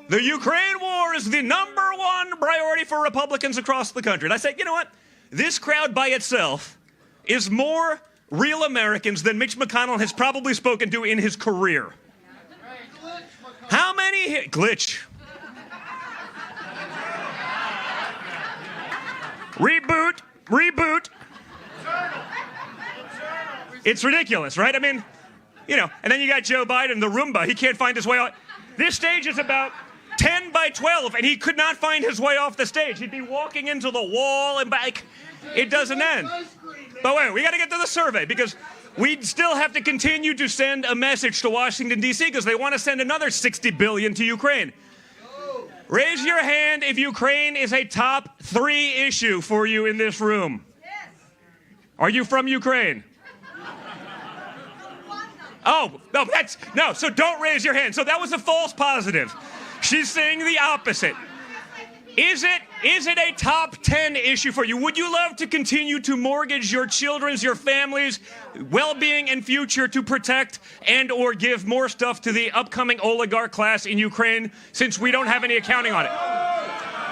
the Ukraine war is the #1 priority for Republicans across the country. And I say, you know what? This crowd by itself is more real Americans than Mitch McConnell has probably spoken to in his career. How many here? Glitch. Reboot. It's ridiculous, right? I mean, you know, and then you got Joe Biden, the Roomba. He can't find his way out. This stage is about 10 by 12, and he could not find his way off the stage. He'd be walking into the wall and back. It doesn't end. But wait, we got to get to the survey, because we still have to continue to send a message to Washington, D.C., because they want to send another $60 billion to Ukraine. Raise your hand if Ukraine is a top 3 issue for you in this room. Yes. Are you from Ukraine? Oh, no, so don't raise your hand. So that was a false positive. She's saying the opposite. Is it a top 10 issue for you? Would you love to continue to mortgage your children's, your family's well-being and future to protect and or give more stuff to the upcoming oligarch class in Ukraine since we don't have any accounting on it?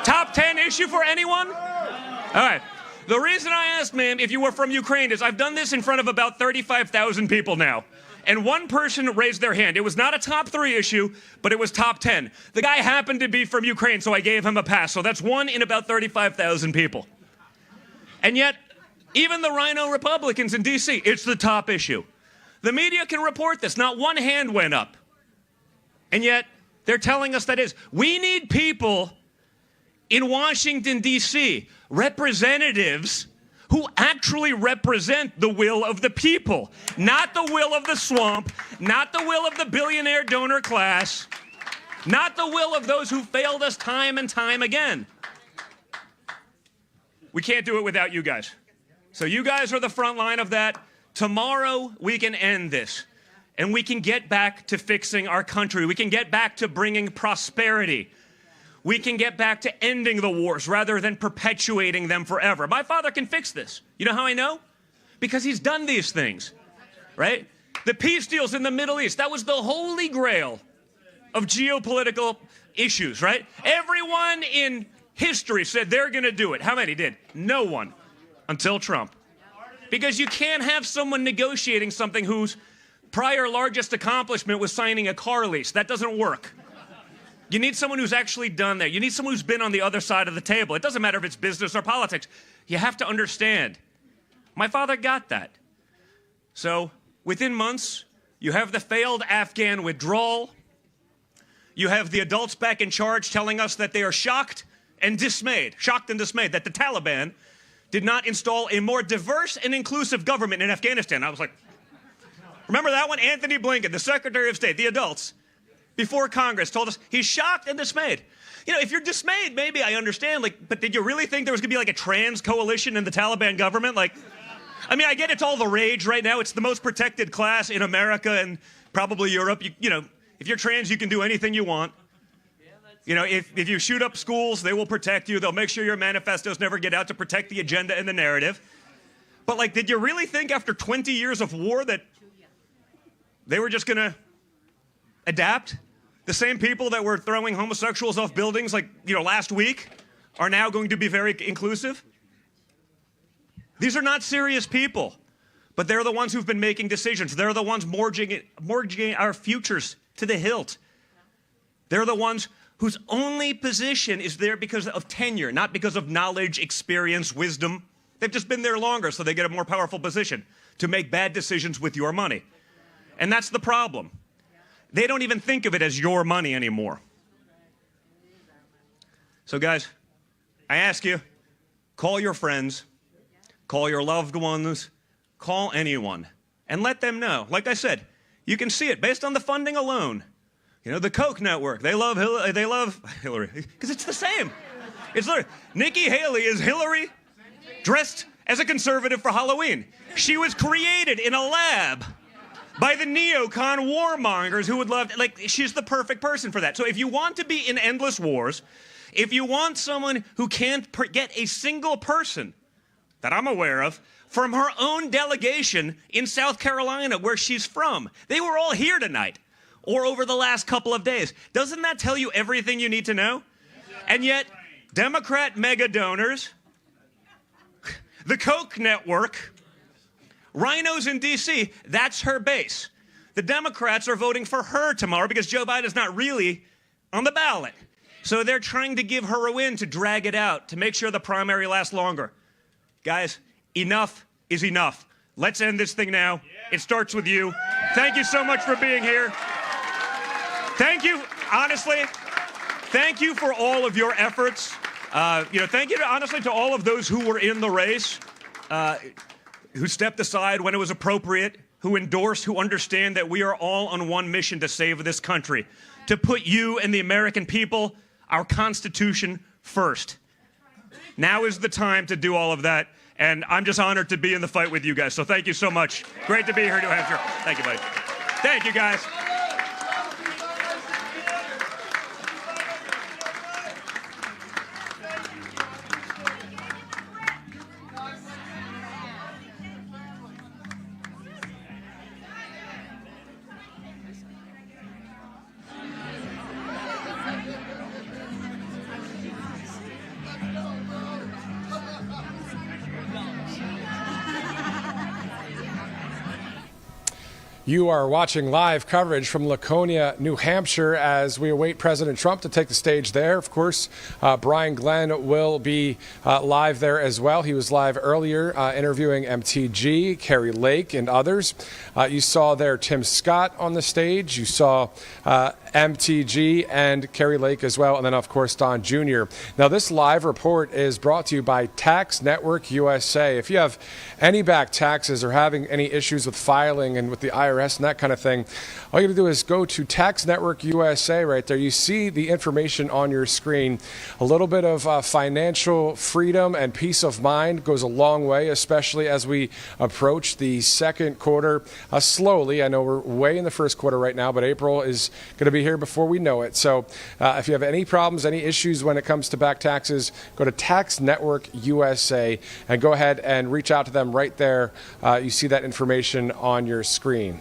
Top 10 issue for anyone? All right. The reason I asked, ma'am, if you were from Ukraine is I've done this in front of about 35,000 people now. And one person raised their hand. It was not a top 3 issue, but it was top 10. The guy happened to be from Ukraine, so I gave him a pass. So that's 1 in about 35,000 people. And yet, even the Rhino Republicans in D.C., it's the top issue. The media can report this. Not one hand went up. And yet, they're telling us that is. We need people in Washington, D.C., representatives who actually represent the will of the people, not the will of the swamp, not the will of the billionaire donor class, not the will of those who failed us time and time again. We can't do it without you guys. So you guys are the front line of that. Tomorrow, we can end this, and we can get back to fixing our country. We can get back to bringing prosperity. We can get back to ending the wars rather than perpetuating them forever. My father can fix this. You know how I know? Because he's done these things, right? The peace deals in the Middle East, that was the holy grail of geopolitical issues, right? Everyone in history said they're going to do it. How many did? No one, until Trump. Because you can't have someone negotiating something whose prior largest accomplishment was signing a car lease. That doesn't work. You need someone who's actually done that. You need someone who's been on the other side of the table. It doesn't matter if it's business or politics. You have to understand. My father got that. So within months, you have the failed Afghan withdrawal. You have the adults back in charge telling us that they are shocked and dismayed that the Taliban did not install a more diverse and inclusive government in Afghanistan. I was like, remember that one? Anthony Blinken, the Secretary of State, the adults, before Congress told us he's shocked and dismayed. You know, if you're dismayed, maybe I understand, but did you really think there was going to be like a trans coalition in the Taliban government? I mean, I get it's all the rage right now. It's the most protected class in America and probably Europe. You know, if you're trans, you can do anything you want. You know, if you shoot up schools, they will protect you. They'll make sure your manifestos never get out to protect the agenda and the narrative. But did you really think after 20 years of war that they were just going to adapt? The same people that were throwing homosexuals off buildings last week are now going to be very inclusive? These are not serious people, but they're the ones who've been making decisions. They're the ones mortgaging our futures to the hilt. They're the ones whose only position is there because of tenure, not because of knowledge, experience, wisdom. They've just been there longer, so they get a more powerful position to make bad decisions with your money. And that's the problem. They don't even think of it as your money anymore. So guys, I ask you, call your friends, call your loved ones, call anyone, and let them know. Like I said, you can see it based on the funding alone. You know, the Koch network, they love Hillary, because it's the same. It's literally, Nikki Haley is Hillary dressed as a conservative for Halloween. She was created in a lab by the neocon warmongers who would love, she's the perfect person for that. So if you want to be in endless wars, if you want someone who can't get a single person that I'm aware of from her own delegation in South Carolina, where she's from, they were all here tonight or over the last couple of days. Doesn't that tell you everything you need to know? And yet, Democrat mega donors, the Koch network, rhinos in D.C., that's her base. The Democrats are voting for her tomorrow because Joe Biden's not really on the ballot. So they're trying to give her a win to drag it out, to make sure the primary lasts longer. Guys, enough is enough. Let's end this thing now. It starts with you. Thank you so much for being here. Thank you, honestly. Thank you for all of your efforts. Thank you, honestly, to all of those who were in the race. Who stepped aside when it was appropriate, who endorse, who understand that we are all on one mission to save this country, to put you and the American people, our Constitution, first. Now is the time to do all of that, and I'm just honored to be in the fight with you guys, so thank you so much. Great to be here in New Hampshire. Thank you, buddy. Thank you, guys. You are watching live coverage from Laconia, New Hampshire, as we await President Trump to take the stage there. Of course, Brian Glenn will be live there as well. He was live earlier interviewing MTG, Carrie Lake, and others. You saw there Tim Scott on the stage. You saw MTG and Carrie Lake as well, and then, of course, Don Jr. Now, this live report is brought to you by Tax Network USA. If you have any back taxes or having any issues with filing and with the IRS and that kind of thing, all you have to do is go to Tax Network USA right there. You see the information on your screen. A little bit of financial freedom and peace of mind goes a long way, especially as we approach the second quarter slowly. I know we're way in the first quarter right now, but April is going to be here before we know it. So if you have any problems, any issues when it comes to back taxes, go to Tax Network USA and go ahead and reach out to them right there. You see that information on your screen.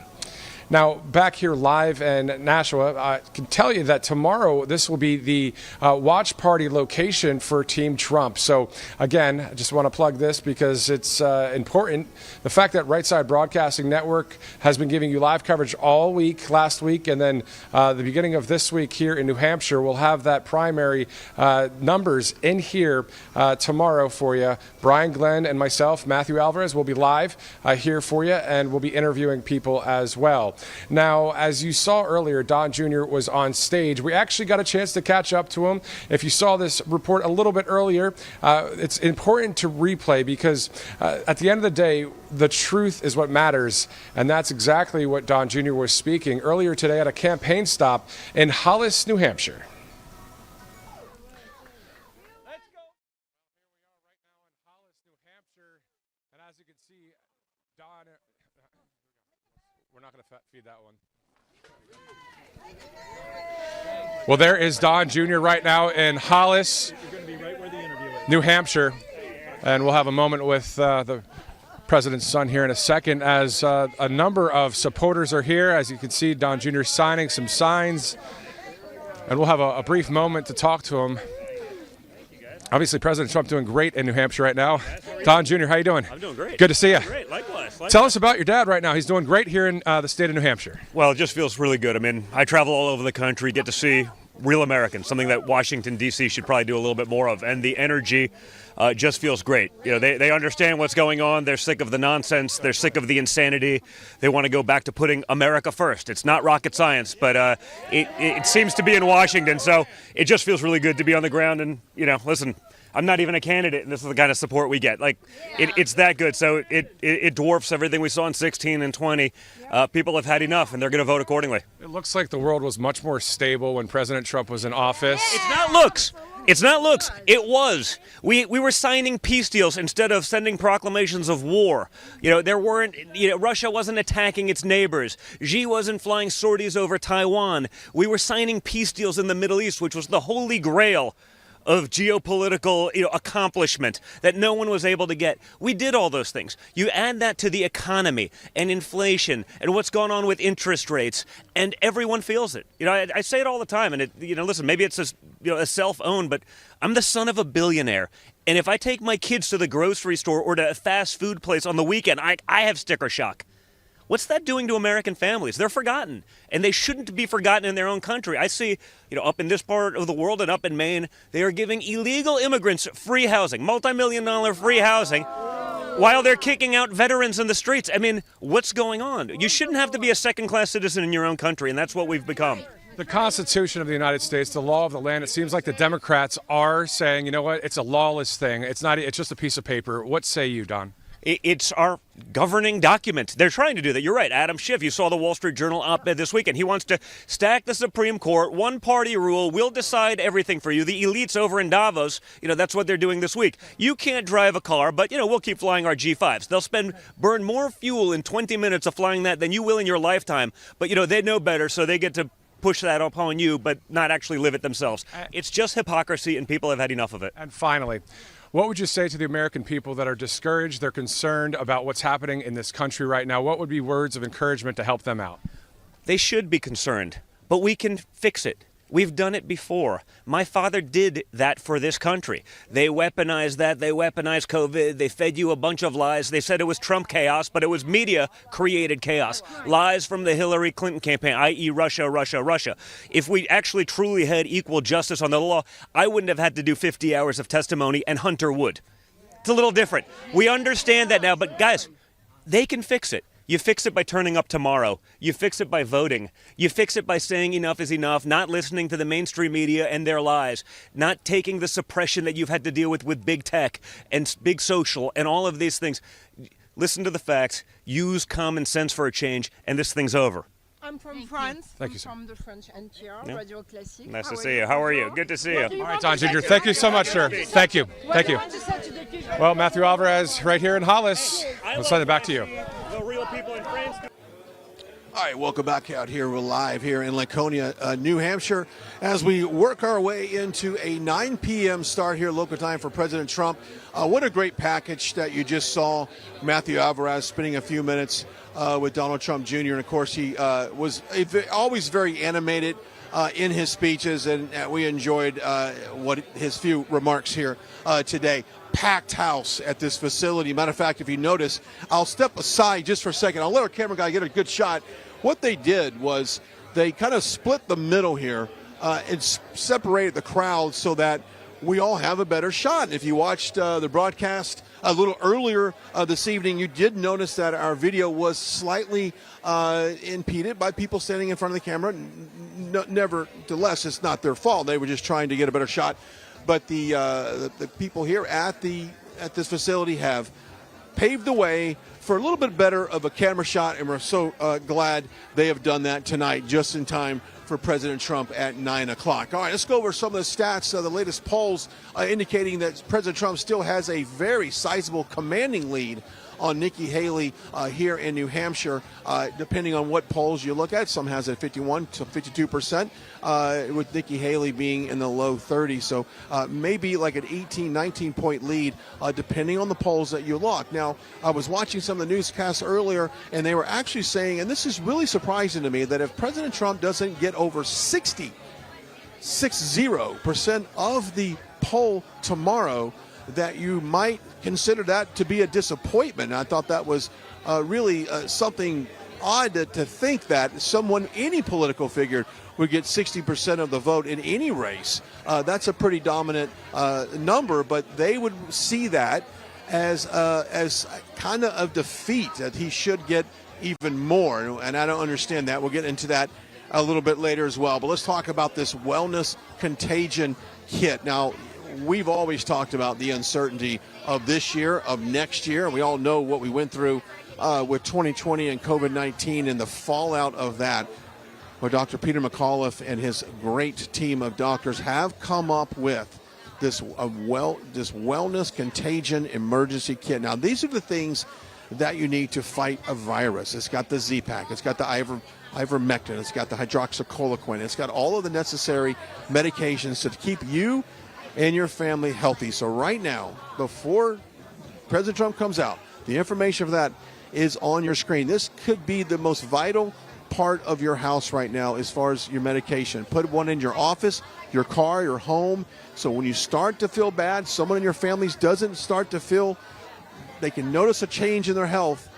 Now, back here live in Nashua, I can tell you that tomorrow this will be the watch party location for Team Trump. So, again, I just want to plug this because it's important. The fact that Right Side Broadcasting Network has been giving you live coverage all week, last week, and then the beginning of this week here in New Hampshire, we'll have that primary numbers in here tomorrow for you. Brian Glenn and myself, Matthew Alvarez, will be live here for you, and we'll be interviewing people as well. Now, as you saw earlier, Don Jr. was on stage. We actually got a chance to catch up to him. If you saw this report a little bit earlier, it's important to replay because at the end of the day, the truth is what matters, and that's exactly what Don Jr. was speaking earlier today at a campaign stop in Hollis, New Hampshire. Feed that one. Well, there is Don Jr. right now in Hollis, New Hampshire, and we'll have a moment with the president's son here in a second as a number of supporters are here. As you can see, Don Jr. signing some signs, and we'll have a brief moment to talk to him. Obviously, President Trump doing great in New Hampshire right now. Don Jr., how you doing? I'm doing great. Good to see you. Great, likewise. Tell us about your dad right now. He's doing great here in the state of New Hampshire. Well, it just feels really good. I mean, I travel all over the country, get to see real Americans, something that Washington, D.C. should probably do a little bit more of. And the energy just feels great. You know, they understand what's going on. They're sick of the nonsense. They're sick of the insanity. They want to go back to putting America first. It's not rocket science, but it seems to be in Washington. So it just feels really good to be on the ground. And, you know, listen, I'm not even a candidate, and this is the kind of support we get. Like, it's that good. So it dwarfs everything we saw in 16 and 20. People have had enough, and they're going to vote accordingly. It looks like the world was much more stable when President Trump was in office. It's not looks. It's not looks. It was. We were signing peace deals instead of sending proclamations of war. You know, there weren't. You know, Russia wasn't attacking its neighbors. Xi wasn't flying sorties over Taiwan. We were signing peace deals in the Middle East, which was the holy grail of geopolitical, accomplishment that no one was able to get. We did all those things. You add that to the economy and inflation and what's going on with interest rates, and everyone feels it. You know, I say it all the time, and listen, maybe it's a self-owned, but I'm the son of a billionaire, and if I take my kids to the grocery store or to a fast food place on the weekend, I have sticker shock. What's that doing to American families? They're forgotten, and they shouldn't be forgotten in their own country. I see, up in this part of the world and up in Maine, they are giving illegal immigrants free housing, multi-million-dollar free housing, while they're kicking out veterans in the streets. I mean, what's going on? You shouldn't have to be a second-class citizen in your own country, and that's what we've become. The Constitution of the United States, the law of the land, it seems like the Democrats are saying, you know what, it's a lawless thing. It's just a piece of paper. What say you, Don? It's our governing document. They're trying to do that. You're right. Adam Schiff, you saw the Wall Street Journal op-ed this weekend. He wants to stack the Supreme Court, one-party rule. We'll decide everything for you. The elites over in Davos, that's what they're doing this week. You can't drive a car, but, we'll keep flying our G5s. They'll burn more fuel in 20 minutes of flying that than you will in your lifetime. But, they know better, so they get to push that upon you, but not actually live it themselves. It's just hypocrisy, and people have had enough of it. And finally, what would you say to the American people that are discouraged, they're concerned about what's happening in this country right now? What would be words of encouragement to help them out? They should be concerned, but we can fix it. We've done it before. My father did that for this country. They weaponized that. They weaponized COVID. They fed you a bunch of lies. They said it was Trump chaos, but it was media-created chaos. Lies from the Hillary Clinton campaign, i.e. Russia, Russia, Russia. If we actually truly had equal justice on the law, I wouldn't have had to do 50 hours of testimony, and Hunter would. It's a little different. We understand that now, but guys, they can fix it. You fix it by turning up tomorrow. You fix it by voting. You fix it by saying enough is enough, not listening to the mainstream media and their lies, not taking the suppression that you've had to deal with big tech and big social and all of these things. Listen to the facts, use common sense for a change, and this thing's over. I'm from France. Thank you, sir. From the French Anthem, Yeah. Radio Classique. Nice to see you. How are you? Good to see you. All right, Don Ginger, thank you so much, sir. Thank you. Thank you. Well, Matthew Alvarez right here in Hollis. We'll send it back to you. The real people in France. All right, welcome back out here. We're live here in Laconia, New Hampshire, as we work our way into a 9 p.m. start here, local time for President Trump. What a great package that you just saw. Matthew Alvarez spending a few minutes with Donald Trump Jr. And, of course, he was always very animated in his speeches, and we enjoyed what his few remarks here today. Packed house at this facility. Matter of fact, if you notice, I'll step aside just for a second. I'll let our camera guy get a good shot. What they did was they kind of split the middle here and separated the crowd so that we all have a better shot. If you watched the broadcast a little earlier this evening, you did notice that our video was slightly impeded by people standing in front of the camera. Nevertheless, it's not their fault. They were just trying to get a better shot. But the people here at this facility have paved the way for a little bit better of a camera shot, and we're so glad they have done that tonight, just in time for President Trump at 9 o'clock. All right, let's go over some of the stats. The latest polls indicating that President Trump still has a very sizable, commanding lead on Nikki Haley here in New Hampshire, depending on what polls you look at. Some has it at 51 to 52%, with Nikki Haley being in the low 30s. So maybe like an 18, 19-point lead, depending on the polls that you look. Now, I was watching some of the newscasts earlier, and they were actually saying, and this is really surprising to me, that if President Trump doesn't get over 60% of the poll tomorrow, that you might consider that to be a disappointment. And I thought that was really something odd to think that any political figure would get 60% of the vote in any race. That's a pretty dominant number, but they would see that as kind of a defeat, that he should get even more. And I don't understand that. We'll get into that a little bit later as well. But let's talk about this wellness contagion kit. Now, we've always talked about the uncertainty of this year, of next year, and we all know what we went through with 2020 and COVID-19 and the fallout of that. Well, Dr. Peter McAuliffe and his great team of doctors have come up with this wellness contagion emergency kit. Now, these are the things that you need to fight a virus. It's got the Z-Pack, it's got the ivermectin, it's got the hydroxychloroquine, it's got all of the necessary medications to keep you and your family healthy. So right now, before President Trump comes out, the information for that is on your screen. This could be the most vital part of your house right now as far as your medication. Put one in your office, your car, your home, so when you start to feel bad, someone in your family doesn't start to feel, they can notice a change in their health,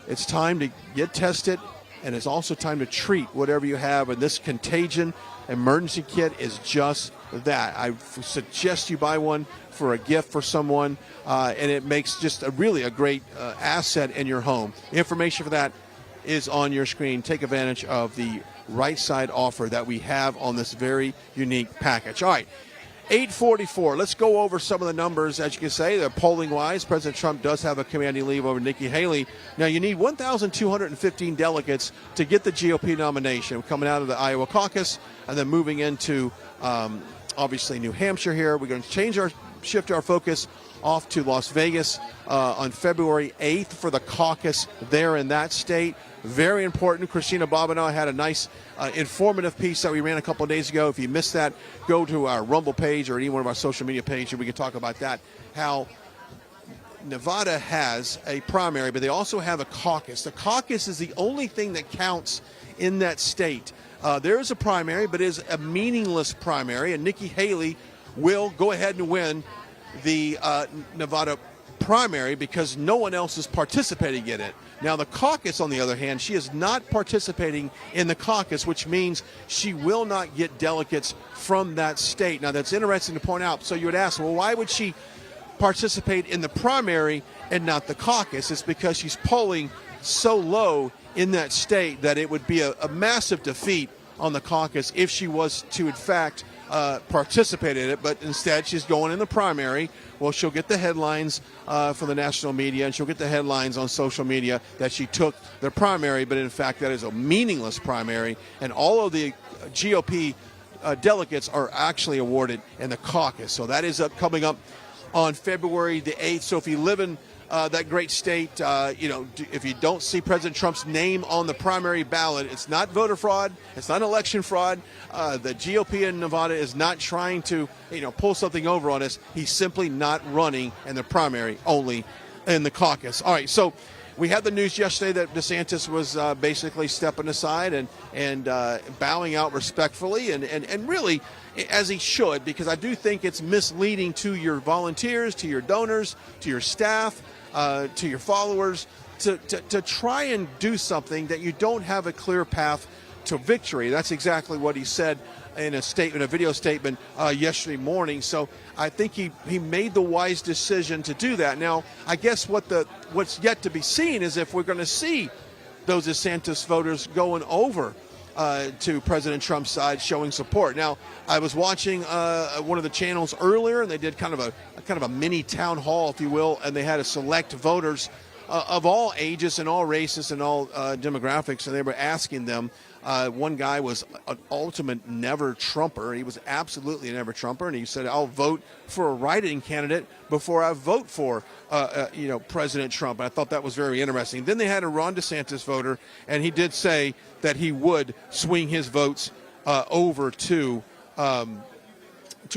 it's time to get tested, and it's also time to treat whatever you have. And this contagion emergency kit is just that. I suggest you buy one for a gift for someone, and it makes just really a great asset in your home. Information for that is on your screen. Take advantage of the right side offer that we have on this very unique package. All right, 8:44. Let's go over some of the numbers. As you can say, they're polling-wise. President Trump does have a commanding lead over Nikki Haley. Now, you need 1,215 delegates to get the GOP nomination. We're coming out of the Iowa caucus and then moving into, obviously, New Hampshire here. We're going to shift our focus off to Las Vegas on February 8th for the caucus there in that state. Very important. Christina Bobbitt had a nice informative piece that we ran a couple of days ago. If you missed that, go to our Rumble page or any one of our social media pages, and we can talk about that, how Nevada has a primary, but they also have a caucus. The caucus is the only thing that counts in that state. There is a primary, but it is a meaningless primary, and Nikki Haley will go ahead and win the Nevada primary because no one else is participating in it. Now, the caucus, on the other hand, she is not participating in the caucus, which means she will not get delegates from that state. Now, that's interesting to point out. So you would ask, well, why would she participate in the primary and not the caucus? It's because she's polling so low in that state that it would be a massive defeat on the caucus if she was to, in fact, participate in it, but instead she's going in the primary. Well, she'll get the headlines from the national media, and she'll get the headlines on social media that she took the primary, but in fact that is a meaningless primary, and all of the GOP delegates are actually awarded in the caucus. So that is coming up on February the 8th. So if you live in that great state, if you don't see President Trump's name on the primary ballot, it's not voter fraud, it's not election fraud. The GOP in Nevada is not trying to, pull something over on us. He's simply not running in the primary, only in the caucus. All right, so we had the news yesterday that DeSantis was basically stepping aside and bowing out respectfully and really, as he should, because I do think it's misleading to your volunteers, to your donors, to your staff, to your followers, to try and do something that you don't have a clear path to victory. That's exactly what he said in a video statement yesterday morning. So I think he made the wise decision to do that. Now, I guess what's yet to be seen is if we're going to see those DeSantis voters going over to President Trump's side, showing support. Now, I was watching one of the channels earlier, and they did kind of a mini town hall, if you will, and they had to select voters of all ages and all races and all demographics, and they were asking them. One guy was an ultimate never-Trumper. He was absolutely a never-Trumper, and he said, I'll vote for a write-in candidate before I vote for President Trump. And I thought that was very interesting. Then they had a Ron DeSantis voter, and he did say that he would swing his votes over to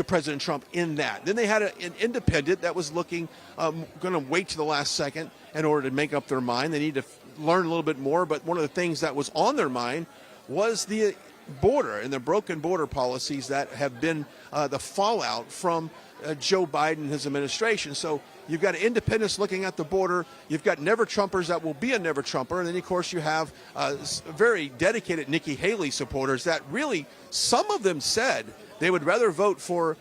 President Trump in that. Then they had an independent that was going to wait to the last second in order to make up their mind. They need to learn a little bit more, but one of the things that was on their mind was the border and the broken border policies that have been the fallout from Joe Biden and his administration. So you've got independents looking at the border. You've got never-Trumpers that will be a never-Trumper. And then, of course, you have very dedicated Nikki Haley supporters that really, some of them said they would rather vote for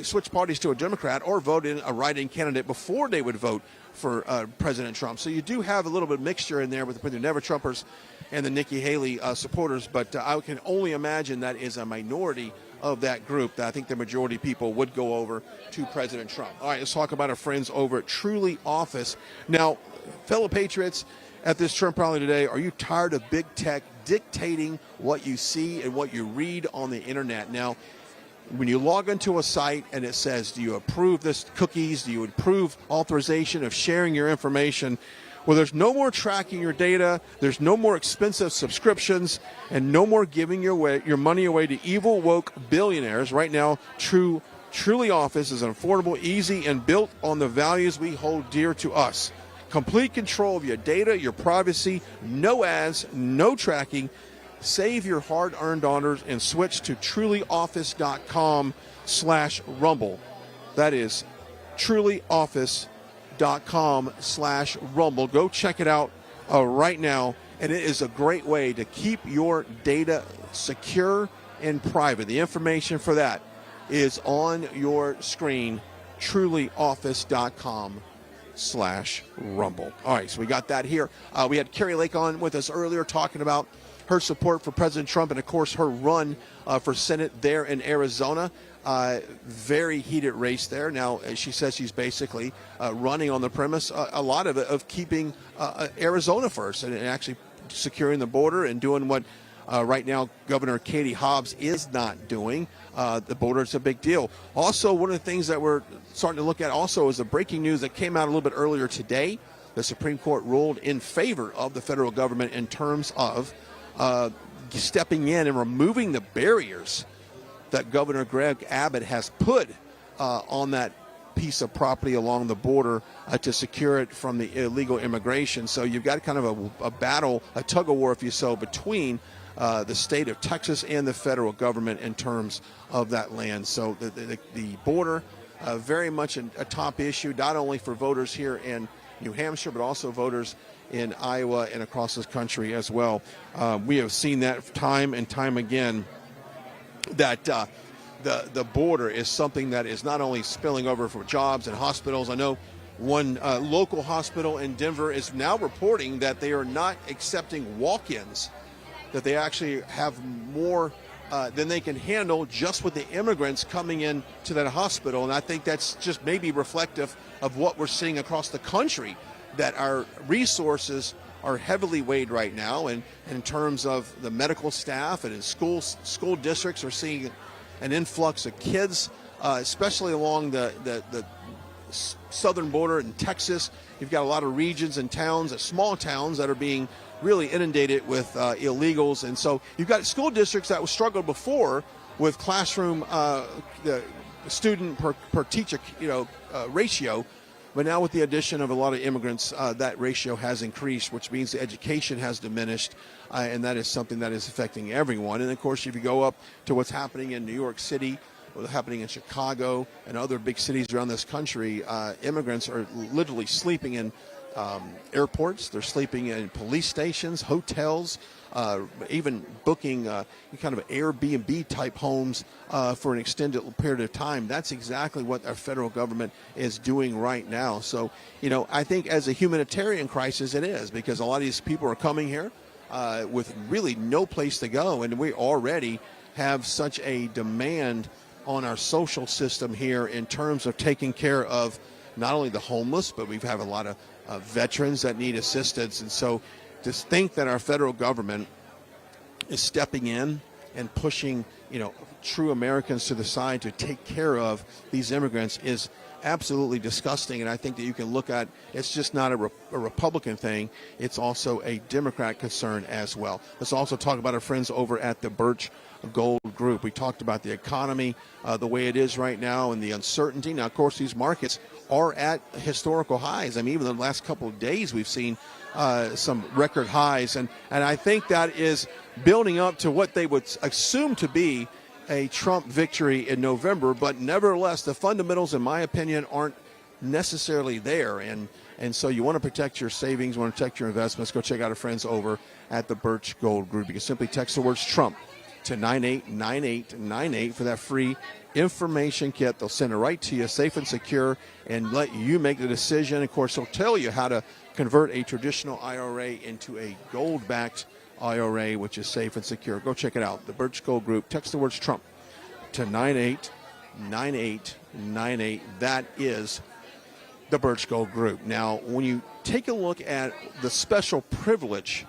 switch parties to a Democrat or vote in a write-in candidate before they would vote for President Trump. So you do have a little bit of mixture in there with the never-Trumpers and the Nikki Haley supporters, but I can only imagine that is a minority of that group. I think the majority of people would go over to President Trump. All right, let's talk about our friends over at TrulyOffice. Now, fellow patriots, at this Trump rally today, are you tired of big tech dictating what you see and what you read on the internet? Now, when you log into a site and it says, do you approve this cookies? Do you approve authorization of sharing your information? Well, there's no more tracking your data. There's no more expensive subscriptions and no more giving your money away to evil, woke billionaires. Right now, TrulyOffice is affordable, easy, and built on the values we hold dear to us. Complete control of your data, your privacy, no ads, no tracking. Save your hard-earned dollars and switch to TrulyOffice.com/rumble. That is TrulyOffice.com/rumble. Go check it out right now, and it is a great way to keep your data secure and private. The information for that is on your screen, TrulyOffice.com/rumble. All right, so we got that here. We had Carrie Lake on with us earlier talking about her support for President Trump and, of course, her run for Senate there in Arizona. Very heated race there. Now, she says she's basically running on the premise, a lot of it, of keeping Arizona first and actually securing the border and doing what right now Governor Katie Hobbs is not doing. The border is a big deal. Also, one of the things that we're starting to look at also is the breaking news that came out a little bit earlier today. The Supreme Court ruled in favor of the federal government in terms of stepping in and removing the barriers that Governor Greg Abbott has put on that piece of property along the border to secure it from the illegal immigration. So you've got kind of a battle, a tug of war, if you so, between the state of Texas and the federal government in terms of that land. So the border, very much a top issue, not only for voters here in New Hampshire, but also voters in Iowa and across this country as well. We have seen that time and time again, that the border is something that is not only spilling over for jobs and hospitals. I know one local hospital in Denver is now reporting that they are not accepting walk-ins, that they actually have more than they can handle just with the immigrants coming in to that hospital. And I think that's just maybe reflective of what we're seeing across the country, that our resources are heavily weighed right now, and in terms of the medical staff and in school districts are seeing an influx of kids, especially along the southern border in Texas. You've got a lot of regions and towns, small towns, that are being really inundated with illegals. And so you've got school districts that struggled before with classroom the student per teacher ratio. But now with the addition of a lot of immigrants, that ratio has increased, which means the education has diminished, and that is something that is affecting everyone. And, of course, if you go up to what's happening in New York City, what's happening in Chicago and other big cities around this country, immigrants are literally sleeping in airports. They're sleeping in police stations, hotels, even booking kind of Airbnb type homes for an extended period of time. That's exactly what our federal government is doing right now. So, I think as a humanitarian crisis it is, because a lot of these people are coming here with really no place to go, and we already have such a demand on our social system here in terms of taking care of not only the homeless, but we have a lot of veterans that need assistance. And so to think that our federal government is stepping in and pushing, true Americans to the side to take care of these immigrants is absolutely disgusting. And I think that you can look at, it's just not a Republican thing. It's also a Democrat concern as well. Let's also talk about our friends over at the Birch Gold Group. We talked about the economy, the way it is right now, and the uncertainty. Now, of course, these markets are at historical highs. I mean, even the last couple of days we've seen some record highs. And I think that is building up to what they would assume to be a Trump victory in November. But nevertheless, the fundamentals, in my opinion, aren't necessarily there. And so you want to protect your savings, you want to protect your investments. Go check out our friends over at the Birch Gold Group. You can simply text the words Trump to 989898 for that free information kit. They'll send it right to you, safe and secure, and let you make the decision. Of course, they'll tell you how to convert a traditional IRA into a gold-backed IRA, which is safe and secure. Go check it out. The Birch Gold Group. Text the words Trump to 989898. That is the Birch Gold Group. Now, when you take a look at the special privilege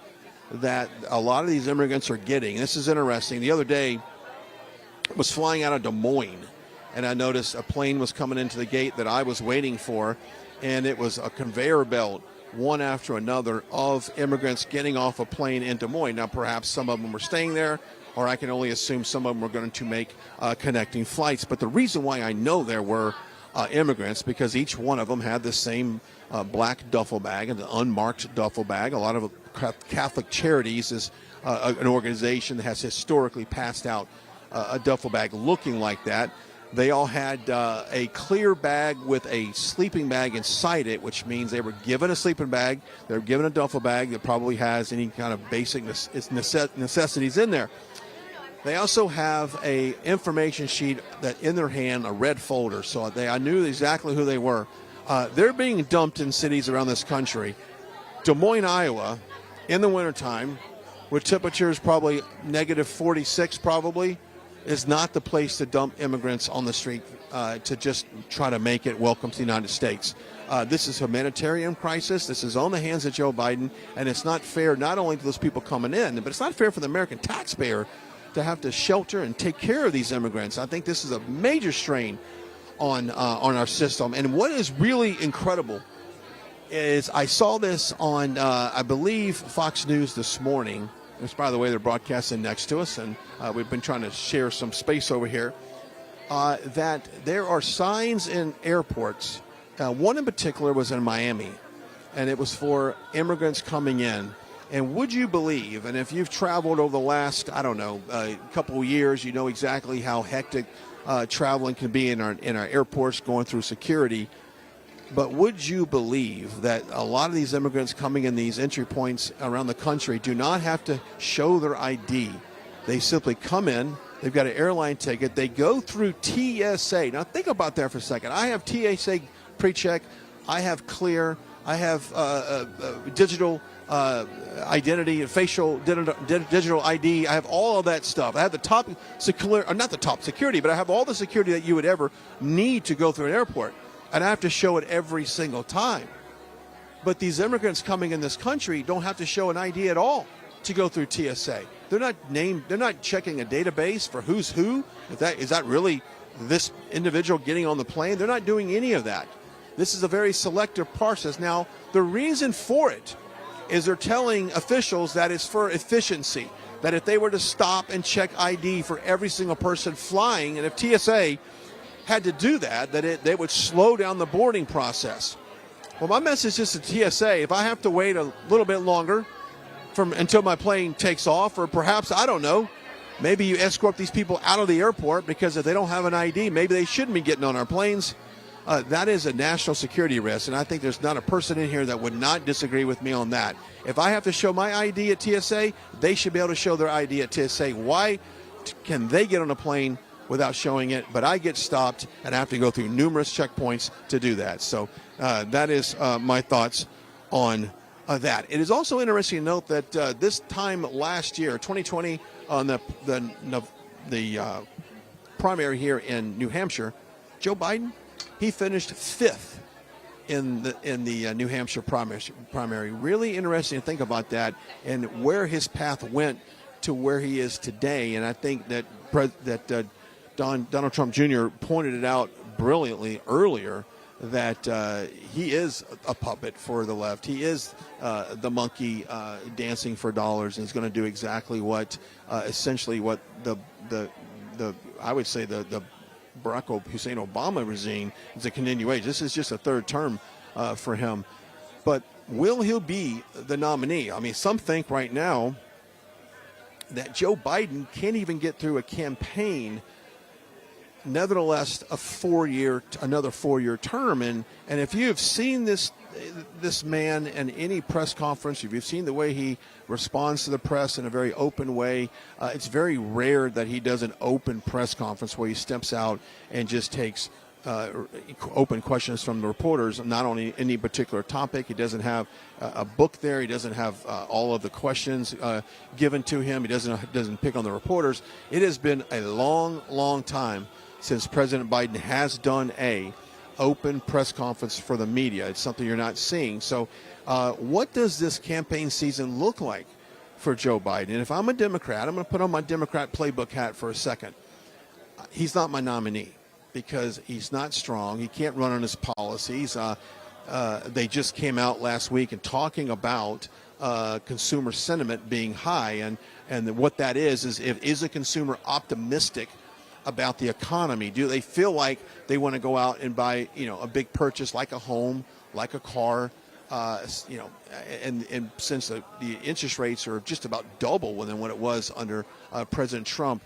that a lot of these immigrants are getting, this is interesting. The other day, I was flying out of Des Moines, and I noticed a plane was coming into the gate that I was waiting for, and it was a conveyor belt, one after another, of immigrants getting off a plane in Des Moines. Now, perhaps some of them were staying there, or I can only assume some of them were going to make connecting flights. But the reason why I know there were immigrants, because each one of them had the same black duffel bag, an unmarked duffel bag. A lot of Catholic Charities is an organization that has historically passed out a duffel bag looking like that. They all had a clear bag with a sleeping bag inside it, which means they were given a sleeping bag. They were given a duffel bag that probably has any kind of basic necessities in there. They also have a information sheet that in their hand, a red folder. So I knew exactly who they were. They're being dumped in cities around this country. Des Moines, Iowa, in the wintertime, with temperatures probably negative 46 probably, is not the place to dump immigrants on the street to just try to make it welcome to the United States. This is a humanitarian crisis. This is on the hands of Joe Biden, and it's not fair not only to those people coming in, but it's not fair for the American taxpayer to have to shelter and take care of these immigrants. I think this is a major strain on our system. And what is really incredible is I saw this on, I believe, Fox News this morning. Which, by the way, they're broadcasting next to us, and we've been trying to share some space over here, that there are signs in airports. One in particular was in Miami, and it was for immigrants coming in. And would you believe, and if you've traveled over the last, couple of years, you know exactly how hectic traveling can be in our airports going through security. But would you believe that a lot of these immigrants coming in these entry points around the country do not have to show their ID? They simply come in, they've got an airline ticket, they go through TSA. Now think about that for a second. I have TSA pre-check, I have clear, I have digital identity, facial digital ID. I have all of that stuff. I have the top security, not the top security, but I have all the security that you would ever need to go through an airport. And I have to show it every single time. But these immigrants coming in this country don't have to show an ID at all to go through TSA. They're not checking a database for who's who. Is that really this individual getting on the plane? They're not doing any of that. This is a very selective process. Now, the reason for it is they're telling officials that it's for efficiency, that if they were to stop and check ID for every single person flying, and if TSA had to do that, they would slow down the boarding process. Well, my message is to TSA, if I have to wait a little bit longer until my plane takes off, or perhaps, I don't know, maybe you escort these people out of the airport because if they don't have an ID, maybe they shouldn't be getting on our planes. That is a national security risk, and I think there's not a person in here that would not disagree with me on that. If I have to show my ID at TSA, they should be able to show their ID at TSA. Why can they get on a plane without showing it, but I get stopped and I have to go through numerous checkpoints to do that? So that is my thoughts on that. It is also interesting to note that this time last year, 2020, on the primary here in New Hampshire, Joe Biden, he finished 5th in the New Hampshire primary. Really interesting to think about that and where his path went to where he is today. And I think that Donald Trump Jr. pointed it out brilliantly earlier that he is a puppet for the left. He is the monkey dancing for dollars, and is going to do exactly what, essentially, what the I would say the Barack Hussein Obama regime is a continuation. This is just a third term for him. But will he be the nominee? I mean, some think right now that Joe Biden can't even get through a campaign. Nevertheless, another 4-year term, and if you have seen this man in any press conference, if you've seen the way he responds to the press in a very open way, it's very rare that he does an open press conference where he steps out and just takes open questions from the reporters, not on any particular topic. He doesn't have a book there. He doesn't have all of the questions given to him. He doesn't pick on the reporters. It has been a long, long time since President Biden has done a open press conference for the media. It's something you're not seeing. So what does this campaign season look like for Joe Biden? And if I'm a Democrat, I'm going to put on my Democrat playbook hat for a second. He's not my nominee because he's not strong. He can't run on his policies. They just came out last week and talking about consumer sentiment being high. And what that is a consumer optimistic about the economy? Do they feel like they want to go out and buy, a big purchase like a home, like a car, and since the interest rates are just about double than what it was under President Trump,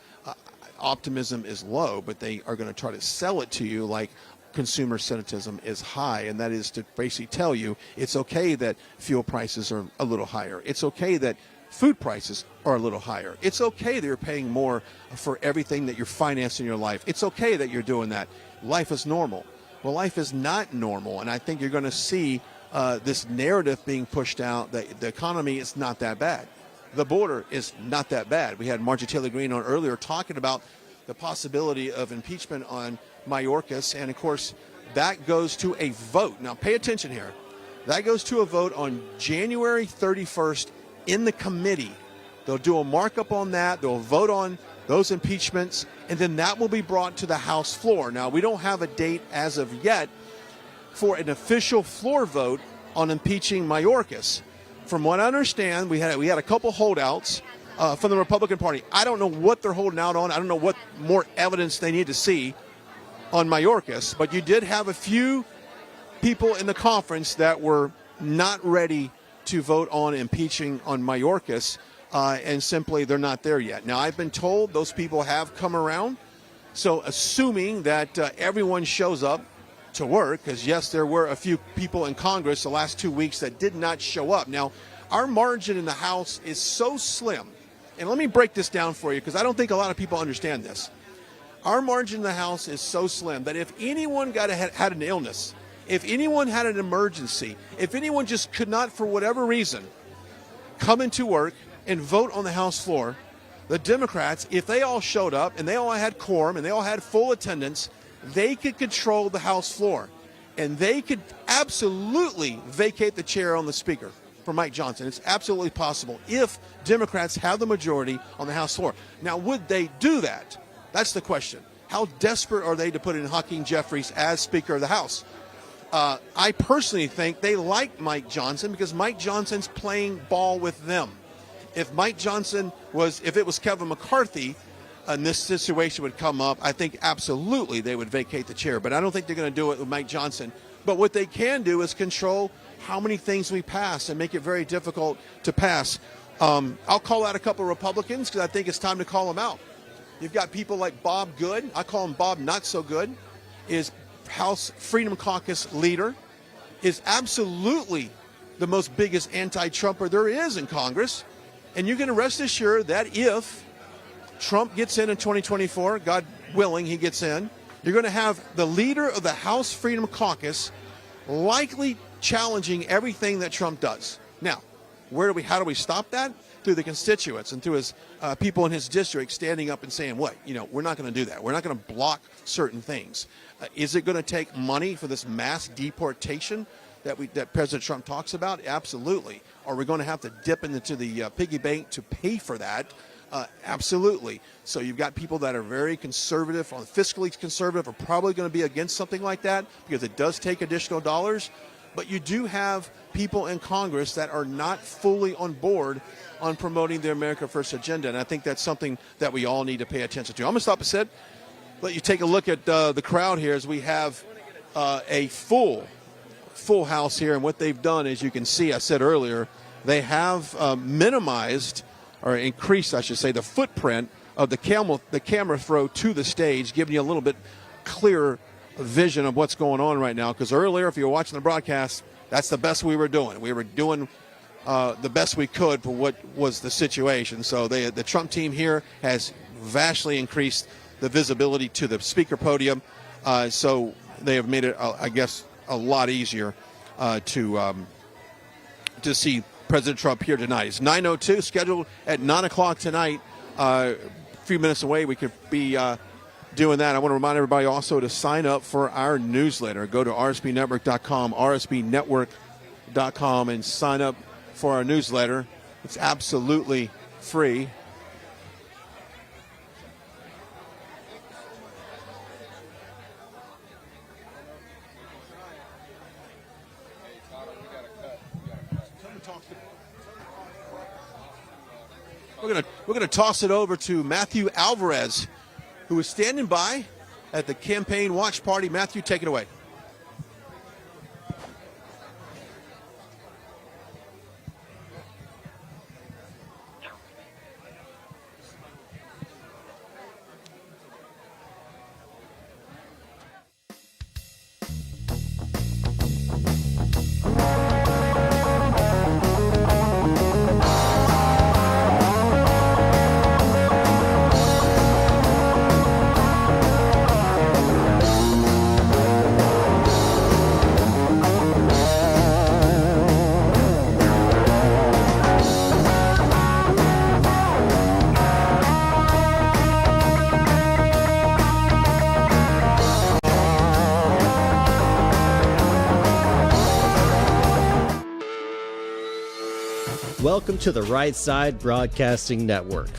optimism is low, but they are going to try to sell it to you like consumer sentiment is high, and that is to basically tell you it's okay that fuel prices are a little higher. It's okay that food prices are a little higher. It's okay that you're paying more for everything that you're financing in your life. It's okay that you're doing that. Life is normal. Well, life is not normal, and I think you're going to see this narrative being pushed out that the economy is not that bad. The border is not that bad. We had Marjorie Greene on earlier talking about the possibility of impeachment on Mayorkas, and of course that goes to a vote. Now pay attention here. That goes to a vote on January 31st in the committee. They'll do a markup on that. They'll vote on those impeachments, and then that will be brought to the House floor. Now, we don't have a date as of yet for an official floor vote on impeaching Mayorkas. From what I understand, we had a couple holdouts from the Republican Party. I don't know what they're holding out on. I don't know what more evidence they need to see on Mayorkas, but you did have a few people in the conference that were not ready to vote on impeaching on Mayorkas, and simply they're not there yet. Now, I've been told those people have come around, so assuming that everyone shows up to work, because yes, there were a few people in Congress the last 2 weeks that did not show up. Now, our margin in the House is so slim, and let me break this down for you because I don't think a lot of people understand this. Our margin in the House is so slim that if anyone had an illness, if anyone had an emergency, if anyone just could not, for whatever reason, come into work and vote on the House floor, the Democrats, if they all showed up and they all had quorum and they all had full attendance, they could control the House floor. And they could absolutely vacate the chair on the Speaker for Mike Johnson. It's absolutely possible if Democrats have the majority on the House floor. Now, would they do that? That's the question. How desperate are they to put in Hakeem Jeffries as Speaker of the House? I personally think they like Mike Johnson because Mike Johnson's playing ball with them. If it was Kevin McCarthy, and this situation would come up, I think absolutely they would vacate the chair. But I don't think they're going to do it with Mike Johnson. But what they can do is control how many things we pass and make it very difficult to pass. I'll call out a couple of Republicans because I think it's time to call them out. You've got people like Bob Good. I call him Bob Not So Good. Is House Freedom Caucus leader. Is absolutely the most biggest anti-Trumper there is in Congress. And you can rest assured that if Trump gets in 2024, God willing he gets in, you're going to have the leader of the House Freedom Caucus likely challenging everything that Trump does. Now, how do we stop that? Through the constituents and through his people in his district standing up and saying, we're not going to do that. We're not going to block certain things. Is it going to take money for this mass deportation that President Trump talks about? Absolutely. Are we going to have to dip into the piggy bank to pay for that? Absolutely. So you've got people that are very conservative, fiscally conservative, are probably going to be against something like that because it does take additional dollars. But you do have people in Congress that are not fully on board on promoting the America First agenda, and I think that's something that we all need to pay attention to. I'm going to stop a sec, let you take a look at the crowd here as we have a full house here, and what they've done, as you can see, I said earlier, they have minimized or increased, I should say, the footprint of the camera throw to the stage, giving you a little bit clearer vision of what's going on right now. Because earlier, if you were watching the broadcast, that's the best we were doing. We were doing the best we could for what was the situation. So the Trump team here has vastly increased the visibility to the speaker podium. So they have made it, I guess, a lot easier to see President Trump here tonight. It's 9:02, scheduled at 9 o'clock tonight. A few minutes away, we could be doing that. I want to remind everybody also to sign up for our newsletter. Go to rsbnetwork.com, rsbnetwork.com, and sign up for our newsletter. It's absolutely free. We're going to toss it over to Matthew Alvarez, who is standing by at the campaign watch party. Matthew, take it away. Welcome to the Right Side Broadcasting Network.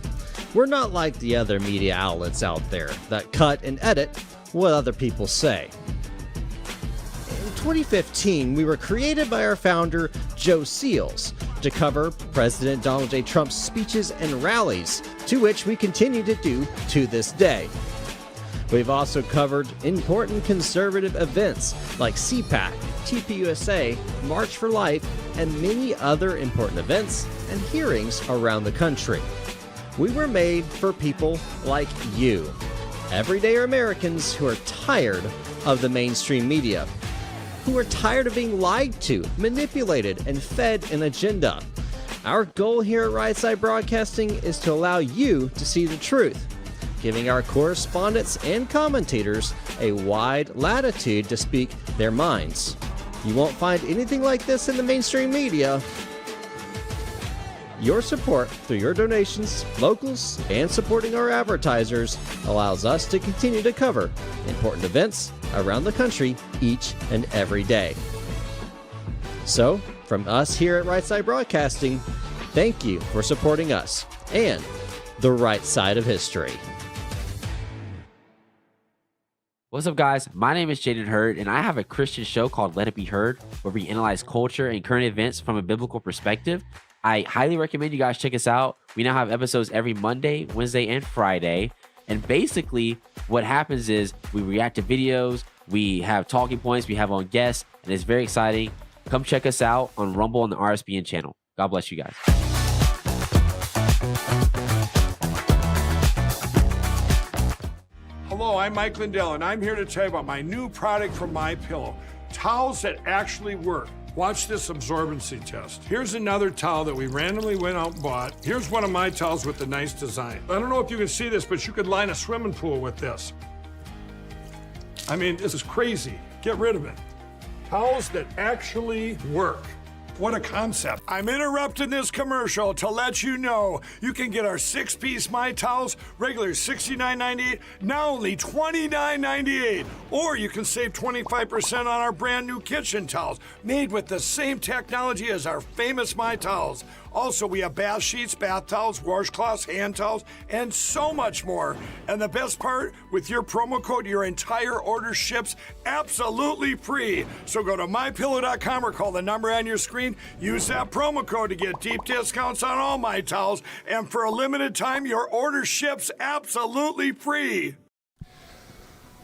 We're not like the other media outlets out there that cut and edit what other people say. In 2015, we were created by our founder, Joe Seals, to cover President Donald J. Trump's speeches and rallies, to which we continue to do to this day. We've also covered important conservative events like CPAC, TPUSA, March for Life, and many other important events and hearings around the country. We were made for people like you, everyday Americans who are tired of the mainstream media, who are tired of being lied to, manipulated, and fed an agenda. Our goal here at Right Side Broadcasting is to allow you to see the truth, giving our correspondents and commentators a wide latitude to speak their minds. You won't find anything like this in the mainstream media. Your support through your donations, locals, and supporting our advertisers allows us to continue to cover important events around the country each and every day. So, from us here at Right Side Broadcasting, thank you for supporting us and the right side of history. What's up, guys? My name is Jaden Hurd, and I have a Christian show called Let It Be Heard, where we analyze culture and current events from a biblical perspective. I highly recommend you guys check us out. We now have episodes every Monday, Wednesday, and Friday. And basically, what happens is we react to videos, we have talking points, we have on guests, and it's very exciting. Come check us out on Rumble on the RSBN channel. God bless you guys. Hello, I'm Mike Lindell, and I'm here to tell you about my new product from MyPillow, towels that actually work. Watch this absorbency test. Here's another towel that we randomly went out and bought. Here's one of my towels with the nice design. I don't know if you can see this, but you could line a swimming pool with this. I mean, this is crazy. Get rid of it. Towels that actually work. What a concept. I'm interrupting this commercial to let you know you can get our 6-piece My Towels, regular $69.98, now only $29.98. Or you can save 25% on our brand new kitchen towels, made with the same technology as our famous My Towels. Also, we have bath sheets, bath towels, washcloths, hand towels, and so much more. And the best part, with your promo code, your entire order ships absolutely free. So go to mypillow.com or call the number on your screen. Use that promo code to get deep discounts on all My Towels. And for a limited time, your order ships absolutely free.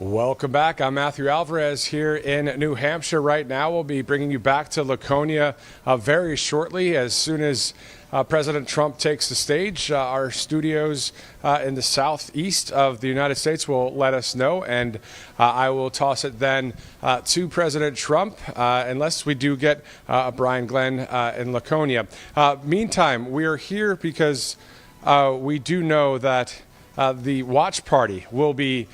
Welcome back. I'm Matthew Alvarez here in New Hampshire right now. We'll be bringing you back to Laconia very shortly as soon as President Trump takes the stage. Our studios in the southeast of the United States will let us know, and I will toss it then to President Trump, unless we do get Brian Glenn in Laconia. Meantime, we are here because we do know that the watch party will be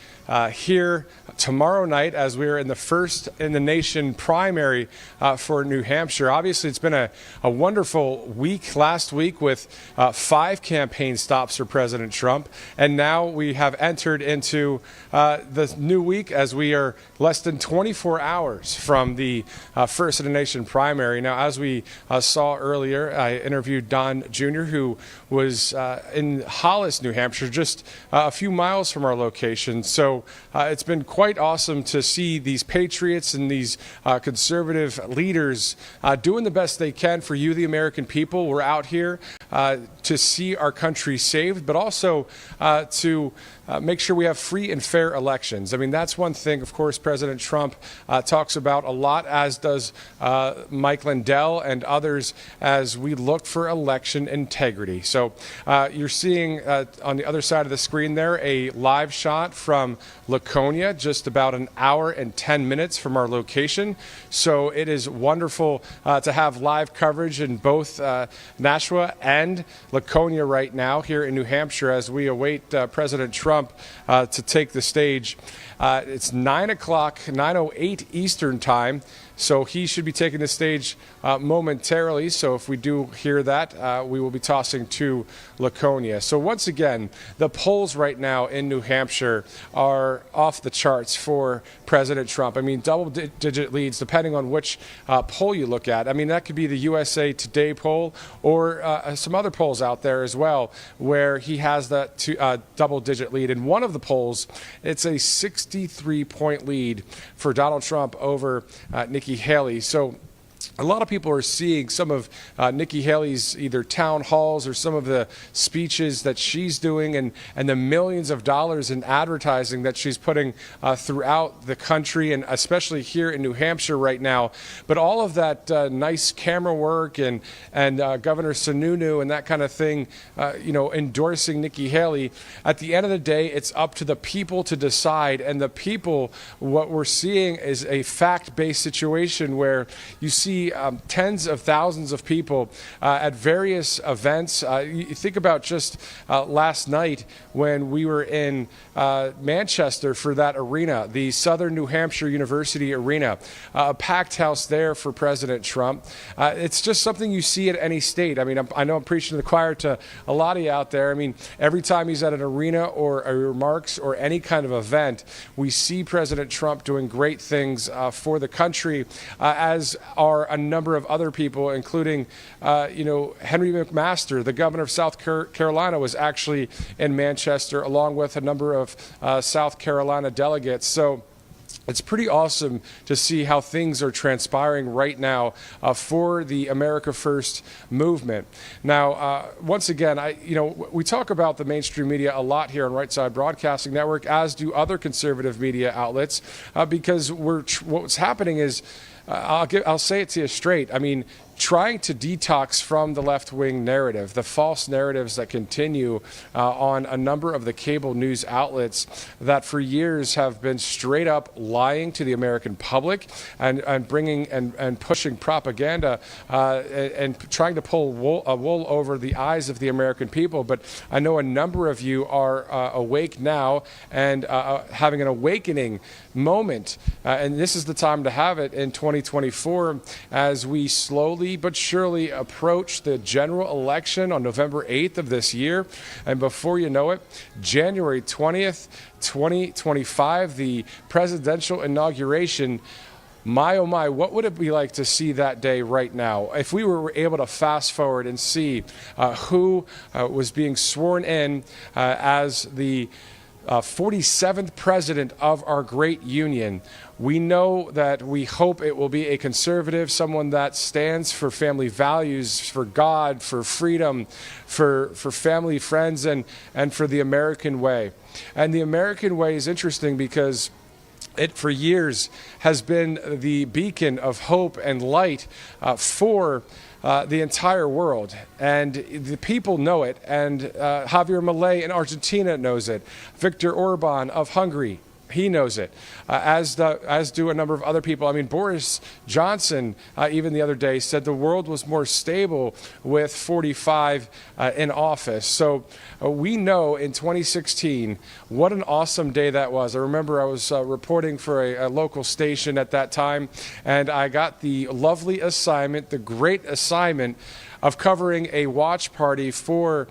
here tomorrow night as we are in the first in the nation primary for New Hampshire. Obviously, it's been a wonderful week last week with 5 campaign stops for President Trump. And now we have entered into the new week as we are less than 24 hours from the first in the nation primary. Now, as we saw earlier, I interviewed Don Jr., who was in Hollis, New Hampshire, just a few miles from our location. So it's been quite awesome to see these patriots and these conservative leaders doing the best they can for you, the American people. We're out here to see our country saved, but also to make sure we have free and fair elections. I mean, that's one thing, of course, President Trump talks about a lot, as does Mike Lindell and others, as we look for election integrity. So you're seeing on the other side of the screen there a live shot from Laconia, just about an hour and 10 minutes from our location. So it is wonderful to have live coverage in both Nashua and Laconia right now here in New Hampshire as we await President Trump to take the stage. It's 9 o'clock, 9:08 Eastern time. So he should be taking the stage momentarily. So if we do hear that, we will be tossing to Laconia. So once again, the polls right now in New Hampshire are off the charts for President Trump. I mean, double-digit leads, depending on which poll you look at. I mean, that could be the USA Today poll or some other polls out there as well, where he has that double-digit lead. In one of the polls, it's a 63-point lead for Donald Trump over Nikki Haley. So a lot of people are seeing some of Nikki Haley's either town halls or some of the speeches that she's doing and the millions of dollars in advertising that she's putting throughout the country and especially here in New Hampshire right now. But all of that nice camera work and Governor Sununu and that kind of thing, endorsing Nikki Haley, at the end of the day, it's up to the people to decide. And the people, what we're seeing is a fact-based situation where you see tens of thousands of people at various events. You think about just last night when we were in Manchester for that arena, the Southern New Hampshire University Arena, a packed house there for President Trump. It's just something you see at any state. I mean, I know I'm preaching to the choir to a lot of you out there. I mean, every time he's at an arena or a remarks or any kind of event, we see President Trump doing great things for the country, as are a number of other people, including, Henry McMaster, the governor of South Carolina, was actually in Manchester, along with a number of South Carolina delegates. So it's pretty awesome to see how things are transpiring right now for the America First movement. Now, once again, we talk about the mainstream media a lot here on Right Side Broadcasting Network, as do other conservative media outlets, because what's happening is, I'll say it to you straight. I mean, trying to detox from the left-wing narrative, the false narratives that continue on a number of the cable news outlets that for years have been straight up lying to the American public and bringing and pushing propaganda and trying to pull wool over the eyes of the American people. But I know a number of you are awake now and having an awakening moment, and this is the time to have it in 2024 as we slowly but surely approach the general election on November 8th of this year. And before you know it, January 20th, 2025, the presidential inauguration. My, oh my, what would it be like to see that day right now? If we were able to fast forward and see who was being sworn in as the 47th president of our great union. We know that we hope it will be a conservative, someone that stands for family values, for God, for freedom, for family, friends, and for the American way. And the American way is interesting because it, for years, has been the beacon of hope and light for the entire world, and the people know it, and Javier Milei in Argentina knows it. Viktor Orban of Hungary, he knows it, as do a number of other people. I mean, Boris Johnson, even the other day, said the world was more stable with 45 in office. So we know in 2016 what an awesome day that was. I remember I was reporting for a local station at that time, and I got the lovely assignment, the great assignment, of covering a watch party for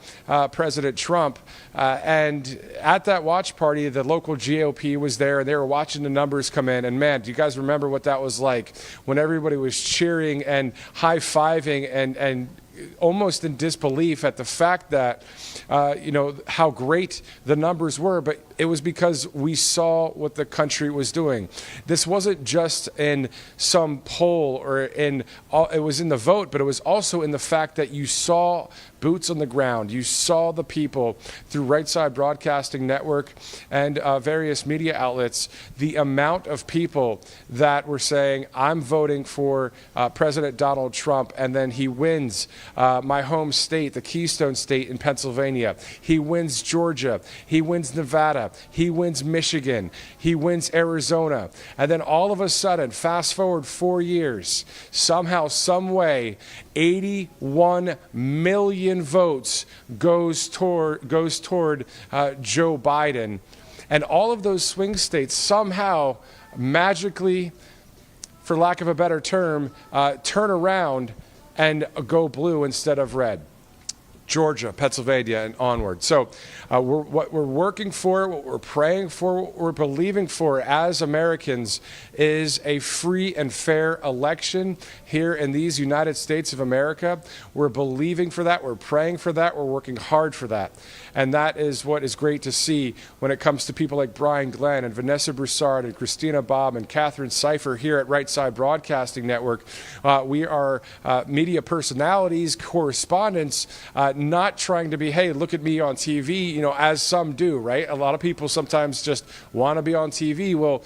President Trump. And at that watch party, the local GOP was there, and they were watching the numbers come in. And man, do you guys remember what that was like when everybody was cheering and high-fiving and almost in disbelief at the fact that, how great the numbers were, but it was because we saw what the country was doing. This wasn't just in some poll or it was in the vote, but it was also in the fact that you saw boots on the ground. You saw the people through Right Side Broadcasting Network and various media outlets, the amount of people that were saying, I'm voting for President Donald Trump, and then he wins my home state, the Keystone State in Pennsylvania. He wins Georgia. He wins Nevada. He wins Michigan. He wins Arizona. And then all of a sudden, fast forward 4 years, somehow, some way, 81 million votes goes toward Joe Biden. And all of those swing states somehow, magically, for lack of a better term, turn around and go blue instead of red. Georgia, Pennsylvania, and onward. So what we're working for, what we're praying for, what we're believing for as Americans is a free and fair election here in these United States of America. We're believing for that. We're praying for that. We're working hard for that. And that is what is great to see when it comes to people like Brian Glenn and Vanessa Broussard and Christina Bobb and Catherine Cipher here at Right Side Broadcasting Network. We are media personalities, correspondents, not trying to be, hey, look at me on TV, as some do, right? A lot of people sometimes just want to be on TV. Well,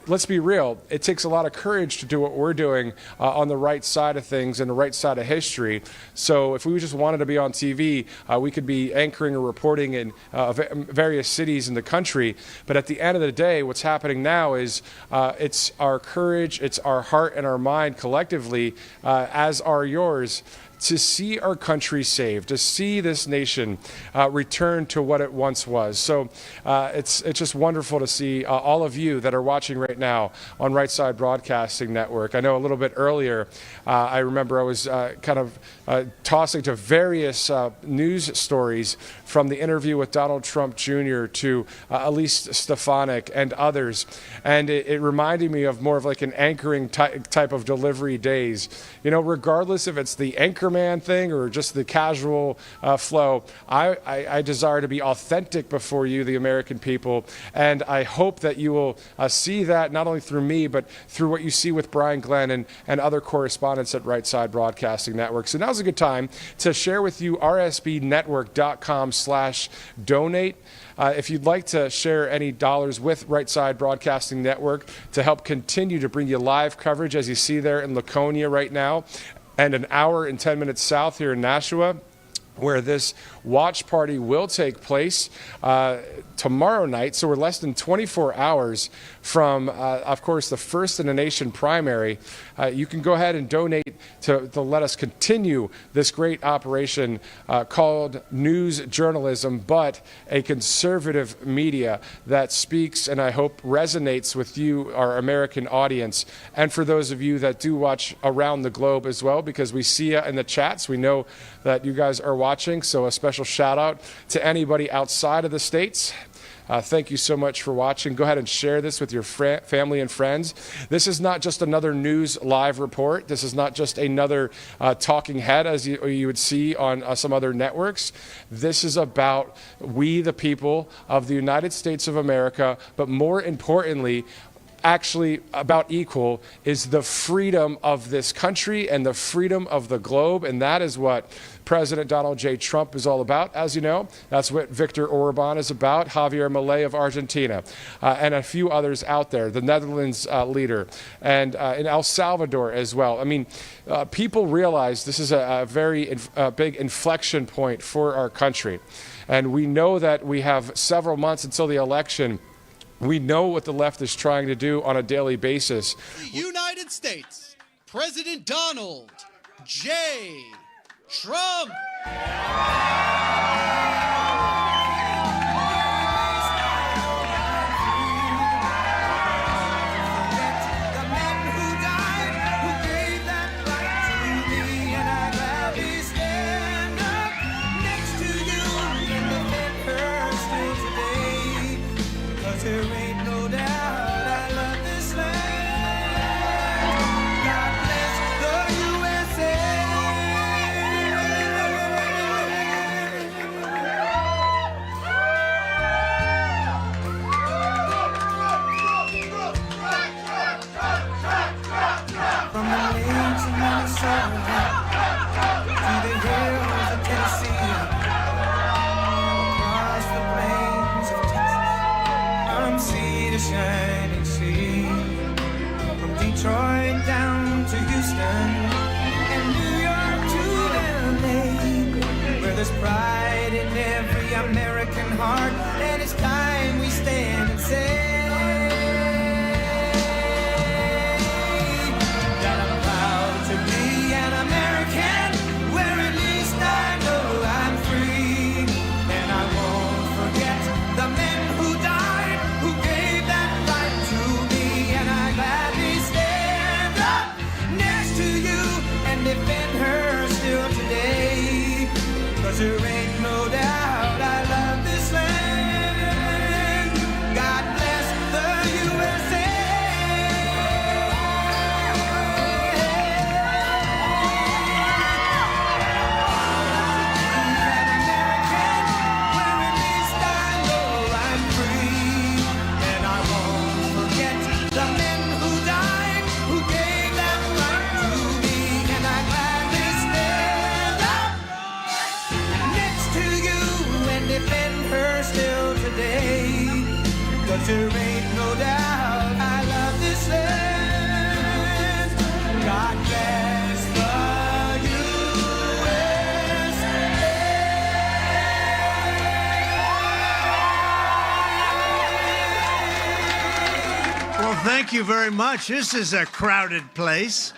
let's be real. It takes a lot of courage to do what we're doing on the right side of things and the right side of history. So if we just wanted to be on TV, we could be anchoring or reporting in various cities in the country. But at the end of the day, what's happening now is it's our courage, it's our heart and our mind collectively, as are yours, to see our country saved, to see this nation return to what it once was. So it's just wonderful to see all of you that are watching right now on Right Side Broadcasting Network. I know a little bit earlier, I remember I was kind of tossing to various news stories from the interview with Donald Trump Jr. to Elise Stepanek and others. And it reminded me of more of like an anchoring type of delivery days. Regardless if it's the anchorman thing or just the casual flow, I desire to be authentic before you, the American people. And I hope that you will see that not only through me, but through what you see with Brian Glenn and other correspondents at Right Side Broadcasting Network. So now's a good time to share with you rsbnetwork.com/donate. If you'd like to share any dollars with Right Side Broadcasting Network to help continue to bring you live coverage, as you see there in Laconia right now, and an hour and 10 minutes south here in Nashua, where this watch party will take place tomorrow night. So we're less than 24 hours from, of course, the First in the Nation primary. You can go ahead and donate to let us continue this great operation called news journalism, but a conservative media that speaks and I hope resonates with you, our American audience, and for those of you that do watch around the globe as well, because we see you in the chats. We know that you guys are watching, so a special shout out to anybody outside of the States. Thank you so much for watching. Go ahead and share this with your family and friends. This is not just another news live report. This is not just another talking head as you would see on some other networks. This is about we, the people of the United States of America, but more importantly, actually about equal, is the freedom of this country and the freedom of the globe. And that is what President Donald J. Trump is all about, as you know. That's what Viktor Orban is about, Javier Milei of Argentina, and a few others out there, the Netherlands leader, and in El Salvador as well. I mean, people realize this is a very big inflection point for our country. And we know that we have several months until the election. We know what the left is trying to do on a daily basis. The United States, President Donald J. Trump. there ain't no doubt I love this land. God bless the USA. Cause there ain't no doubt I love this land. God bless the USA. Well, thank you very much. This is a crowded place.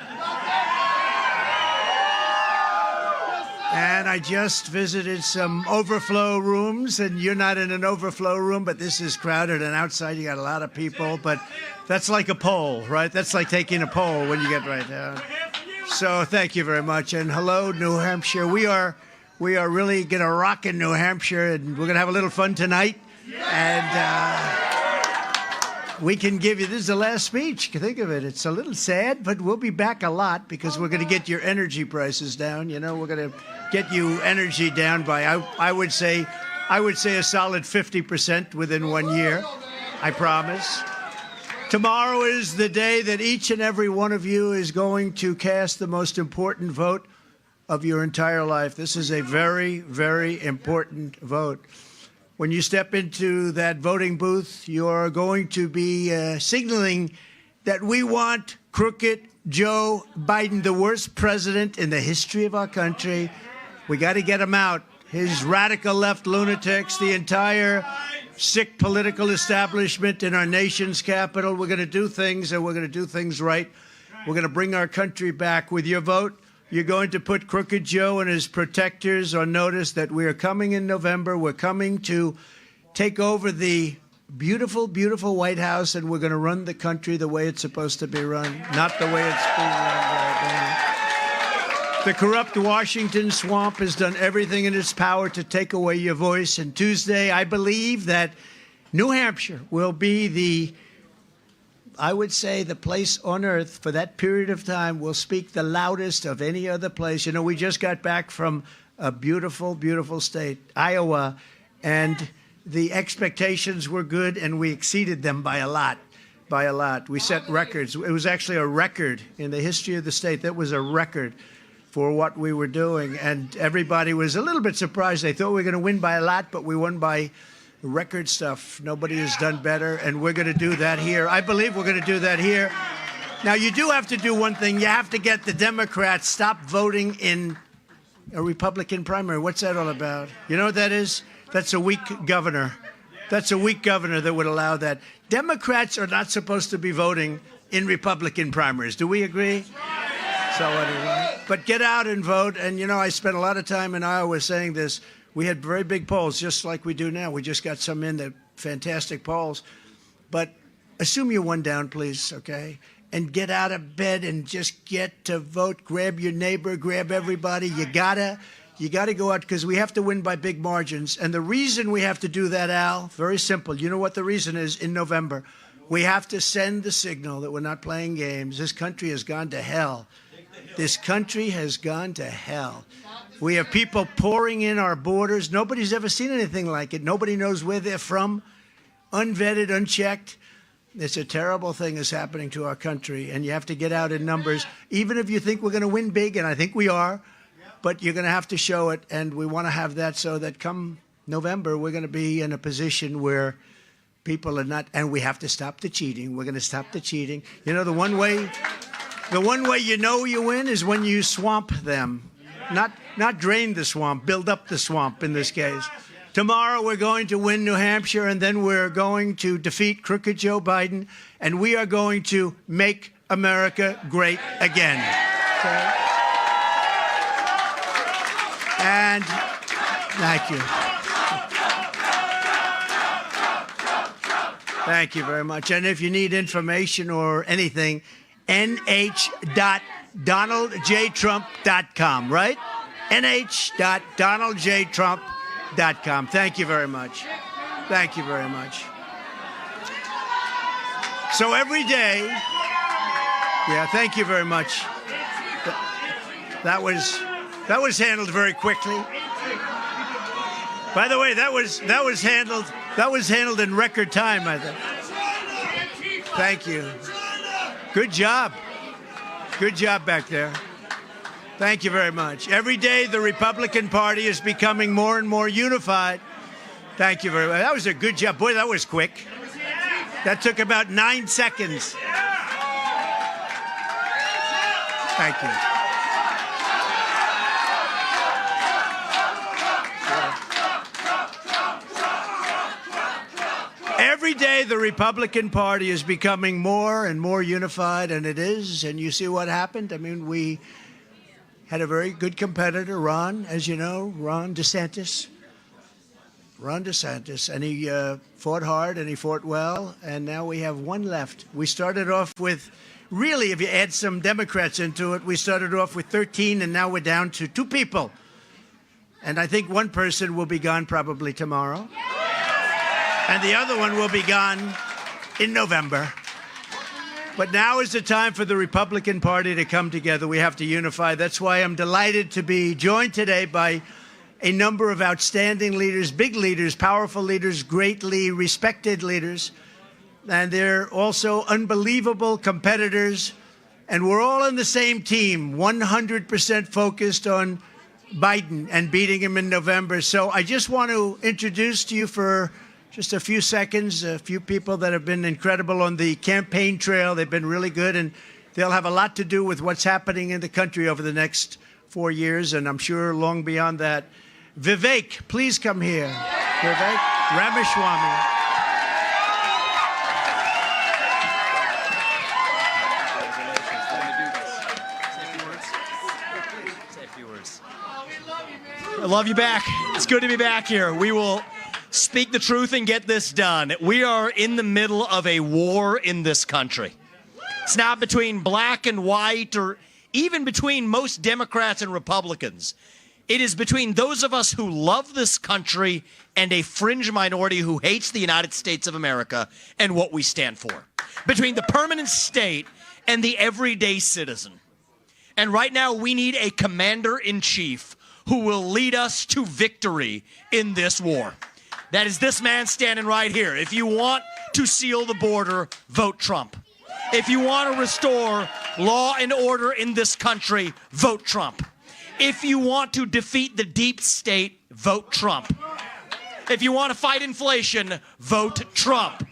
And I just visited some overflow rooms, and you're not in an overflow room, but this is crowded, and outside you got a lot of people, but that's like a poll, right? That's like taking a poll when you get right down. So thank you very much, and hello, New Hampshire. We are really going to rock in New Hampshire, and we're going to have a little fun tonight, and we can give you, this is the last speech. Think of it. It's a little sad, but we'll be back a lot because we're going to get your energy prices down. You know, we're going to get you energy down by, I would say a solid 50% within 1 year. I promise. Tomorrow is the day that each and every one of you is going to cast the most important vote of your entire life. This is a very, very important vote. When you step into that voting booth, you're going to be signaling that we want crooked Joe Biden, the worst president in the history of our country. We got to get him out. His radical left lunatics, the entire sick political establishment in our nation's capital. We're going to do things, and we're going to do things right. We're going to bring our country back. With your vote, you're going to put Crooked Joe and his protectors on notice that we are coming in November. We're coming to take over the beautiful, beautiful White House, and we're going to run the country the way it's supposed to be run, not the way it's being run right now. The corrupt Washington swamp has done everything in its power to take away your voice. And Tuesday, I believe that New Hampshire will be I would say the place on earth for that period of time will speak the loudest of any other place. You know, we just got back from a beautiful, beautiful state, Iowa, and the expectations were good, and we exceeded them by a lot, by a lot. We set records. It was actually a record in the history of the state. That was a record for what we were doing, and everybody was a little bit surprised. They thought we were going to win by a lot, but we won by record stuff. Nobody has done better, and we're going to do that here. I believe we're going to do that here. Now, you do have to do one thing. You have to get the Democrats stop voting in a Republican primary. What's that all about? You know what that is? That's a weak governor. That's a weak governor that would allow that. Democrats are not supposed to be voting in Republican primaries. Do we agree? So anyway, but get out and vote. And, you know, I spent a lot of time in Iowa saying this. We had very big polls, just like we do now. We just got some in, the fantastic polls. But assume you're one down, please, okay? And get out of bed and just get to vote. Grab your neighbor, grab everybody. You gotta go out because we have to win by big margins. And the reason we have to do that, Al, very simple. You know what the reason is in November? We have to send the signal that we're not playing games. This country has gone to hell. This country has gone to hell. We have people pouring in our borders. Nobody's ever seen anything like it. Nobody knows where they're from. Unvetted, unchecked. It's a terrible thing that's happening to our country, and you have to get out in numbers, even if you think we're going to win big, and I think we are, but you're going to have to show it, and we want to have that so that come November, we're going to be in a position where people are not, and we have to stop the cheating. We're going to stop the cheating. You know, the one way you know you win is when you swamp them. Not drain the swamp, build up the swamp in this case. Tomorrow we're going to win New Hampshire, and then we're going to defeat crooked Joe Biden, and we are going to make America great again. Okay? And thank you. Thank you very much. And if you need information or anything, nh.donaldjtrump.com, right? nh.donaldjtrump.com. Thank you very much. Thank you very much. So every day, yeah, thank you very much. That was handled very quickly. By the way, that was handled in record time, I think. Thank you. Good job. Good job back there. Thank you very much. Every day the Republican Party is becoming more and more unified. Thank you very much. That was a good job. Boy, that was quick. That took about 9 seconds. Thank you. Every day the Republican Party is becoming more and more unified, and it is. And you see what happened? I mean, we had a very good competitor, Ron, as you know, Ron DeSantis. And he fought hard and he fought well, and now we have one left. We started off with, really, if you add some Democrats into it, we started off with 13, and now we're down to 2 people. And I think one person will be gone probably tomorrow. And the other one will be gone in November. But now is the time for the Republican Party to come together. We have to unify. That's why I'm delighted to be joined today by a number of outstanding leaders, big leaders, powerful leaders, greatly respected leaders. And they're also unbelievable competitors. And we're all on the same team, 100% focused on Biden and beating him in November. So I just want to introduce to you for just a few seconds, a few people that have been incredible on the campaign trail. They've been really good, and they'll have a lot to do with what's happening in the country over the next 4 years, and I'm sure long beyond that. Vivek, please come here. Vivek Ramaswamy. I love you back. It's good to be back here. We will speak the truth and get this done. We are in the middle of a war in this country. It's not between black and white or even between most Democrats and Republicans. It is between those of us who love this country and a fringe minority who hates the United States of America and what we stand for. Between the permanent state and the everyday citizen. And right now we need a commander-in-chief who will lead us to victory in this war. That is this man standing right here. If you want to seal the border, vote Trump. If you want to restore law and order in this country, vote Trump. If you want to defeat the deep state, vote Trump. If you want to fight inflation, vote Trump.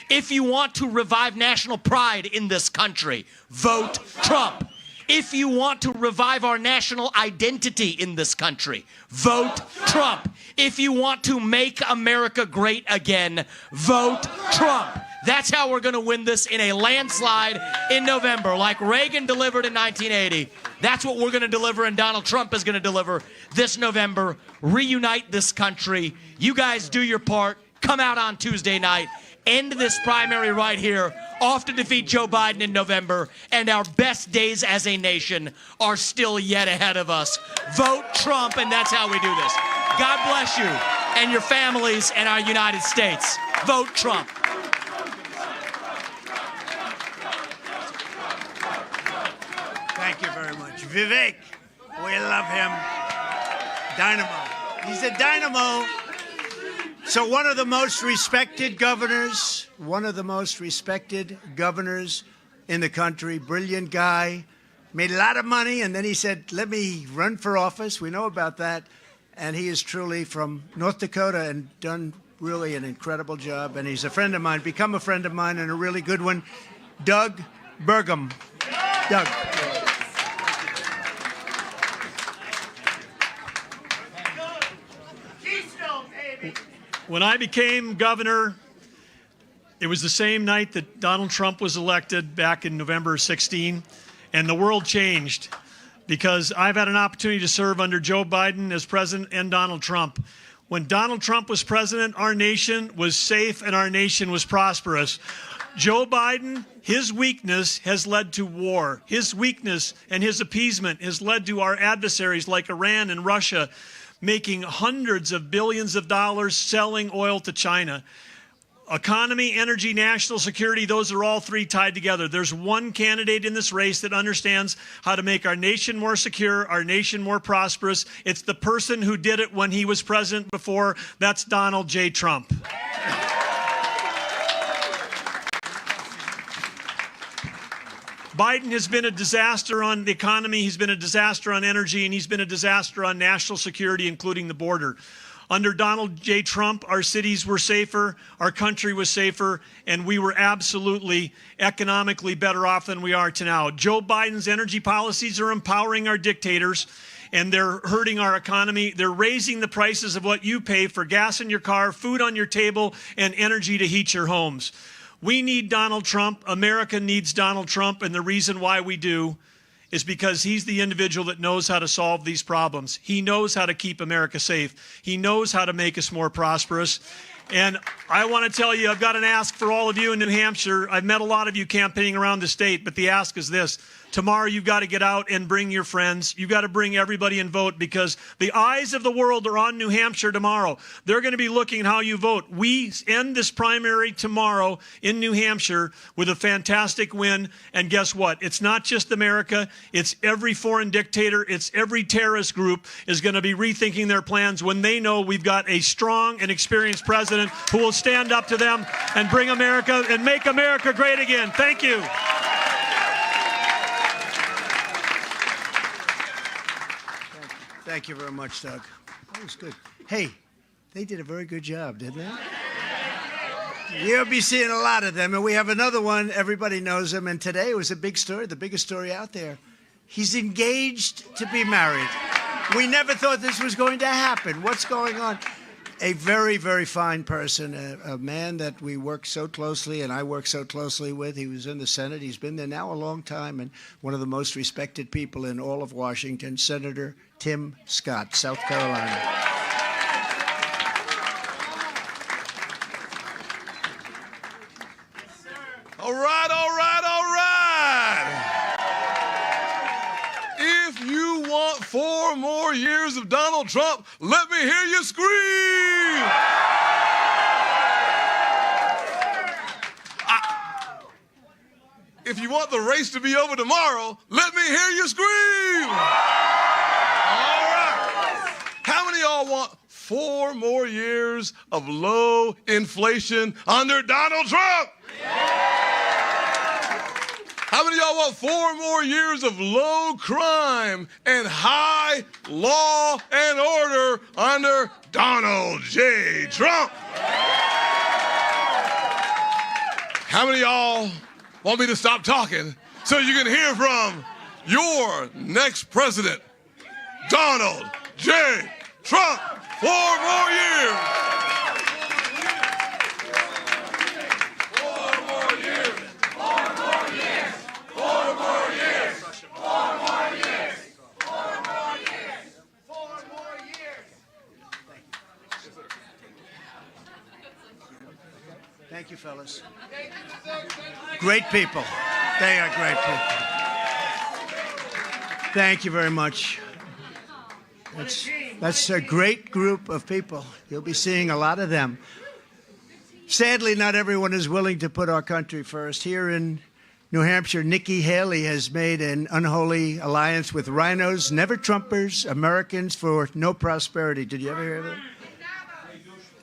If you want to revive national pride in this country, vote Trump. If you want to revive our national identity in this country, vote Trump. If you want to make America great again, vote Trump. That's how we're going to win this in a landslide in November, like Reagan delivered in 1980. That's what we're going to deliver, and Donald Trump is going to deliver this November. Reunite this country. You guys do your part. Come out on Tuesday night. End this primary right here. Off to defeat Joe Biden in November. And our best days as a nation are still yet ahead of us. Vote Trump, and that's how we do this. God bless you and your families and our United States. Vote Trump. Thank you very much. Vivek, we love him. Dynamo. He's a dynamo. So one of the most respected governors in the country, brilliant guy, made a lot of money, and then he said, let me run for office. We know about that. And he is truly from North Dakota and done really an incredible job. And he's a friend of mine, become a friend of mine, and a really good one. Doug Burgum. Doug. When I became governor, it was the same night that Donald Trump was elected back in November 16, and the world changed because I've had an opportunity to serve under Joe Biden as president and Donald Trump. When Donald Trump was president, our nation was safe and our nation was prosperous. Joe Biden, his weakness has led to war. His weakness and his appeasement has led to our adversaries like Iran and Russia making hundreds of billions of dollars selling oil to China. Economy, energy, national security, those are all three tied together. There's one candidate in this race that understands how to make our nation more secure, our nation more prosperous. It's the person who did it when he was president before. That's Donald J. Trump. Biden has been a disaster on the economy, he's been a disaster on energy, and he's been a disaster on national security, including the border. Under Donald J. Trump, our cities were safer, our country was safer, and we were absolutely economically better off than we are to now. Joe Biden's energy policies are empowering our dictators, and they're hurting our economy. They're raising the prices of what you pay for gas in your car, food on your table, and energy to heat your homes. We need Donald Trump. America needs Donald Trump, and the reason why we do is because he's the individual that knows how to solve these problems. He knows how to keep America safe. He knows how to make us more prosperous. And I want to tell you, I've got an ask for all of you in New Hampshire. I've met a lot of you campaigning around the state, but the ask is this. Tomorrow you've got to get out and bring your friends. You've got to bring everybody and vote, because the eyes of the world are on New Hampshire tomorrow. They're going to be looking at how you vote. We end this primary tomorrow in New Hampshire with a fantastic win. And guess what? It's not just America. It's every foreign dictator. It's every terrorist group is going to be rethinking their plans when they know we've got a strong and experienced president who will stand up to them and bring America and make America great again. Thank you. Thank you very much, Doug. That was good. Hey, they did a very good job, didn't they? You'll be seeing a lot of them. And we have another one. Everybody knows him. And today it was a big story, the biggest story out there. He's engaged to be married. We never thought this was going to happen. What's going on? A very, very fine person, a man that we work so closely and I work so closely with. He was in the Senate. He's been there now a long time, and one of the most respected people in all of Washington, Senator Tim Scott, South Carolina. All right, all right, all right. If you want 4 more years of Donald Trump, let me hear you scream. If you want the race to be over tomorrow, let me hear you scream. All right. How many of y'all want 4 more years of low inflation under Donald Trump? How many of y'all want 4 more years of low crime and high law and order under Donald J. Trump? How many of y'all want me to stop talking so you can hear from your next president, Donald J. Trump? 4 more years. 4 more years. 4 more years. 4 more years. 4 more years. 4 more years. 4 more years. Thank you, fellas. Great people. They are great people. Thank you very much. That's a great group of people. You'll be seeing a lot of them. Sadly, not everyone is willing to put our country first. Here in New Hampshire, Nikki Haley has made an unholy alliance with rhinos, never Trumpers, Americans for No Prosperity. Did you ever hear of them?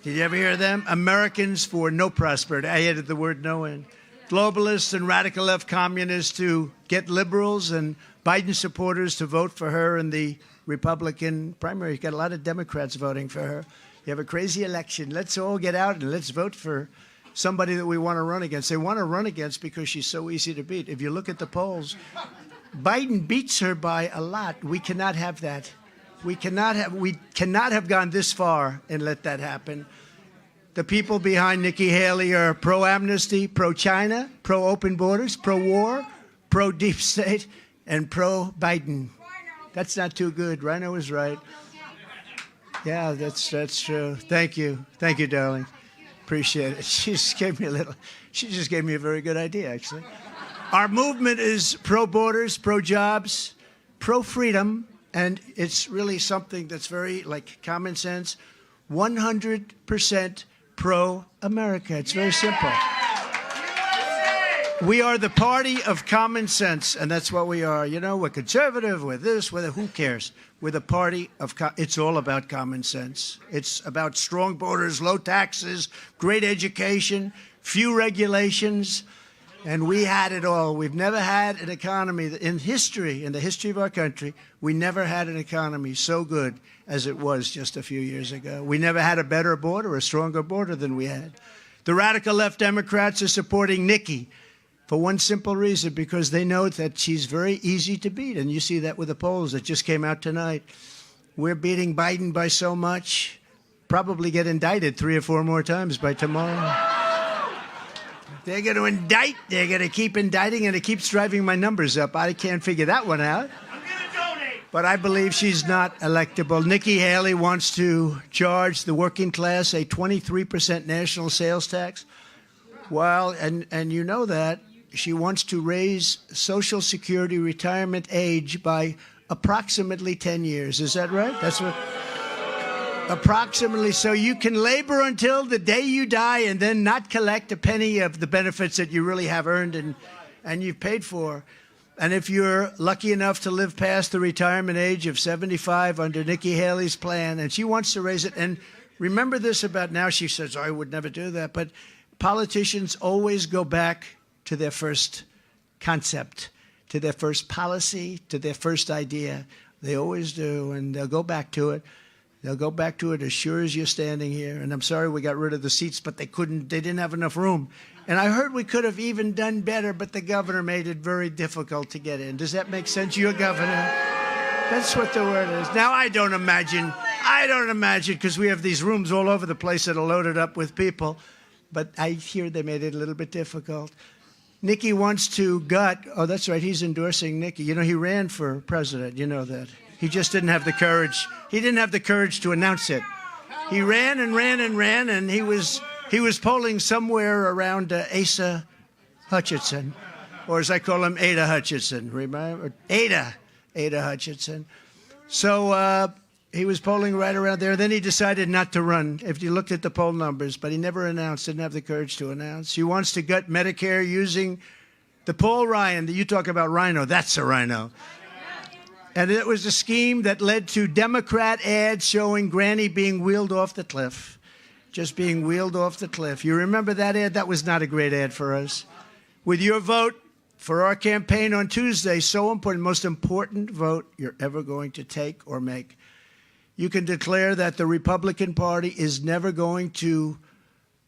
Did you ever hear of them? Americans for No Prosperity. I added the word no in. Globalists and radical left communists to get liberals and Biden supporters to vote for her in the Republican primary. You've got a lot of Democrats voting for her. You have a crazy election. Let's all get out and let's vote for somebody that we want to run against. They want to run against because she's so easy to beat. If you look at the polls, Biden beats her by a lot. We cannot have that. We cannot have gone this far and let that happen. The people behind Nikki Haley are pro-amnesty, pro-China, pro-open borders, pro-war, pro-deep state, and pro-Biden. That's not too good. Rhino is right. Yeah, that's true. Thank you. Thank you, darling. Appreciate it. She just gave me a very good idea, actually. Our movement is pro-borders, pro-jobs, pro-freedom, and it's really something that's very, like, common sense. 100% pro-America. It's very simple. We are the party of common sense, and that's what we are. You know, we're conservative, we're this, we're that. Who cares? We're the party of it's all about common sense. It's about strong borders, low taxes, great education, few regulations, and we had it all. We've never had an economy in the history of our country, we never had an economy so good as it was just a few years ago. We never had a better border, a stronger border than we had. The radical left Democrats are supporting Nikki for one simple reason, because they know that she's very easy to beat. And you see that with the polls that just came out tonight. We're beating Biden by so much, probably get indicted 3 or 4 more times by tomorrow. They're going to indict. They're going to keep indicting, and it keeps driving my numbers up. I can't figure that one out. I'm going to donate. But I believe she's not electable. Nikki Haley wants to charge the working class a 23% national sales tax. Well, and you know that. She wants to raise Social Security retirement age by approximately 10 years. Is that right? That's what... Approximately. So you can labor until the day you die and then not collect a penny of the benefits that you really have earned and you've paid for. And if you're lucky enough to live past the retirement age of 75 under Nikki Haley's plan, and she wants to raise it, and remember this about now, she says, I would never do that, but politicians always go back to their first concept, to their first policy, to their first idea. They always do, and they'll go back to it. They'll go back to it as sure as you're standing here. And I'm sorry we got rid of the seats, but they didn't have enough room. And I heard we could have even done better, but the governor made it very difficult to get in. Does that make sense? You're governor. That's what the word is. Now, I don't imagine, because we have these rooms all over the place that are loaded up with people, but I hear they made it a little bit difficult. Nikki wants to oh, that's right, he's endorsing Nikki. You know, he ran for president, you know that. He just didn't have the courage. He didn't have the courage to announce it. He ran and ran and ran, and he was polling somewhere around Asa Hutchinson, or as I call him, Ada Hutchinson. Remember? Ada Hutchinson. So he was polling right around there. Then he decided not to run, if you looked at the poll numbers, but he never announced, didn't have the courage to announce. He wants to gut Medicare using the Paul Ryan, that you talk about rhino, that's a rhino. And it was a scheme that led to Democrat ads showing Granny being wheeled off the cliff, just being wheeled off the cliff. You remember that ad? That was not a great ad for us. With your vote for our campaign on Tuesday, so important, most important vote you're ever going to take or make, you can declare that the Republican Party is never going to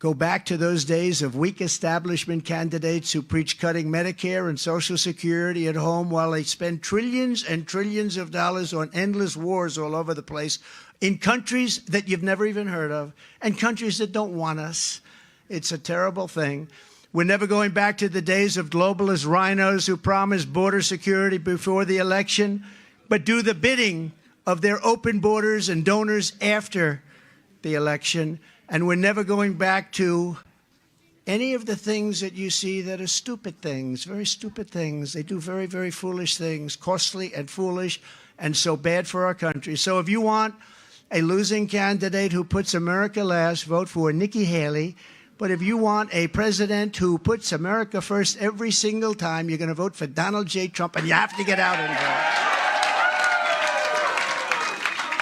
go back to those days of weak establishment candidates who preach cutting Medicare and Social Security at home while they spend trillions and trillions of dollars on endless wars all over the place in countries that you've never even heard of and countries that don't want us. It's a terrible thing. We're never going back to the days of globalist rhinos who promised border security before the election, but do the bidding of their open borders and donors after the election. And we're never going back to any of the things that you see that are stupid things, very stupid things. They do very, very foolish things, costly and foolish, and so bad for our country. So if you want a losing candidate who puts America last, vote for Nikki Haley. But if you want a president who puts America first every single time, you're going to vote for Donald J. Trump, and you have to get out and vote.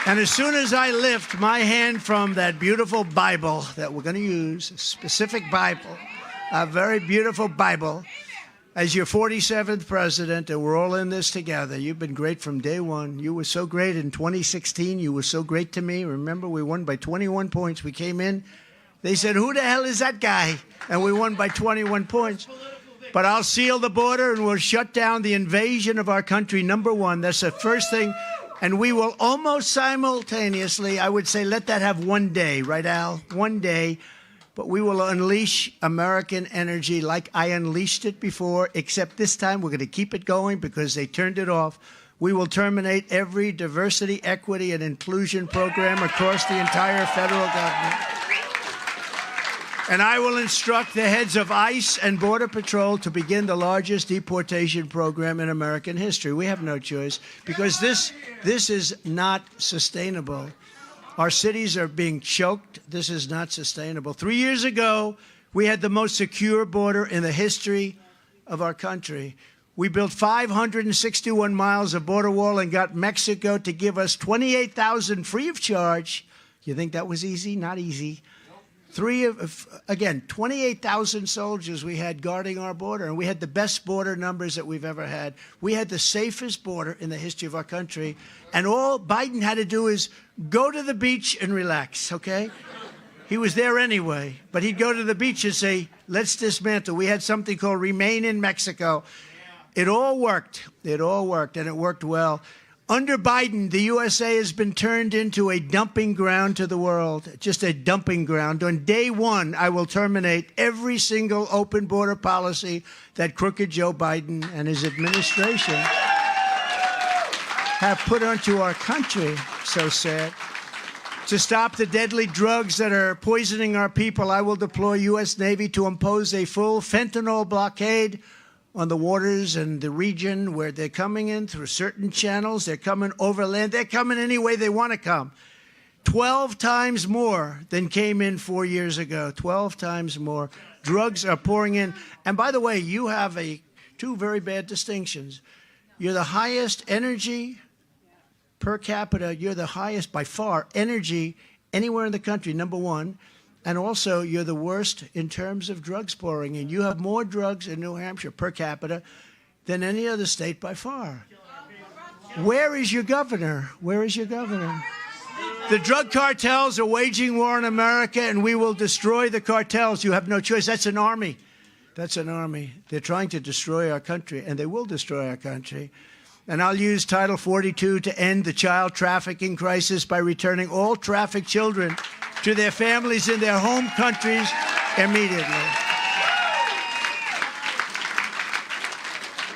And as soon as I lift my hand from that beautiful Bible that we're going to use, a specific Bible, a very beautiful Bible, as your 47th president, and we're all in this together. You've been great from day one. You were so great in 2016. You were so great to me. Remember, we won by 21 points. We came in. They said, who the hell is that guy? And we won by 21 points. But I'll seal the border and we'll shut down the invasion of our country, number one. That's the first thing. And we will almost simultaneously, I would say, let that have one day, right, Al? One day. But we will unleash American energy like I unleashed it before, except this time we're going to keep it going because they turned it off. We will terminate every diversity, equity, and inclusion program across the entire federal government. And I will instruct the heads of ICE and Border Patrol to begin the largest deportation program in American history. We have no choice because this is not sustainable. Our cities are being choked. This is not sustainable. 3 years ago, we had the most secure border in the history of our country. We built 561 miles of border wall and got Mexico to give us 28,000 free of charge. You think that was easy? Not easy. 28,000 soldiers we had guarding our border, and we had the best border numbers that we've ever had. We had the safest border in the history of our country, and all Biden had to do is go to the beach and relax, okay? He was there anyway, but he'd go to the beach and say, let's dismantle. We had something called Remain in Mexico. It all worked. It all worked, and it worked well. Under Biden, the USA has been turned into a dumping ground to the world, just a dumping ground. On day one, I will terminate every single open border policy that crooked Joe Biden and his administration have put onto our country. So sad. To stop the deadly drugs that are poisoning our people, I will deploy U.S. Navy to impose a full fentanyl blockade on the waters and the region where they're coming in through certain channels. They're coming overland. They're coming any way they want to come. 12 times more than came in 4 years ago. 12 times more. Drugs are pouring in. And by the way, you have two very bad distinctions. You're the highest energy per capita. You're the highest by far energy anywhere in the country, number one. And also, you're the worst in terms of drugs pouring in. You have more drugs in New Hampshire per capita than any other state by far. Where is your governor? Where is your governor? The drug cartels are waging war on America, and we will destroy the cartels. You have no choice. That's an army. That's an army. They're trying to destroy our country, and they will destroy our country. And I'll use Title 42 to end the child trafficking crisis by returning all trafficked children to their families in their home countries immediately.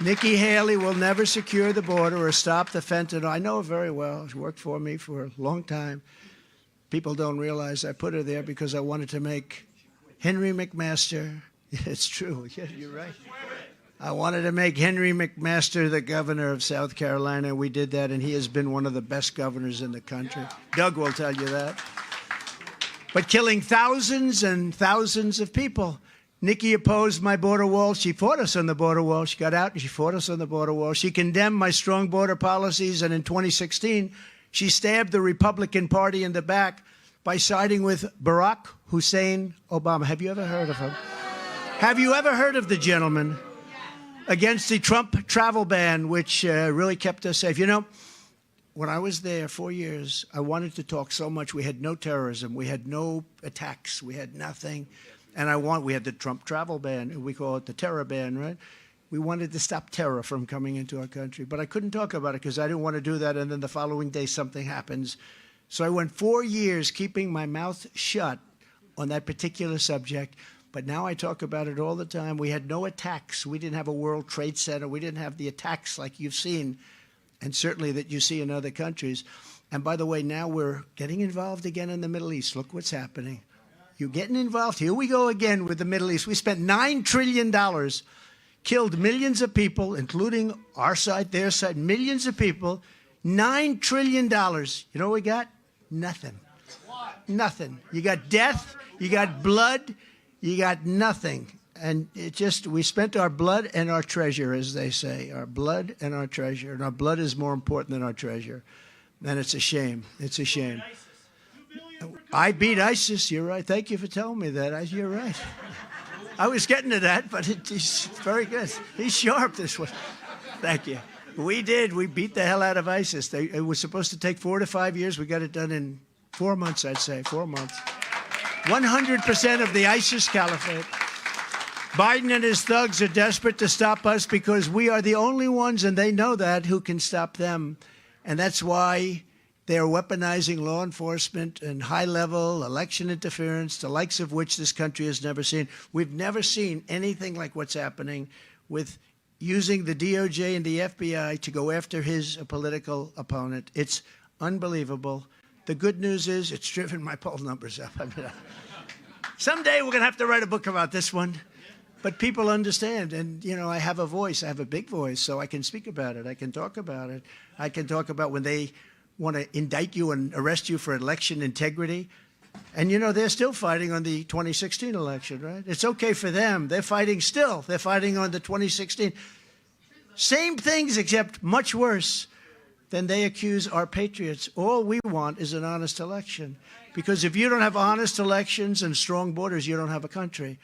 Nikki Haley will never secure the border or stop the fentanyl. I know her very well. She worked for me for a long time. People don't realize I put her there because I wanted to make Henry McMaster. It's true. Yeah, you're right. I wanted to make Henry McMaster the governor of South Carolina. We did that, and he has been one of the best governors in the country. Doug will tell you that. But killing thousands and thousands of people. Nikki opposed my border wall. She fought us on the border wall. She got out and she fought us on the border wall. She condemned my strong border policies, and in 2016, she stabbed the Republican Party in the back by siding with Barack Hussein Obama. Have you ever heard of him? Have you ever heard of the gentleman? Against the Trump travel ban, which really kept us safe. You know, when I was there 4 years, I wanted to talk so much. We had no terrorism. We had no attacks. We had nothing. And we had the Trump travel ban. We call it the terror ban, right? We wanted to stop terror from coming into our country. But I couldn't talk about it because I didn't want to do that. And then the following day, something happens. So I went 4 years keeping my mouth shut on that particular subject. But now I talk about it all the time. We had no attacks. We didn't have a World Trade Center. We didn't have the attacks like you've seen, and certainly that you see in other countries. And by the way, now we're getting involved again in the Middle East. Look what's happening. You're getting involved. Here we go again with the Middle East. We spent $9 trillion, killed millions of people, including our side, their side, millions of people. $9 trillion. You know what we got? Nothing. Nothing. You got death. You got blood. You got nothing. And we spent our blood and our treasure, as they say, our blood and our treasure. And our blood is more important than our treasure. And it's a shame. It's a shame. I beat ISIS. You're right. Thank you for telling me that. You're right. I was getting to that, but he's very good. He's sharp, this one. Thank you. We did. We beat the hell out of ISIS. It was supposed to take 4 to 5 years. We got it done in 4 months, I'd say. 4 months. 100% of the ISIS caliphate. Biden and his thugs are desperate to stop us because we are the only ones, and they know that, who can stop them. And that's why they are weaponizing law enforcement and high-level election interference, the likes of which this country has never seen. We've never seen anything like what's happening with using the DOJ and the FBI to go after his political opponent. It's unbelievable. The good news is it's driven my poll numbers up. Someday we're going to have to write a book about this one. But people understand. And, I have a voice. I have a big voice, so I can speak about it. I can talk about it. I can talk about when they want to indict you and arrest you for election integrity. And, they're still fighting on the 2016 election, right? It's okay for them. They're fighting still. They're fighting on the 2016. Same things, except much worse than they accuse our patriots. All we want is an honest election. Because if you don't have honest elections and strong borders, you don't have a country.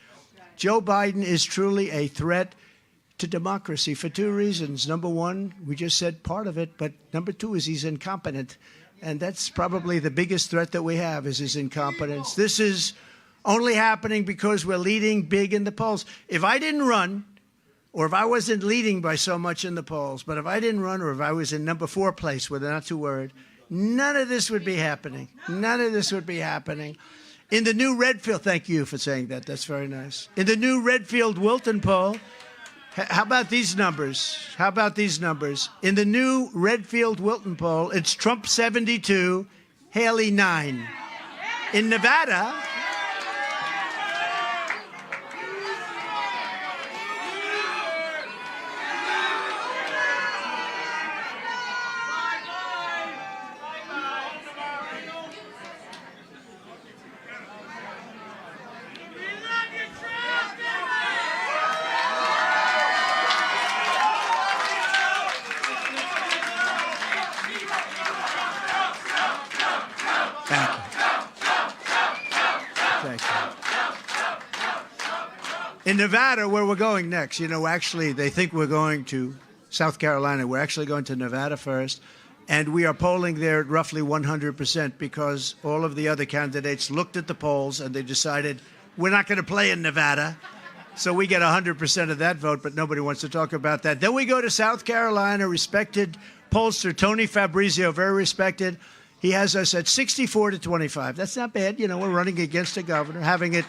Joe Biden is truly a threat to democracy for two reasons. Number one, we just said part of it, but number two is he's incompetent. And that's probably the biggest threat that we have is his incompetence. This is only happening because we're leading big in the polls. If I didn't run, or if I wasn't leading by so much in the polls, but if I didn't run or if I was in number 4 place where they're not too worried, none of this would be happening. None of this would be happening. In the new Redfield, thank you for saying that. That's very nice. In the new Redfield-Wilton poll, how about these numbers? How about these numbers? In the new Redfield-Wilton poll, it's Trump 72, Haley 9. In Nevada, in Nevada, where we're going next, actually, they think we're going to South Carolina. We're actually going to Nevada first. And we are polling there at roughly 100% because all of the other candidates looked at the polls and they decided we're not going to play in Nevada. So we get 100% of that vote, but nobody wants to talk about that. Then we go to South Carolina, respected pollster Tony Fabrizio, very respected. He has us at 64-25. That's not bad. We're running against a governor, having it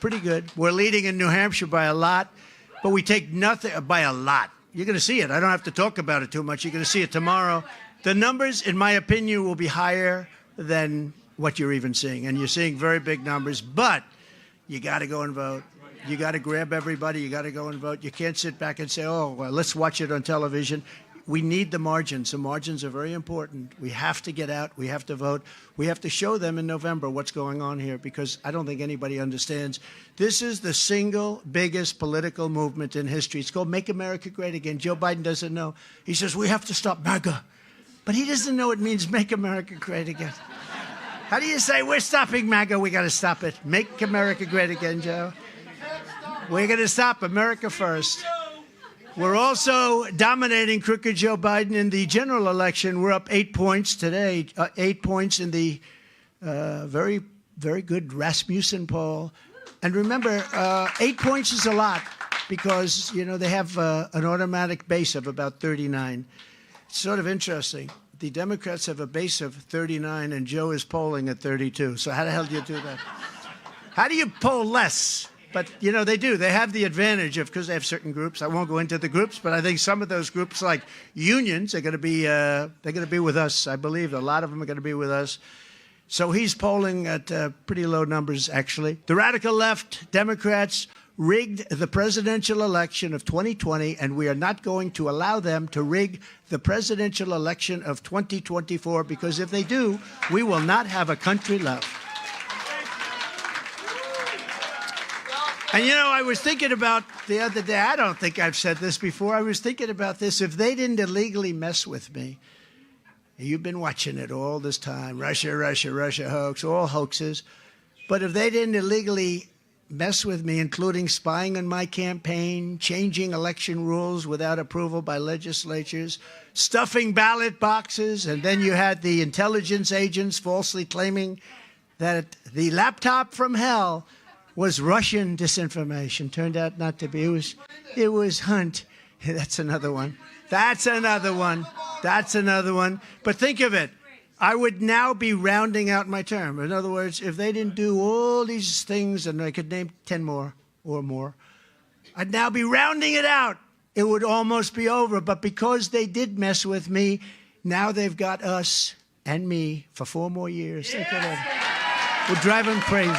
pretty good. We're leading in New Hampshire by a lot, but we take nothing by a lot. You're going to see it. I don't have to talk about it too much. You're going to see it tomorrow. The numbers, in my opinion, will be higher than what you're even seeing. And you're seeing very big numbers, but you got to go and vote. You got to grab everybody. You got to go and vote. You can't sit back and say, oh, well, let's watch it on television. We need the margins. The margins are very important. We have to get out. We have to vote. We have to show them in November what's going on here because I don't think anybody understands. This is the single biggest political movement in history. It's called Make America Great Again. Joe Biden doesn't know. He says, we have to stop MAGA. But he doesn't know it means Make America Great Again. How do you say, we're stopping MAGA, we got to stop it? Make America Great Again, Joe. We're going to stop America first. We're also dominating crooked Joe Biden in the general election. We're up 8 points today, 8 points in the very, very good Rasmussen poll. And remember, 8 points is a lot because, they have an automatic base of about 39. It's sort of interesting. The Democrats have a base of 39 and Joe is polling at 32. So how the hell do you do that? How do you poll less? But, they do. They have the advantage of, because they have certain groups. I won't go into the groups, but I think some of those groups, like unions, are going to be, they're going to be with us. I believe a lot of them are going to be with us. So he's polling at pretty low numbers, actually. The radical left, Democrats, rigged the presidential election of 2020, and we are not going to allow them to rig the presidential election of 2024, because if they do, we will not have a country left. And, I was thinking about the other day, I don't think I've said this before, I was thinking about this. If they didn't illegally mess with me, you've been watching it all this time, Russia hoax, all hoaxes. But if they didn't illegally mess with me, including spying on my campaign, changing election rules without approval by legislatures, stuffing ballot boxes, and then you had the intelligence agents falsely claiming that the laptop from hell was Russian disinformation. Turned out not to be. It was Hunt. That's another one. That's another one. That's another one. But think of it. I would now be rounding out my term. In other words, if they didn't do all these things, and I could name 10 more or more, I'd now be rounding it out. It would almost be over. But because they did mess with me, now they've got us and me for 4 more years. Think of it. We'll drive them crazy.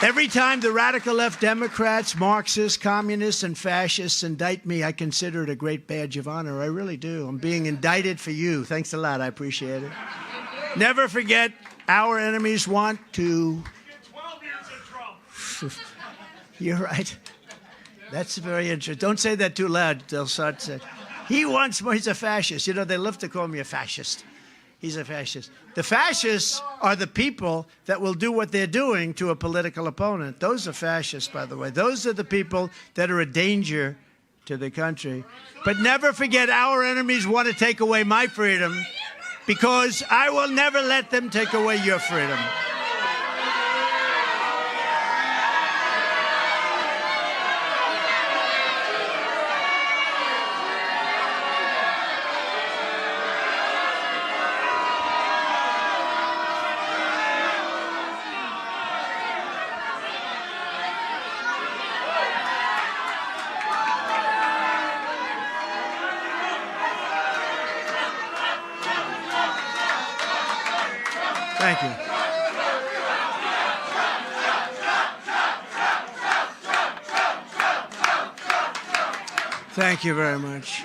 Every time the radical left Democrats, Marxists, communists, and fascists indict me, I consider it a great badge of honor. I really do. I'm being indicted for you. Thanks a lot. I appreciate it. Never forget, our enemies want to... 12 years of Trump. You're right. That's very interesting. Don't say that too loud. They'll start to say, he wants more. He's a fascist. You know, they love to call me a fascist. He's a fascist. The fascists are the people that will do what they're doing to a political opponent. Those are fascists, by the way. Those are the people that are a danger to the country. But never forget, our enemies want to take away my freedom, because I will never let them take away your freedom. Thank you. Thank you very much.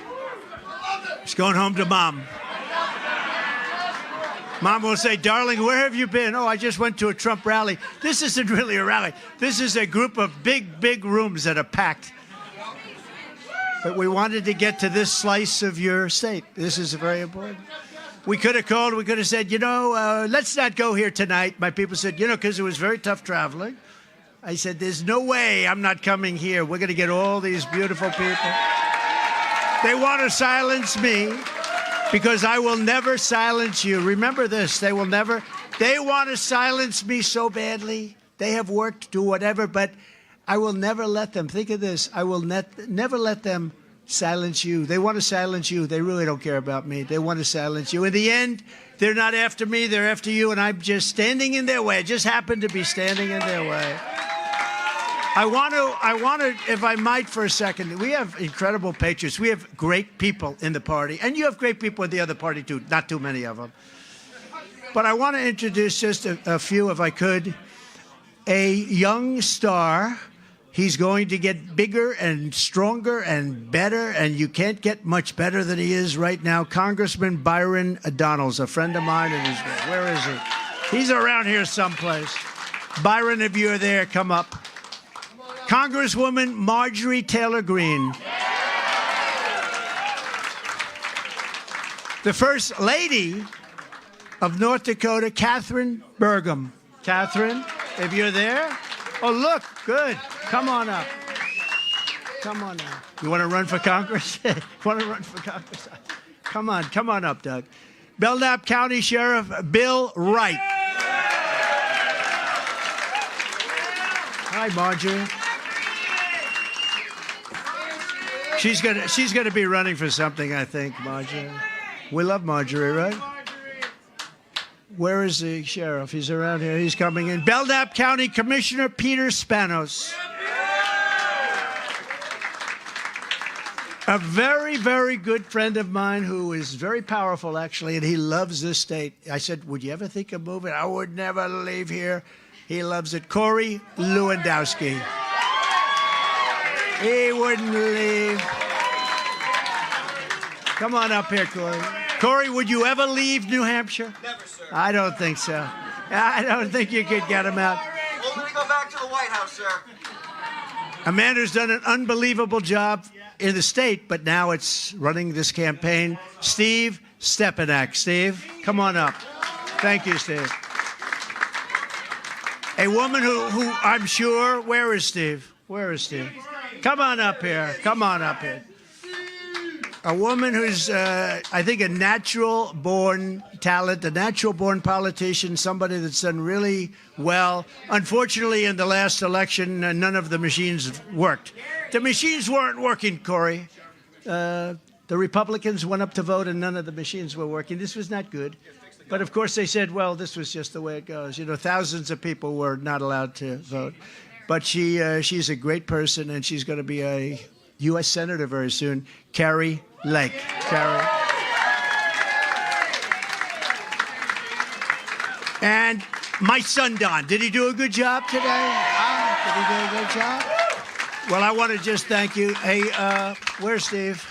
It's going home to Mom. Mom will say, darling, where have you been? Oh, I just went to a Trump rally. This isn't really a rally. This is a group of big rooms that are packed. But we wanted to get to this slice of your state. This is very important. We could have called, we could have said, let's not go here tonight. My people said, because it was very tough traveling. I said, there's no way I'm not coming here. We're going to get all these beautiful people. They want to silence me because I will never silence you. Remember this, they want to silence me so badly. They have worked to do whatever, but I will never let them. Think of this, I will never let them silence you. They want to silence you. They really don't care about me. They want to silence you. In the end, they're not after me. They're after you, and I'm just standing in their way. I just happen to be standing in their way. I want to, if I might for a second, we have incredible patriots. We have great people in the party, and you have great people in the other party too. Not too many of them. But I want to introduce just a few, if I could. A young star. He's going to get bigger and stronger and better, and you can't get much better than he is right now. Congressman Byron Donalds, a friend of mine. Where is he? He's around here someplace. Byron, if you're there, come up. Congresswoman Marjorie Taylor Greene. The First Lady of North Dakota, Catherine Burgum. Catherine, if you're there. Oh, look, good. Come on up. Come on up. You want to run for Congress? Want to run for Congress? Come on up, Doug. Belknap County Sheriff Bill Wright. Hi, Marjorie. She's gonna be running for something, I think, Marjorie. We love Marjorie, right? Where is the sheriff? He's around here. He's coming in. Belknap County Commissioner Peter Spanos. A very, very good friend of mine who is very powerful, actually, and he loves this state. I said, would you ever think of moving? I would never leave here. He loves it. Corey Lewandowski. He wouldn't leave. Come on up here, Corey. Corey, would you ever leave New Hampshire? Never, sir. I don't think so. I don't think you could get him out. Only to go back to the White House, sir. A man who's done an unbelievable job in the state, but now it's running this campaign. Steve Stepanek. Steve, come on up. Thank you, Steve. A woman who I'm sure, where is Steve? Where is Steve? Come on up here. Come on up here. A woman who's, I think, a natural-born talent, a natural-born politician, somebody that's done really well. Unfortunately, in the last election, none of the machines worked. The machines weren't working, Corey. The Republicans went up to vote, and none of the machines were working. This was not good. But, of course, they said, well, this was just the way it goes. You know, thousands of people were not allowed to vote. But she's a great person, and she's going to be a U.S. Senator very soon. Carrie Lake. Carrie. And My son, Don, did he do a good job today? Did he do a good job? Well, I want to just thank you. Hey, where's Steve?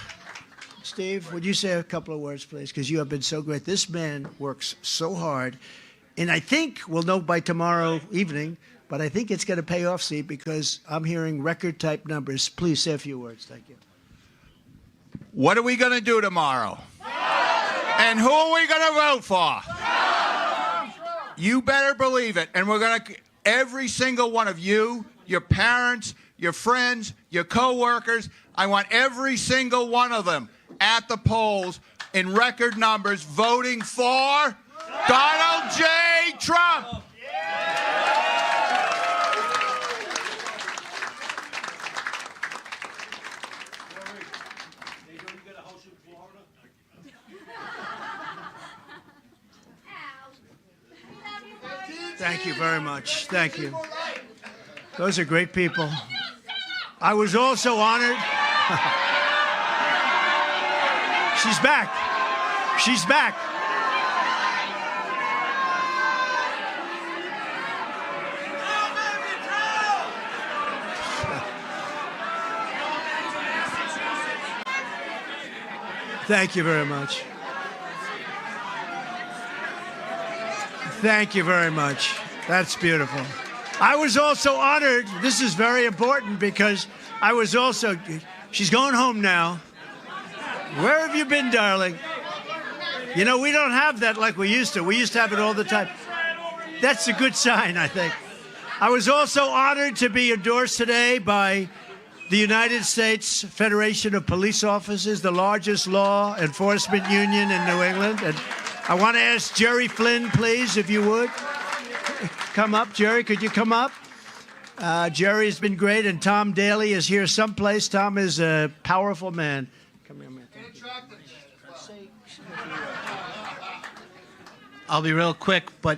Steve, would you say a couple of words, please? Because you have been so great. This man works so hard. And I think we'll know by tomorrow evening, but I think it's going to pay off, Steve, because I'm hearing record-type numbers. Please say a few words. Thank you. What are we going to do tomorrow? And who are we going to vote for? You better believe it. And we're going to, every single one of you, your parents, your friends, your co-workers, I want every single one of them at the polls in record numbers voting for Donald J. Trump. Thank you very much. Thank you. Those are great people. I was also honored. She's back. She's back. Thank you very much. Thank you very much. That's beautiful. I was also honored. This is very important because I was also, she's going home now. Where have you been, darling? You know, we don't have that like we used to. We used to have it all the time. That's a good sign, I think. I was also honored to be endorsed today by the United States Federation of Police Officers, the largest law enforcement union in New England. And I want to ask Jerry Flynn, please, if you would. Come up, Jerry. Could you come up? Jerry has been great, and Tom Daly is here someplace. Tom is a powerful man. Come here, man. I'll be real quick, but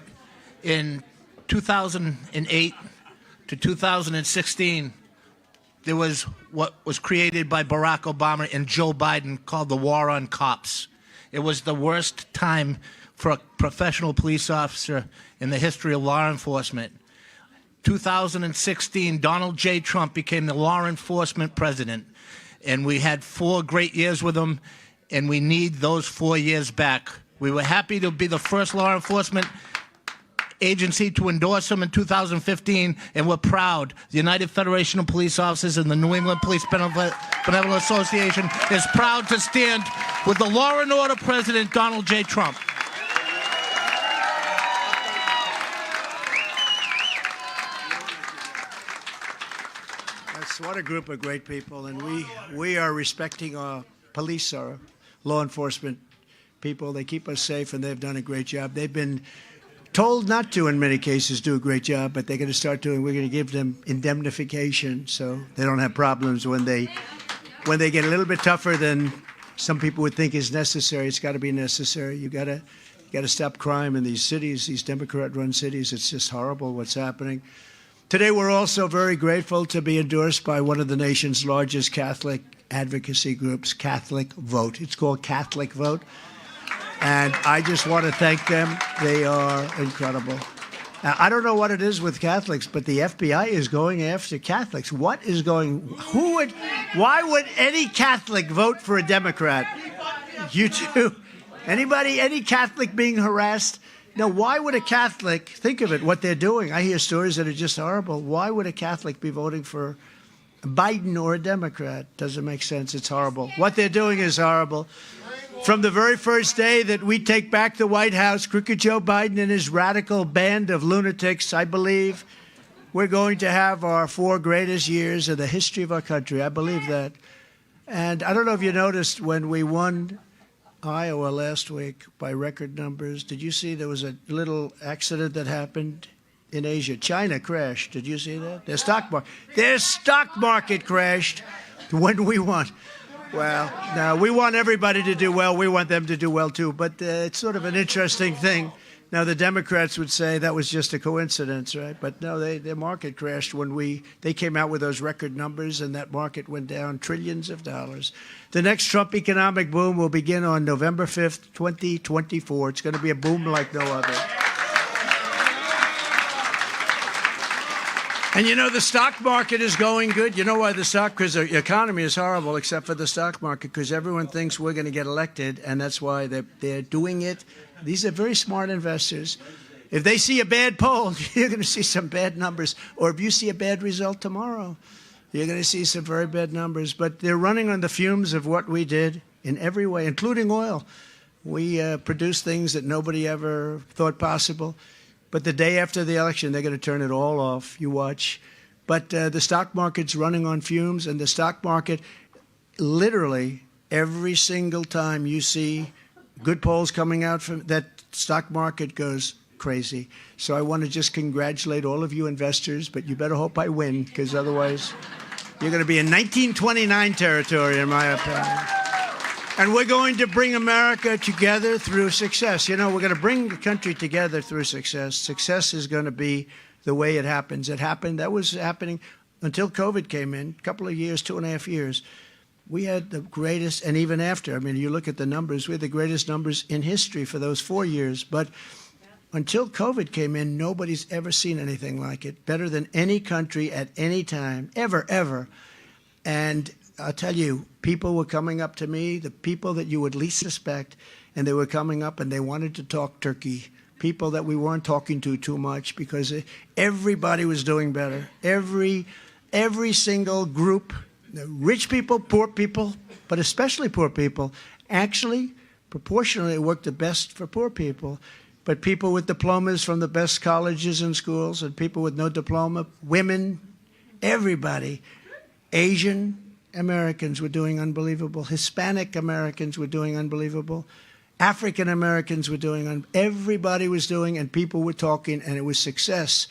in 2008 to 2016, there was what was created by Barack Obama and Joe Biden called the war on cops. It was the worst time for a professional police officer in the history of law enforcement. 2016, Donald J. Trump became the law enforcement president, and we had 4 great years with him, and we need those 4 years back. We were happy to be the first law enforcement agency to endorse him in 2015, and we're proud. The United Federation of Police Officers and the New England Police Benevolent Association is proud to stand with the law and order president, Donald J. Trump. What a group of great people, and we are respecting our police, our law enforcement people. They keep us safe, and they've done a great job. They've been told not to, in many cases, do a great job, but they're going to start doing. We're going to give them indemnification, so they don't have problems when they get a little bit tougher than some people would think is necessary. It's got to be necessary. You got to stop crime in these cities, these Democrat-run cities. It's just horrible what's happening. Today, we're also very grateful to be endorsed by one of the nation's largest Catholic advocacy groups, Catholic Vote. It's called Catholic Vote. And I just want to thank them. They are incredible. I don't know what it is with Catholics, but the FBI is going after Catholics. What is going, why would any Catholic vote for a Democrat? You too? Anybody, any Catholic being harassed? Now, why would a Catholic, think of it, what they're doing. I hear stories that are just horrible. Why would a Catholic be voting for Biden or a Democrat? Doesn't make sense. It's horrible. What they're doing is horrible. From the very first day that we take back the White House, Crooked Joe Biden and his radical band of lunatics, I believe we're going to have our 4 greatest years in the history of our country. I believe that. And I don't know if you noticed when we won Iowa last week by record numbers. Did you see there was a little accident that happened in Asia? China crashed. Did you see that? Their stock market crashed when we won. Well, no, we want everybody to do well. We want them to do well, too. But it's sort of an interesting thing. Now, the Democrats would say that was just a coincidence, right? But no, their market crashed when they came out with those record numbers, and that market went down trillions of dollars. The next Trump economic boom will begin on November 5th, 2024. It's going to be a boom like no other. And you know, the stock market is going good. You know why because the economy is horrible except for the stock market, because everyone thinks we're going to get elected, and that's why they're doing it. These are very smart investors. If they see a bad poll, you're going to see some bad numbers. Or if you see a bad result tomorrow, you're going to see some very bad numbers. But they're running on the fumes of what we did in every way, including oil. We produced things that nobody ever thought possible. But the day after the election, they're going to turn it all off. You watch. But the stock market's running on fumes, and the stock market, literally, every single time you see good polls coming out from that stock market goes crazy. So I want to just congratulate all of you investors, but you better hope I win, because otherwise you're going to be in 1929 territory, in my opinion. And we're going to bring America together through success. You know, we're going to bring the country together through success. Success is going to be the way it happens. That was happening until COVID came in, a couple of years, 2.5 years. We had the greatest, and even after, I mean, you look at the numbers, we had the greatest numbers in history for those 4 years. But until COVID came in, nobody's ever seen anything like it. Better than any country at any time, ever. And I'll tell you, people were coming up to me, the people that you would least suspect, and they were coming up and they wanted to talk turkey. People that we weren't talking to too much, because everybody was doing better. Every single group, rich people, poor people, but especially poor people, actually, proportionally, it worked the best for poor people. But people with diplomas from the best colleges and schools, and people with no diploma, women, everybody, Asian Americans were doing unbelievable. Hispanic Americans were doing unbelievable. African Americans were doing, everybody was doing, and people were talking, and it was success.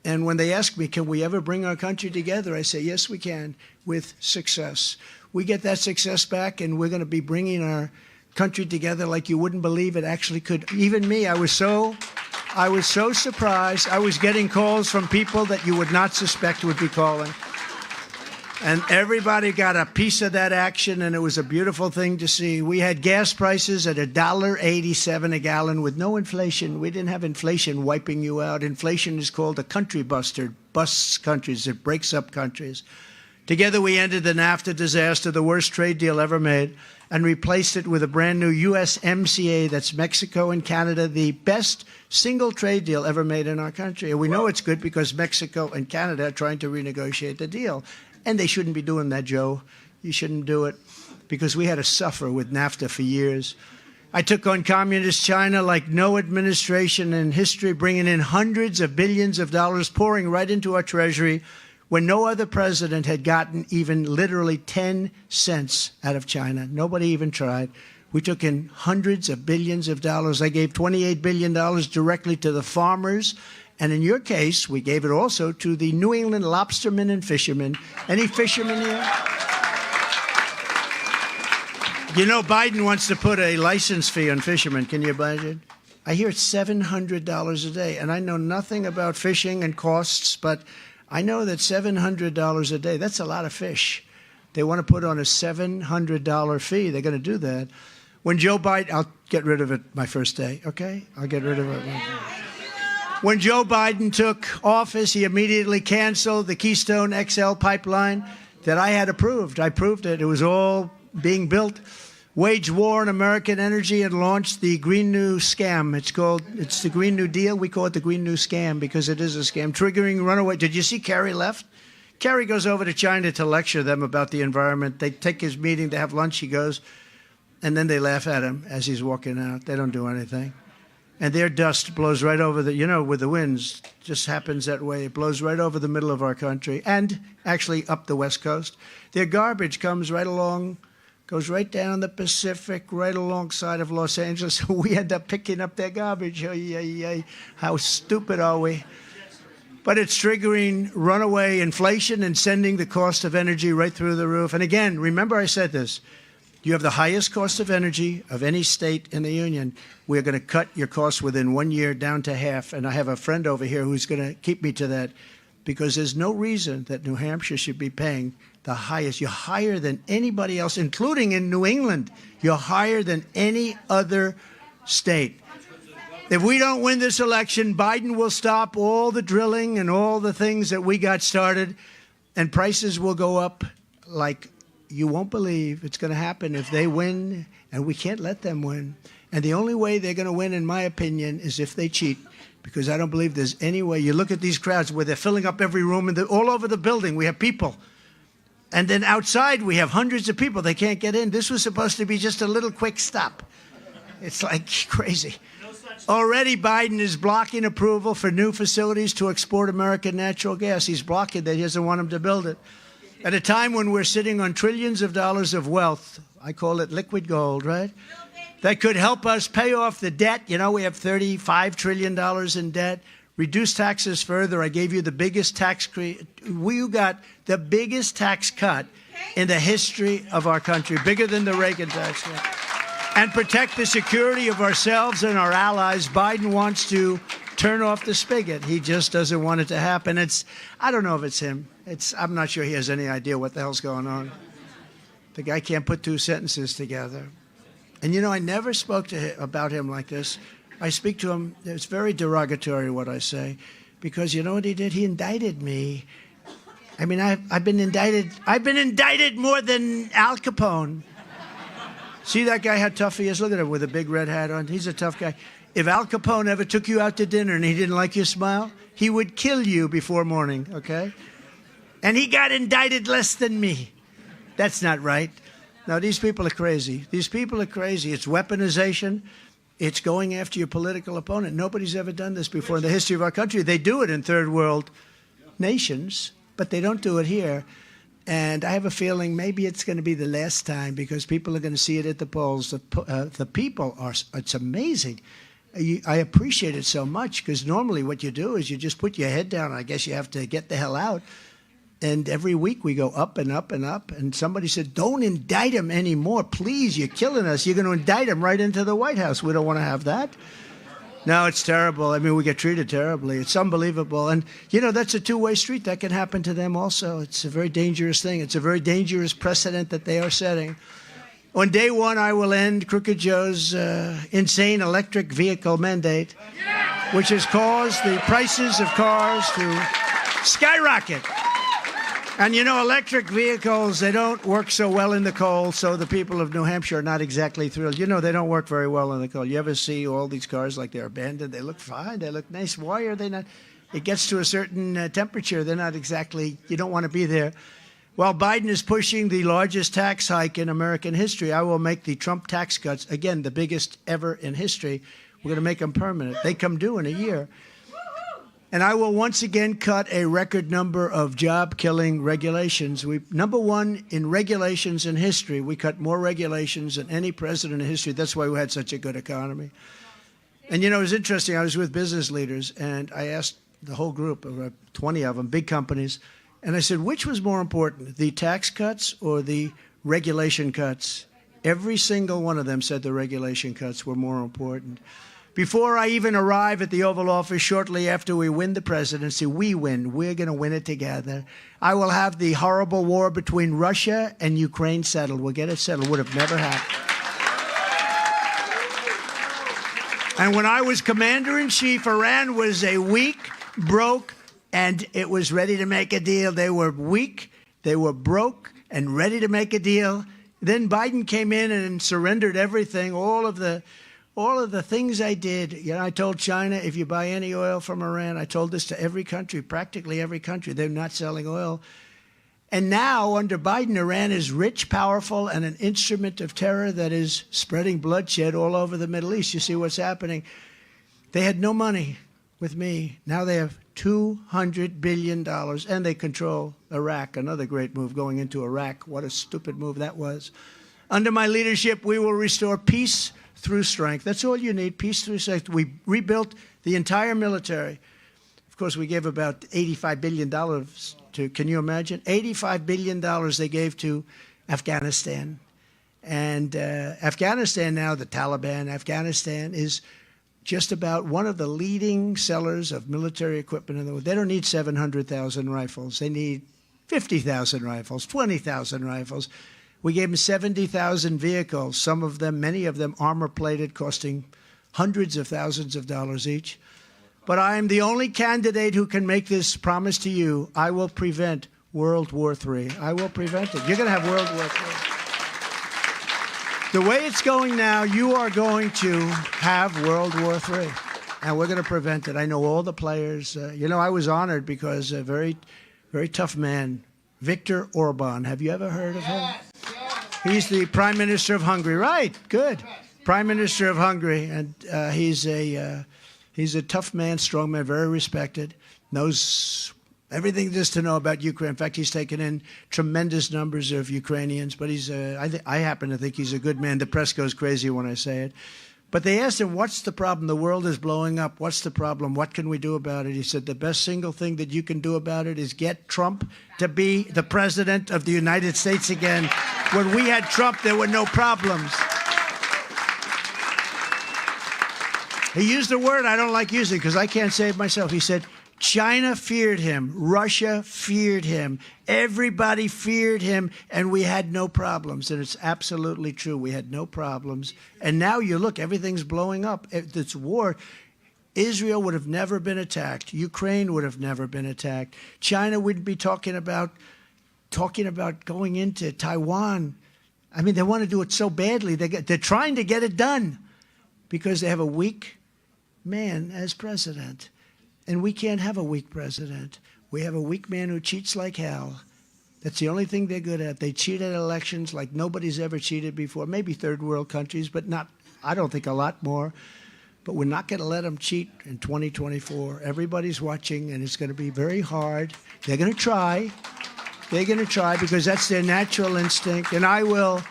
And when they ask me, can we ever bring our country together? I say, yes, we can, with success. We get that success back, and we're going to be bringing our country together like you wouldn't believe it actually could. Even me, I was so surprised. I was getting calls from people that you would not suspect would be calling. And everybody got a piece of that action, and it was a beautiful thing to see. We had gas prices at $1.87 a gallon with no inflation. We didn't have inflation wiping you out. Inflation is called a country buster. It busts countries. It breaks up countries. Together, we ended the NAFTA disaster, the worst trade deal ever made, and replaced it with a brand new USMCA, that's Mexico and Canada, the best single trade deal ever made in our country. And we know it's good because Mexico and Canada are trying to renegotiate the deal. And they shouldn't be doing that, Joe. You shouldn't do it, because we had to suffer with NAFTA for years. I took on communist China like no administration in history, bringing in hundreds of billions of dollars, pouring right into our treasury, when no other president had gotten even literally 10 cents out of China. Nobody even tried. We took in hundreds of billions of dollars. I gave $28 billion directly to the farmers. And in your case, we gave it also to the New England lobstermen and fishermen. Any fishermen here? You know, Biden wants to put a license fee on fishermen. Can you imagine? I hear it's $700 a day. And I know nothing about fishing and costs, but I know that $700 a day, that's a lot of fish. They want to put on a $700 fee. They're going to do that. When Joe Biden, I'll get rid of it my first day, okay? I'll get rid of it. When Joe Biden took office, he immediately canceled the Keystone XL pipeline that I had approved. I proved it. It was all being built. Waged war on American energy and launched the Green New Scam. It's the Green New Deal. We call it the Green New Scam because it is a scam. Triggering runaway. Did you see Carrie left? Carrie goes over to China to lecture them about the environment. They take his meeting, they have lunch, he goes, and then they laugh at him as he's walking out. They don't do anything. And their dust blows right over with the winds, just happens that way. It blows right over the middle of our country and actually up the West Coast. Their garbage comes right along, goes right down the Pacific, right alongside of Los Angeles. We end up picking up their garbage. How stupid are we? But it's triggering runaway inflation and sending the cost of energy right through the roof. And again, remember I said this. You have the highest cost of energy of any state in the union. We're going to cut your costs within 1 year down to half. And I have a friend over here who's going to keep me to that, because there's no reason that New Hampshire should be paying the highest. You're higher than anybody else, including in New England. You're higher than any other state. If we don't win this election, Biden will stop all the drilling and all the things that we got started, and prices will go up like you won't believe. It's going to happen if they win, and we can't let them win. And the only way they're going to win, in my opinion, is if they cheat, because I don't believe there's any way. You look at these crowds where they're filling up every room, and all over the building we have people. And then outside we have hundreds of people. They can't get in. This was supposed to be just a little quick stop. It's like crazy. Already Biden is blocking approval for new facilities to export American natural gas. He's blocking that. He doesn't want them to build it. At a time when we're sitting on trillions of dollars of wealth, I call it liquid gold, right? That could help us pay off the debt. You know, we have $35 trillion in debt. Reduce taxes further. I gave you the biggest we got the biggest tax cut in the history of our country, bigger than the Reagan tax cut. And protect the security of ourselves and our allies. Biden wants to turn off the spigot. He just doesn't want it to happen. I don't know if it's him. I'm not sure he has any idea what the hell's going on. The guy can't put two sentences together. And, you know, I never spoke to him about him like this. I speak to him. It's very derogatory what I say, because you know what he did? He indicted me. I mean, I've been indicted. I've been indicted more than Al Capone. See that guy, how tough he is? Look at him with a big red hat on. He's a tough guy. If Al Capone ever took you out to dinner and he didn't like your smile, he would kill you before morning, okay? And he got indicted less than me. That's not right. No, these people are crazy. These people are crazy. It's weaponization. It's going after your political opponent. Nobody's ever done this before in the history of our country. They do it in third world nations, but they don't do it here. And I have a feeling maybe it's going to be the last time, because people are going to see it at the polls. The people are, it's amazing. I appreciate it so much, because normally what you do is you just put your head down. I guess you have to get the hell out. And every week we go up and up and up. And somebody said, don't indict him anymore. Please, you're killing us. You're going to indict him right into the White House. We don't want to have that. No, it's terrible. I mean, we get treated terribly. It's unbelievable. And, you know, that's a two-way street. That can happen to them also. It's a very dangerous thing. It's a very dangerous precedent that they are setting. On day one, I will end Crooked Joe's insane electric vehicle mandate, which has caused the prices of cars to skyrocket. And, you know, electric vehicles, they don't work so well in the cold, so the people of New Hampshire are not exactly thrilled. You know, they don't work very well in the cold. You ever see all these cars like they're abandoned? They look fine. They look nice. Why are they not? It gets to a certain temperature. They're not exactly, you don't want to be there. While Biden is pushing the largest tax hike in American history, I will make the Trump tax cuts, again, the biggest ever in history. We're going to make them permanent. They come due in a year. And I will once again cut a record number of job-killing regulations. Number one in regulations in history. We cut more regulations than any president in history. That's why we had such a good economy. And, you know, it was interesting. I was with business leaders, and I asked the whole group, about 20 of them, big companies, and I said, which was more important, the tax cuts or the regulation cuts? Every single one of them said the regulation cuts were more important. Before I even arrive at the Oval Office, shortly after we win the presidency, we win. We're going to win it together. I will have the horrible war between Russia and Ukraine settled. We'll get it settled. Would have never happened. And when I was commander-in-chief, Iran was a weak, broke, and it was ready to make a deal. They were weak, they were broke, and ready to make a deal. Then Biden came in and surrendered everything, all of the things I did. You know, I told China, if you buy any oil from Iran, I told this to every country, practically every country, they're not selling oil. And now, under Biden, Iran is rich, powerful, and an instrument of terror that is spreading bloodshed all over the Middle East. You see what's happening. They had no money with me. Now they have $200 billion, and they control Iraq. Another great move, going into Iraq. What a stupid move that was. Under my leadership, we will restore peace through strength. That's all you need, peace through strength. We rebuilt the entire military. Of course, we gave about $85 billion to, can you imagine? $85 billion they gave to Afghanistan. And Afghanistan now, the Taliban, Afghanistan is just about one of the leading sellers of military equipment in the world. They don't need 700,000 rifles. They need 50,000 rifles, 20,000 rifles. We gave them 70,000 vehicles, some of them, many of them armor-plated, costing hundreds of thousands of dollars each. But I am the only candidate who can make this promise to you. I will prevent World War III. I will prevent it. You're going to have World War III. The way it's going now, you are going to have World War III. And we're going to prevent it. I know all the players. I was honored because a very, very tough man, Viktor Orban. Have you ever heard of him? He's the Prime Minister of Hungary. Right, good. Prime Minister of Hungary. And he's a tough man, strong man, very respected, knows everything there is to know about Ukraine. In fact, he's taken in tremendous numbers of Ukrainians, but I happen to think he's a good man. The press goes crazy when I say it. But they asked him, what's the problem? The world is blowing up. What's the problem? What can we do about it? He said, the best single thing that you can do about it is get Trump to be the president of the United States again. When we had Trump, there were no problems. He used a word I don't like using because I can't say it myself. He said, China feared him. Russia feared him. Everybody feared him, and we had no problems. And it's absolutely true. We had no problems. And now you look, everything's blowing up. This war, Israel would have never been attacked. Ukraine would have never been attacked. China wouldn't be talking about going into Taiwan. I mean, they want to do it so badly. They're trying to get it done because they have a weak man as president. And we can't have a weak president. We have a weak man who cheats like hell. That's the only thing they're good at. They cheat at elections like nobody's ever cheated before. Maybe third world countries, but not, I don't think, a lot more. But we're not going to let them cheat in 2024. Everybody's watching, and it's going to be very hard. They're going to try. They're going to try because that's their natural instinct. And I will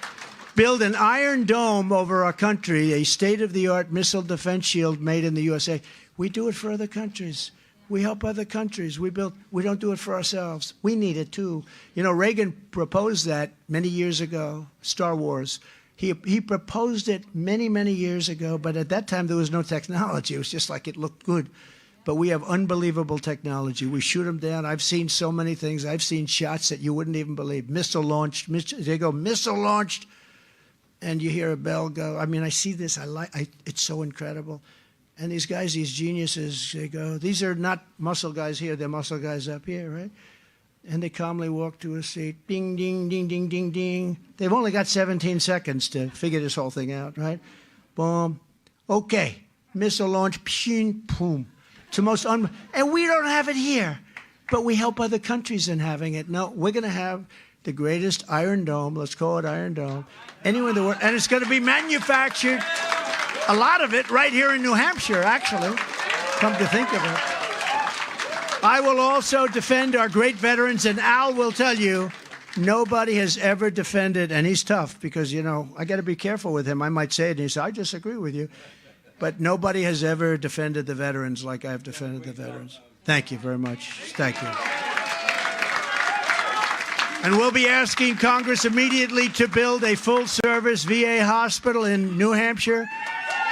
build an iron dome over our country, a state-of-the-art missile defense shield made in the USA. We do it for other countries. We help other countries. We don't do it for ourselves. We need it too. You know, Reagan proposed that many years ago, Star Wars. He proposed it many, many years ago, but at that time there was no technology. It was just like it looked good. But we have unbelievable technology. We shoot them down. I've seen so many things. I've seen shots that you wouldn't even believe. Missile launched. They go, missile launched, and you hear a bell go. I mean, I see this. It's so incredible. And these guys, these geniuses, they go, these are not muscle guys here, they're muscle guys up here, right? And they calmly walk to a seat, ding, ding, ding, ding, ding, ding. They've only got 17 seconds to figure this whole thing out, right? Boom. Okay, missile launch, pshing, boom. It's the most and we don't have it here, but we help other countries in having it. No, we're going to have the greatest Iron Dome, let's call it Iron Dome, anywhere in the world, and it's going to be manufactured. A lot of it right here in New Hampshire, actually, come to think of it. I will also defend our great veterans, and Al will tell you, nobody has ever defended, and he's tough because, you know, I got to be careful with him. I might say it, and he said, I disagree with you. But nobody has ever defended the veterans like I've defended the veterans. Thank you very much. Thank you. And we'll be asking Congress immediately to build a full-service VA hospital in New Hampshire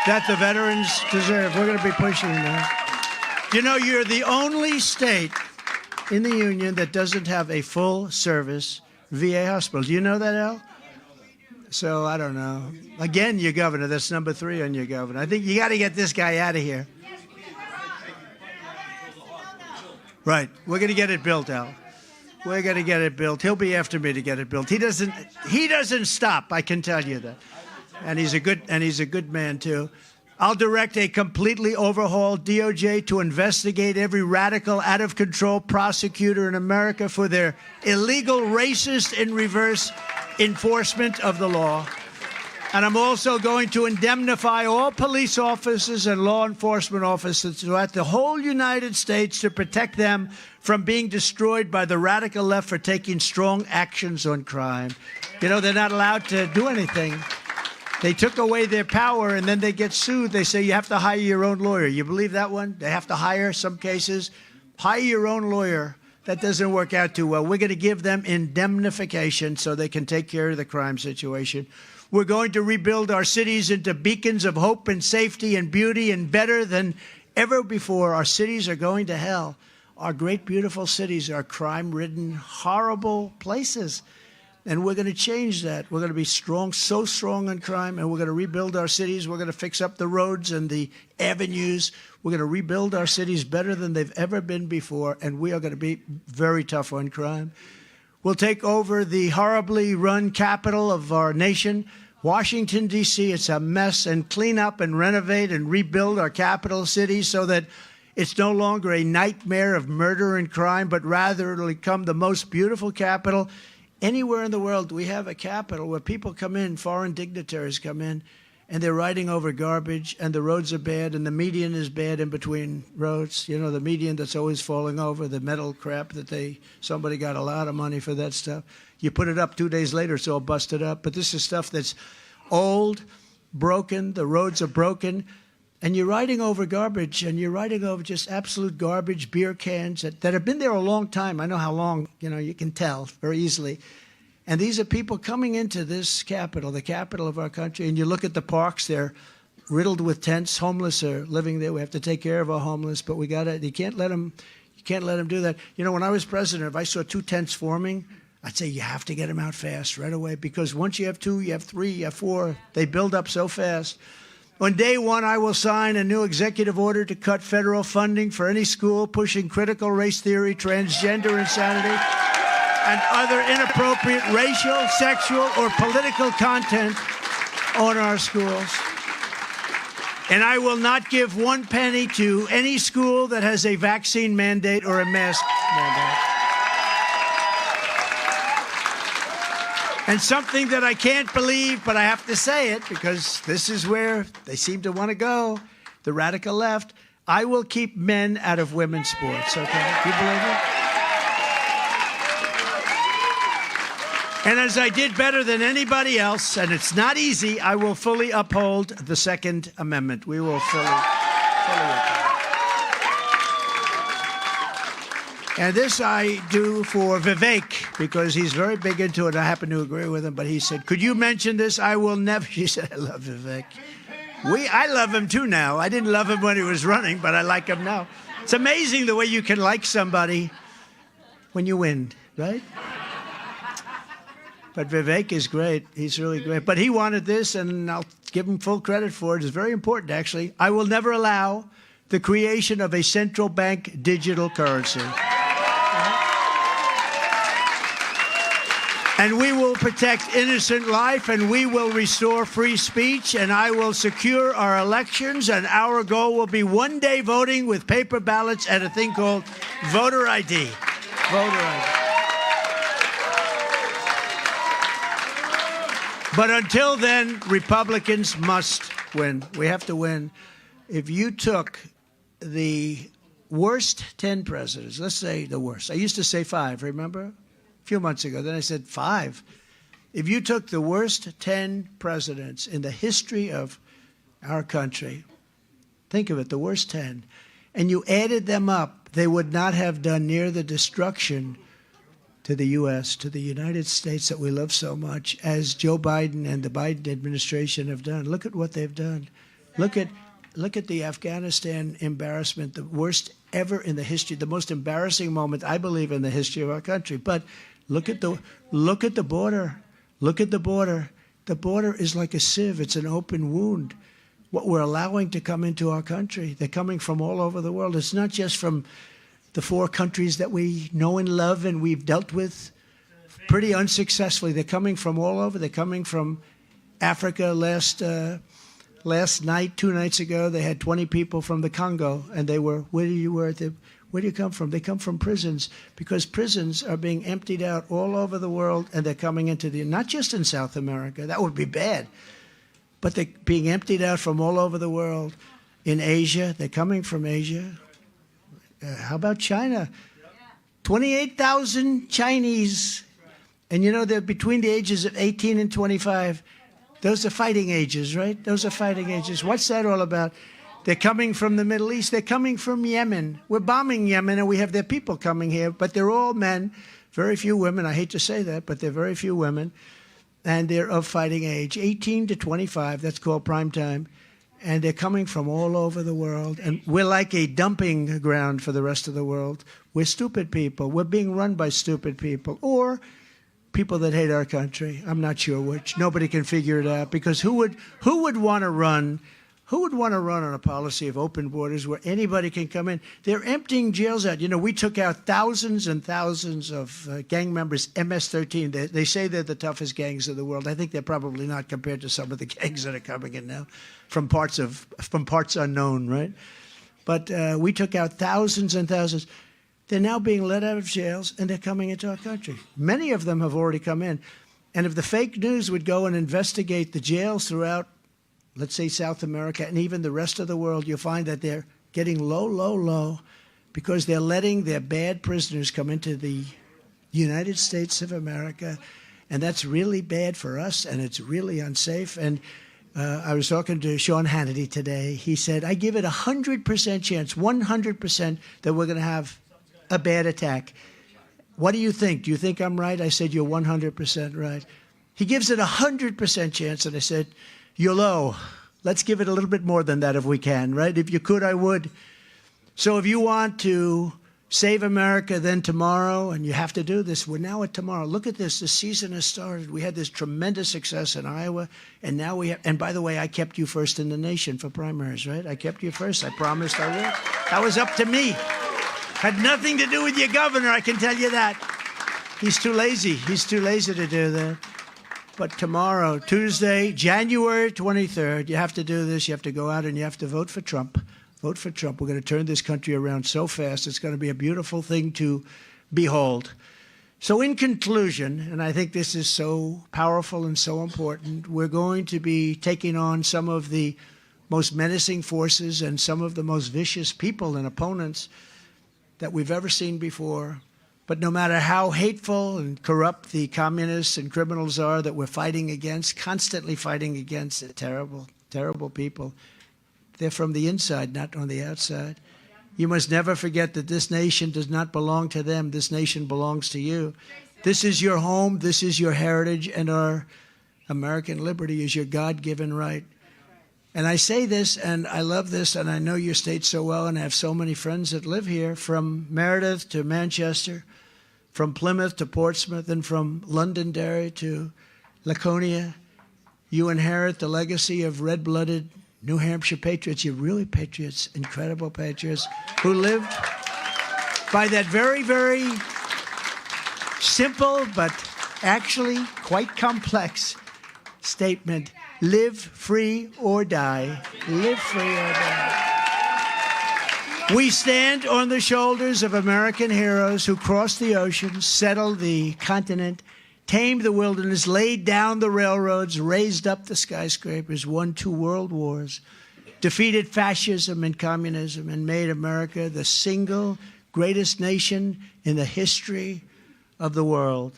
that the veterans deserve. We're going to be pushing that. You know, you're the only state in the union that doesn't have a full-service VA hospital. Do you know that, Al? So, I don't know. Again, your governor. That's number 3 on your governor. I think you got to get this guy out of here. Right. We're going to get it built, Al. We're going to get it built. He'll be after me to get it built. He doesn't stop, I can tell you that. And he's a good man too. I'll direct a completely overhauled DOJ to investigate every radical, out-of-control prosecutor in America for their illegal, racist, and reverse enforcement of the law. And I'm also going to indemnify all police officers and law enforcement officers throughout the whole United States to protect them from being destroyed by the radical left for taking strong actions on crime. You know, they're not allowed to do anything. They took away their power, and then they get sued. They say you have to hire your own lawyer. You believe that one? They have to hire, some cases. Hire your own lawyer. That doesn't work out too well. We're going to give them indemnification so they can take care of the crime situation. We're going to rebuild our cities into beacons of hope and safety and beauty, and better than ever before. Our cities are going to hell. Our great, beautiful cities are crime-ridden, horrible places. And we're going to change that. We're going to be strong, so strong on crime, and we're going to rebuild our cities. We're going to fix up the roads and the avenues. We're going to rebuild our cities better than they've ever been before, and we are going to be very tough on crime. We'll take over the horribly run capital of our nation, Washington, D.C. It's a mess, and clean up and renovate and rebuild our capital city so that it's no longer a nightmare of murder and crime, but rather it'll become the most beautiful capital. Anywhere in the world, we have a capital where people come in, foreign dignitaries come in, and they're riding over garbage, and the roads are bad, and the median is bad in between roads. You know, the median that's always falling over, the metal crap that somebody got a lot of money for that stuff. You put it up 2 days later, it's all busted up. But this is stuff that's old, broken, the roads are broken, and you're riding over garbage, and you're riding over just absolute garbage, beer cans that have been there a long time. I know how long, you can tell very easily. And these are people coming into this capital, the capital of our country, and you look at the parks, they're riddled with tents. Homeless are living there. We have to take care of our homeless, but you can't let them do that. When I was president, if I saw 2 tents forming, I'd say you have to get them out fast right away, because once you have 2, you have 3, you have 4, they build up so fast. On day 1, I will sign a new executive order to cut federal funding for any school pushing critical race theory, transgender insanity, and other inappropriate racial, sexual, or political content on our schools. And I will not give 1 penny to any school that has a vaccine mandate or a mask mandate. And something that I can't believe, but I have to say it because this is where they seem to want to go, the radical left, I will keep men out of women's sports, okay? Do you believe it? And as I did better than anybody else, and it's not easy, I will fully uphold the Second Amendment. We will fully uphold. And this I do for Vivek, because he's very big into it. I happen to agree with him, but he said, could you mention this? I will never. He said, I love Vivek. I love him too now. I didn't love him when he was running, but I like him now. It's amazing the way you can like somebody when you win, right? But Vivek is great. He's really great. But he wanted this, and I'll give him full credit for it. It's very important, actually. I will never allow the creation of a central bank digital currency. And we will protect innocent life, and we will restore free speech, and I will secure our elections, and our goal will be one-day voting with paper ballots and a thing called voter ID. Voter ID. But until then, Republicans must win. We have to win. If you took the worst 10 presidents, let's say the worst. I used to say 5, remember? A few months ago. Then I said 5. If you took the worst 10 presidents in the history of our country, think of it, the worst 10, and you added them up, they would not have done near the destruction to the U.S., to the United States that we love so much, as Joe Biden and the Biden administration have done. Look at what they've done. Look at the Afghanistan embarrassment, the worst ever in the history, the most embarrassing moment, I believe, in the history of our country. But look at the border. Look at the border. The border is like a sieve. It's an open wound. What we're allowing to come into our country, they're coming from all over the world. It's not just from the 4 countries that we know and love and we've dealt with pretty unsuccessfully. They're coming from all over. They're coming from Africa. Last night, 2 nights ago, they had 20 people from the Congo, and they were, where do you come from? They come from prisons, because prisons are being emptied out all over the world, and they're coming into not just in South America, that would be bad, but they're being emptied out from all over the world. In Asia, they're coming from Asia. How about China? 28,000 Chinese, and they're between the ages of 18 and 25. Those are fighting ages, right? Those are fighting ages. What's that all about? They're coming from the Middle East. They're coming from Yemen. We're bombing Yemen, and we have their people coming here, but they're all men, very few women. I hate to say that, but they're very few women, and they're of fighting age, 18 to 25. That's called prime time. And they're coming from all over the world. And we're like a dumping ground for the rest of the world. We're stupid people. We're being run by stupid people. Or people that hate our country. I'm not sure which. Nobody can figure it out, because who would want to run? Who would want to run on a policy of open borders where anybody can come in? They're emptying jails out. You know, we took out thousands and thousands of gang members, MS-13. They say they're the toughest gangs in the world. I think they're probably not compared to some of the gangs that are coming in now from parts unknown, right? But we took out thousands and thousands. They're now being let out of jails, and they're coming into our country. Many of them have already come in. And if the fake news would go and investigate the jails throughout, let's say, South America and even the rest of the world, you'll find that they're getting low because they're letting their bad prisoners come into the United States of America. And that's really bad for us, and it's really unsafe. And I was talking to Sean Hannity today. He said, I give it 100% chance, 100% that we're going to have a bad attack. What do you think? Do you think I'm right? I said, you're 100% right. He gives it 100% chance, and I said, you're low. Let's give it a little bit more than that if we can, right? If you could, I would. So if you want to save America, then tomorrow, and you have to do this, we're now at tomorrow. Look at this. The season has started. We had this tremendous success in Iowa, and now we have, and by the way, I kept you first in the nation for primaries, right? I kept you first. I promised I would. That was up to me. Had nothing to do with your governor, I can tell you that. He's too lazy. He's too lazy to do that. But tomorrow, Tuesday, January 23rd, you have to do this. You have to go out and you have to vote for Trump. Vote for Trump. We're going to turn this country around so fast. It's going to be a beautiful thing to behold. So in conclusion, and I think this is so powerful and so important, we're going to be taking on some of the most menacing forces and some of the most vicious people and opponents that we've ever seen before. But no matter how hateful and corrupt the communists and criminals are that we're fighting against, constantly fighting against, they're terrible, terrible people. They're from the inside, not on the outside. You must never forget that this nation does not belong to them. This nation belongs to you. This is your home. This is your heritage. And our American liberty is your God-given right. And I say this, and I love this, and I know your state so well, and I have so many friends that live here, from Meredith to Manchester, from Plymouth to Portsmouth, and from Londonderry to Laconia. You inherit the legacy of red-blooded New Hampshire patriots. You're really patriots, incredible patriots, who lived by that very, very simple but actually quite complex statement: live free or die. Live free or die. We stand on the shoulders of American heroes who crossed the ocean, settled the continent, tamed the wilderness, laid down the railroads, raised up the skyscrapers, won 2 world wars, defeated fascism and communism, and made America the single greatest nation in the history of the world.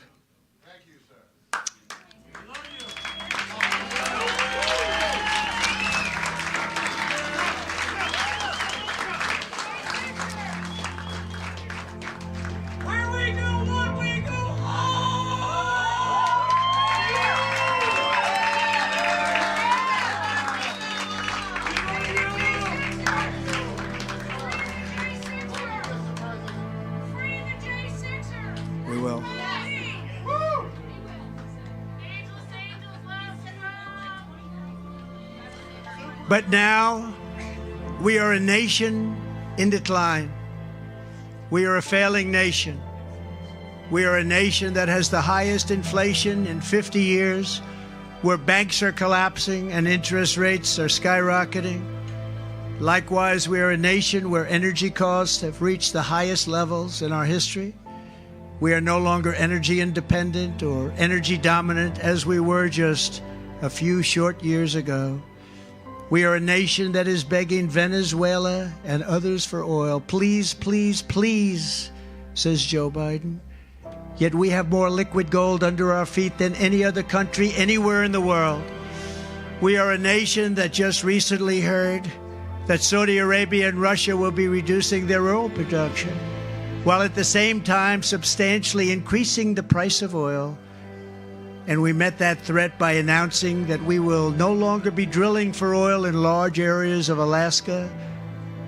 But now we are a nation in decline. We are a failing nation. We are a nation that has the highest inflation in 50 years, where banks are collapsing and interest rates are skyrocketing. Likewise, we are a nation where energy costs have reached the highest levels in our history. We are no longer energy independent or energy dominant as we were just a few short years ago. We are a nation that is begging Venezuela and others for oil. Please, please, please, says Joe Biden. Yet we have more liquid gold under our feet than any other country anywhere in the world. We are a nation that just recently heard that Saudi Arabia and Russia will be reducing their oil production, while at the same time substantially increasing the price of oil. And we met that threat by announcing that we will no longer be drilling for oil in large areas of Alaska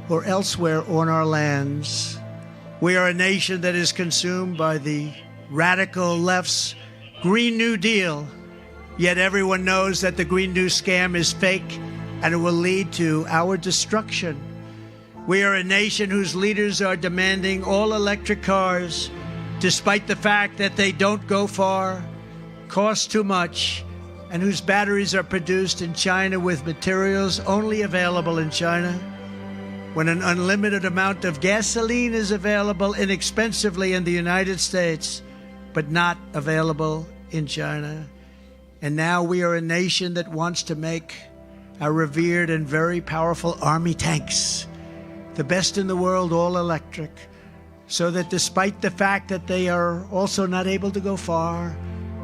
or elsewhere on our lands. We are a nation that is consumed by the radical left's Green New Deal. Yet everyone knows that the Green New scam is fake and it will lead to our destruction. We are a nation whose leaders are demanding all electric cars, despite the fact that they don't go far, cost too much, and whose batteries are produced in China with materials only available in China. When an unlimited amount of gasoline is available inexpensively in the United States, but not available in China. And now we are a nation that wants to make our revered and very powerful Army tanks the best in the world, all electric, so that despite the fact that they are also not able to go far,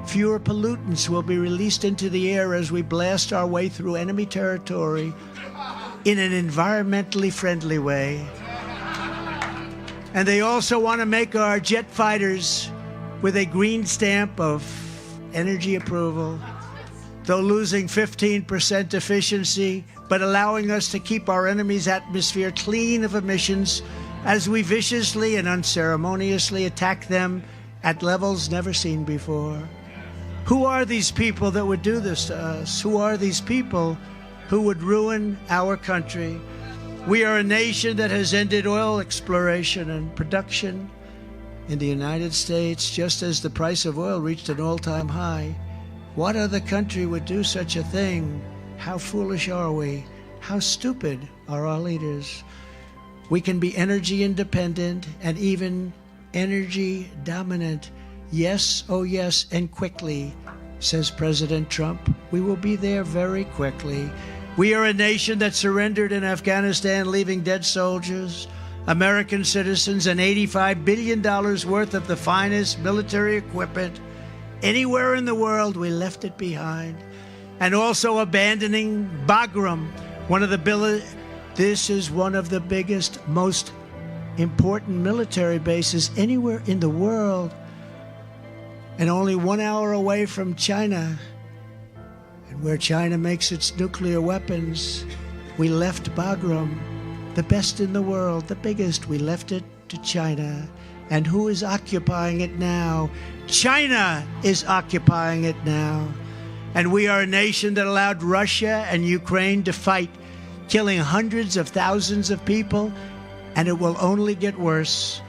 fewer pollutants will be released into the air as we blast our way through enemy territory in an environmentally friendly way. And they also want to make our jet fighters with a green stamp of energy approval, though losing 15% efficiency, but allowing us to keep our enemy's atmosphere clean of emissions as we viciously and unceremoniously attack them at levels never seen before. Who are these people that would do this to us? Who are these people who would ruin our country? We are a nation that has ended oil exploration and production in the United States just as the price of oil reached an all-time high. What other country would do such a thing? How foolish are we? How stupid are our leaders? We can be energy independent and even energy dominant. Yes, oh yes, and quickly, says President Trump. We will be there very quickly. We are a nation that surrendered in Afghanistan, leaving dead soldiers, American citizens, and $85 billion worth of the finest military equipment anywhere in the world. We left it behind. And also abandoning Bagram, this is one of the biggest, most important military bases anywhere in the world, and only 1 hour away from China, and where China makes its nuclear weapons. We left Bagram, the best in the world, the biggest. We left it to China. And who is occupying it now? China is occupying it now. And we are a nation that allowed Russia and Ukraine to fight, killing hundreds of thousands of people, and it will only get worse.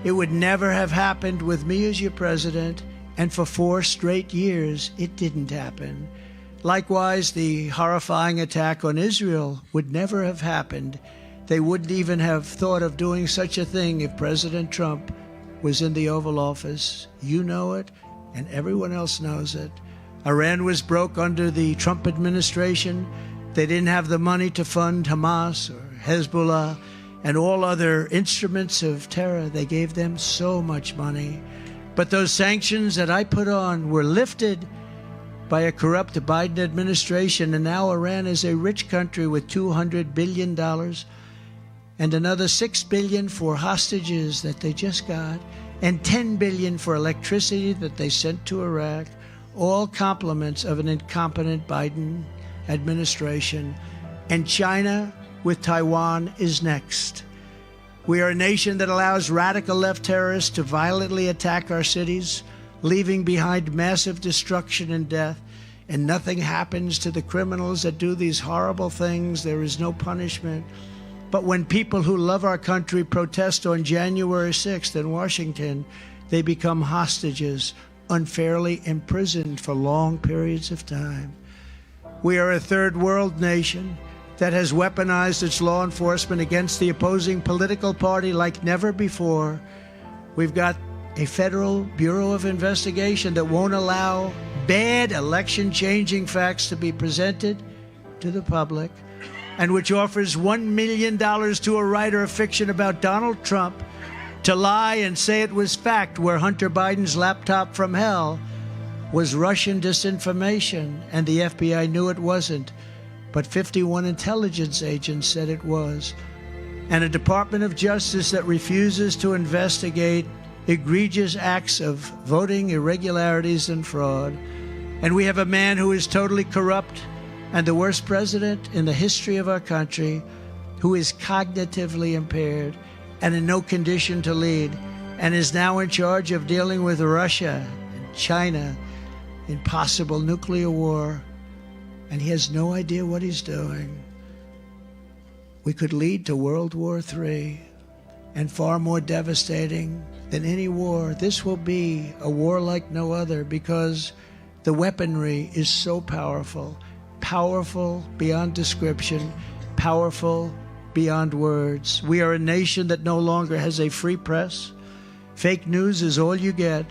It would never have happened with me as your president, and for 4 straight years, it didn't happen. Likewise, the horrifying attack on Israel would never have happened. They wouldn't even have thought of doing such a thing if President Trump was in the Oval Office. You know it, and everyone else knows it. Iran was broke under the Trump administration. They didn't have the money to fund Hamas or Hezbollah and all other instruments of terror. They gave them so much money. But those sanctions that I put on were lifted by a corrupt Biden administration, and now Iran is a rich country with $200 billion and another $6 billion for hostages that they just got, and $10 billion for electricity that they sent to Iraq, all compliments of an incompetent Biden administration. And China with Taiwan is next. We are a nation that allows radical left terrorists to violently attack our cities, leaving behind massive destruction and death, and nothing happens to the criminals that do these horrible things. There is no punishment. But when people who love our country protest on January 6th in Washington, they become hostages, unfairly imprisoned for long periods of time. We are a third world nation that has weaponized its law enforcement against the opposing political party like never before. We've got a federal Bureau of Investigation that won't allow bad election-changing facts to be presented to the public, and which offers $1 million to a writer of fiction about Donald Trump to lie and say it was fact, where Hunter Biden's laptop from hell was Russian disinformation, and the FBI knew it wasn't, but 51 intelligence agents said it was. And a Department of Justice that refuses to investigate egregious acts of voting irregularities and fraud. And we have a man who is totally corrupt and the worst president in the history of our country, who is cognitively impaired and in no condition to lead, and is now in charge of dealing with Russia and China in possible nuclear war, and he has no idea what he's doing. We could lead to World War III, and far more devastating than any war. This will be a war like no other because the weaponry is so powerful, powerful beyond description, powerful beyond words. We are a nation that no longer has a free press. Fake news is all you get,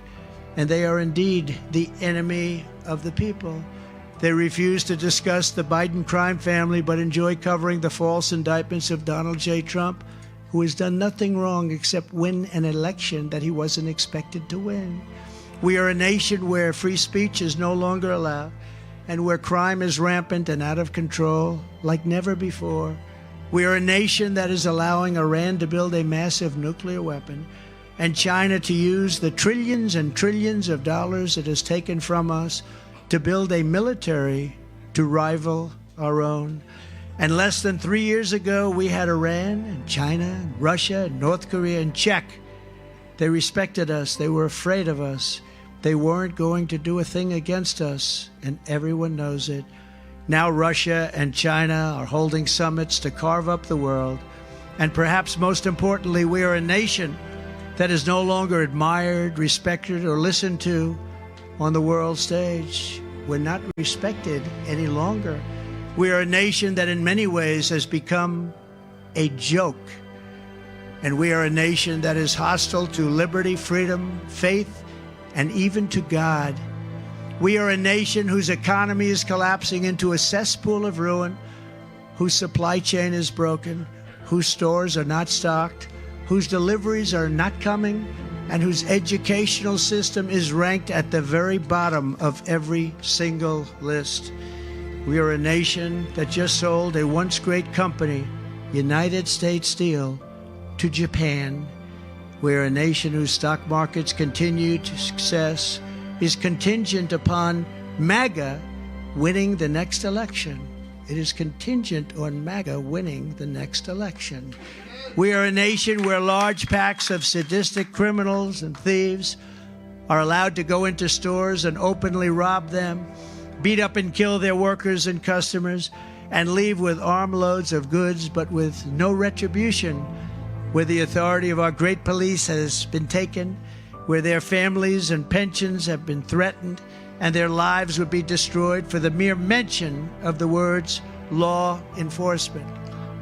and they are indeed the enemy of the people. They refuse to discuss the Biden crime family but enjoy covering the false indictments of Donald J. Trump, who has done nothing wrong except win an election that he wasn't expected to win. We are a nation where free speech is no longer allowed and where crime is rampant and out of control like never before. We are a nation that is allowing Iran to build a massive nuclear weapon and China to use the trillions and trillions of dollars it has taken from us to build a military to rival our own. And less than 3 years ago, we had Iran and China and Russia and North Korea in check. They respected us. They were afraid of us. They weren't going to do a thing against us, and everyone knows it. Now Russia and China are holding summits to carve up the world. And perhaps most importantly, we are a nation that is no longer admired, respected, or listened to on the world stage. We're not respected any longer. We are a nation that in many ways has become a joke. And we are a nation that is hostile to liberty, freedom, faith, and even to God. We are a nation whose economy is collapsing into a cesspool of ruin, whose supply chain is broken, whose stores are not stocked, whose deliveries are not coming, and whose educational system is ranked at the very bottom of every single list. We are a nation that just sold a once great company, United States Steel, to Japan. We are a nation whose stock market's continued success is contingent upon MAGA winning the next election. It is contingent on MAGA winning the next election. We are a nation where large packs of sadistic criminals and thieves are allowed to go into stores and openly rob them, beat up and kill their workers and customers, and leave with armloads of goods but with no retribution, where the authority of our great police has been taken, where their families and pensions have been threatened, and their lives would be destroyed for the mere mention of the words law enforcement.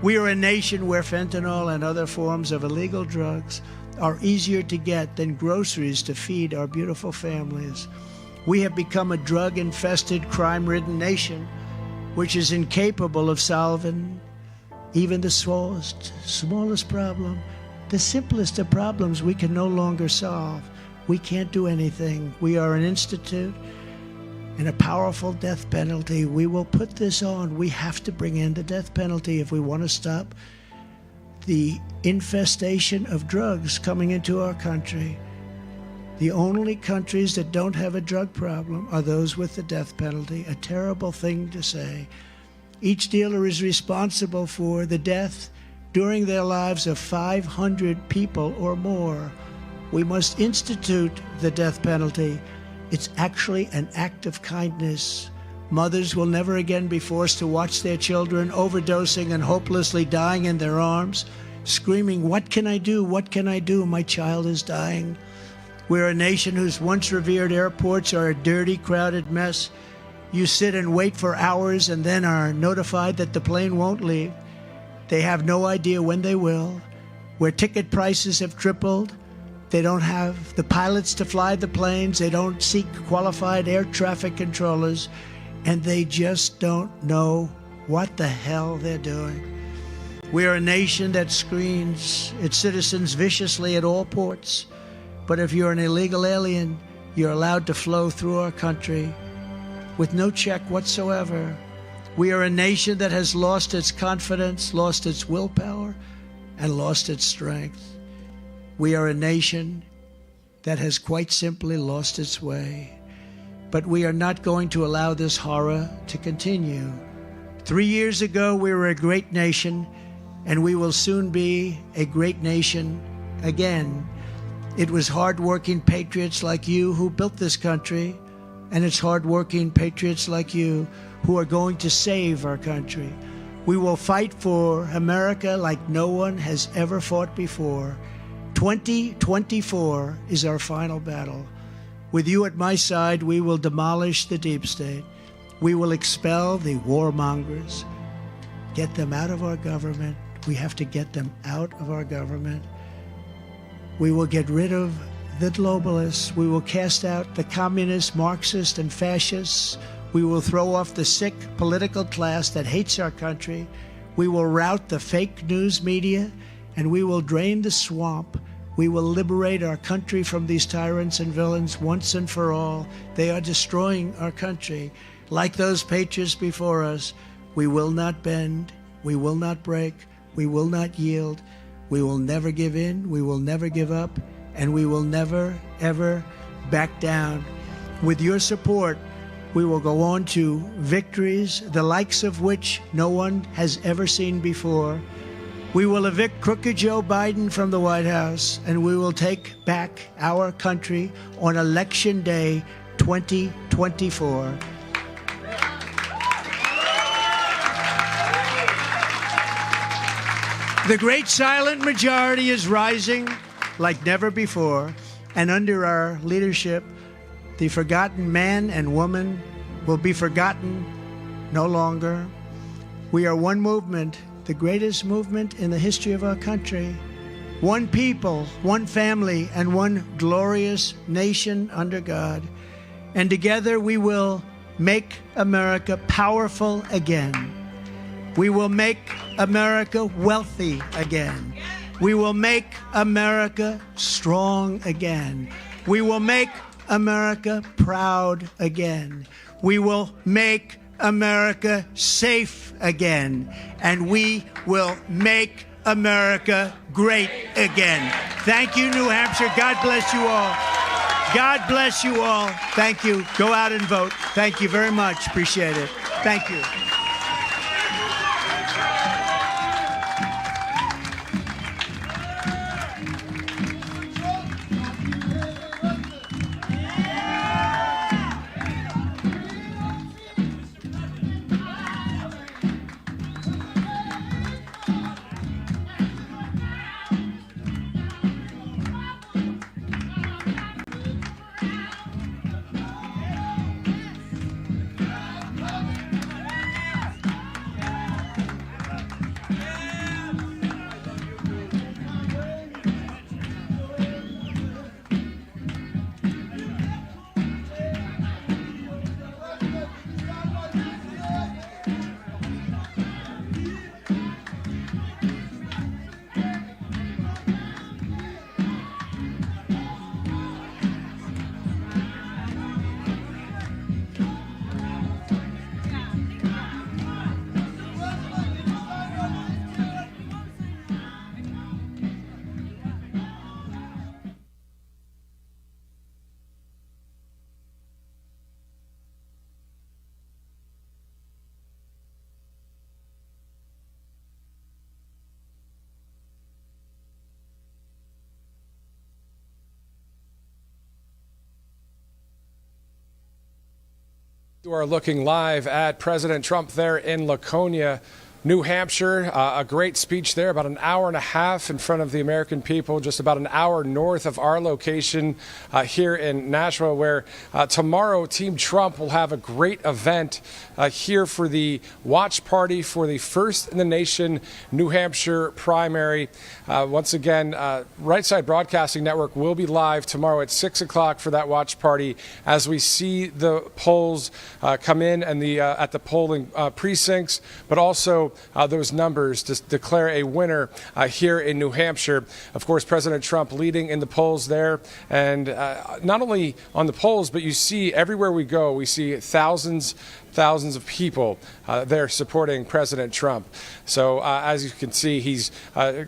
We are a nation where fentanyl and other forms of illegal drugs are easier to get than groceries to feed our beautiful families. We have become a drug-infested, crime-ridden nation, which is incapable of solving even the smallest problem. The simplest of problems we can no longer solve. We can't do anything. We are an institute and a powerful death penalty. We will put this on. We have to bring in the death penalty if we want to stop the infestation of drugs coming into our country. The only countries that don't have a drug problem are those with the death penalty. A terrible thing to say. Each dealer is responsible for the death during their lives of 500 people or more. We must institute the death penalty. It's actually an act of kindness. Mothers will never again be forced to watch their children overdosing and hopelessly dying in their arms, screaming, "What can I do? What can I do? My child is dying." We're a nation whose once revered airports are a dirty, crowded mess. You sit and wait for hours and then are notified that the plane won't leave. They have no idea when they will. Where ticket prices have tripled, they don't have the pilots to fly the planes, they don't seek qualified air traffic controllers, and they just don't know what the hell they're doing. We are a nation that screens its citizens viciously at all ports. But if you're an illegal alien, you're allowed to flow through our country with no check whatsoever. We are a nation that has lost its confidence, lost its willpower, and lost its strength. We are a nation that has quite simply lost its way. But we are not going to allow this horror to continue. 3 years ago, we were a great nation, and we will soon be a great nation again. It was hard-working patriots like you who built this country, and it's hardworking patriots like you who are going to save our country. We will fight for America like no one has ever fought before. 2024 is our final battle. With you at my side, we will demolish the deep state. We will expel the warmongers, get them out of our government. We have to get them out of our government. We will get rid of the globalists. We will cast out the communists, Marxists, and fascists. We will throw off the sick political class that hates our country. We will rout the fake news media, and we will drain the swamp. We will liberate our country from these tyrants and villains once and for all. They are destroying our country. Like those patriots before us, we will not bend, we will not break, we will not yield. We will never give in, we will never give up, and we will never, ever back down. With your support, we will go on to victories, the likes of which no one has ever seen before. We will evict crooked Joe Biden from the White House, and we will take back our country on Election Day 2024. The great silent majority is rising like never before, and under our leadership, the forgotten man and woman will be forgotten no longer. We are one movement, the greatest movement in the history of our country. One people, one family, and one glorious nation under God. And together we will make America powerful again. We will make America wealthy again. We will make America strong again. We will make America proud again. We will make America safe again. And we will make America great again. Thank you, New Hampshire. God bless you all. God bless you all. Thank you. Go out and vote. Thank you very much. Appreciate it. Thank you. You are looking live at President Trump there in Laconia, New Hampshire. A great speech there, about an hour and a half in front of the American people, just about an hour north of our location here in Nashville, where tomorrow Team Trump will have a great event here for the watch party for the first in the nation New Hampshire primary. Once again, Right Side Broadcasting Network will be live tomorrow at 6 o'clock for that watch party as we see the polls come in and at the polling precincts, but also those numbers to declare a winner here in New Hampshire. Of course, President Trump leading in the polls there. And not only on the polls, but you see everywhere we go, we see thousands of people there supporting President Trump. So as you can see, he's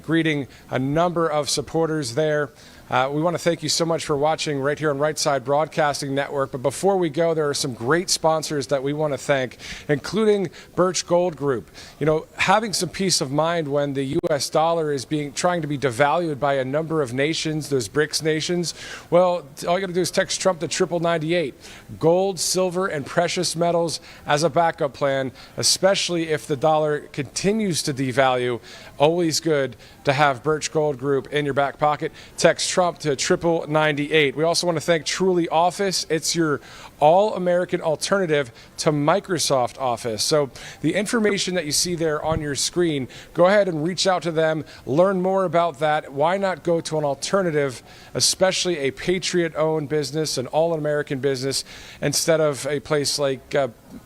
greeting a number of supporters there. We want to thank you so much for watching right here on Right Side Broadcasting Network. But before we go, there are some great sponsors that we want to thank, including Birch Gold Group. You know, having some peace of mind when the U.S. dollar is trying to be devalued by a number of nations, those BRICS nations. Well, all you got to do is text Trump to 9998. Gold, silver, and precious metals as a backup plan, especially if the dollar continues to devalue. Always good to have Birch Gold Group in your back pocket. Text Trump to 9998. We also want to thank TrulyOffice. It's your all-American alternative to Microsoft Office. So the information that you see there on your screen, go ahead and reach out to them, learn more about that. Why not go to an alternative, especially a Patriot-owned business, an all-American business, instead of a place like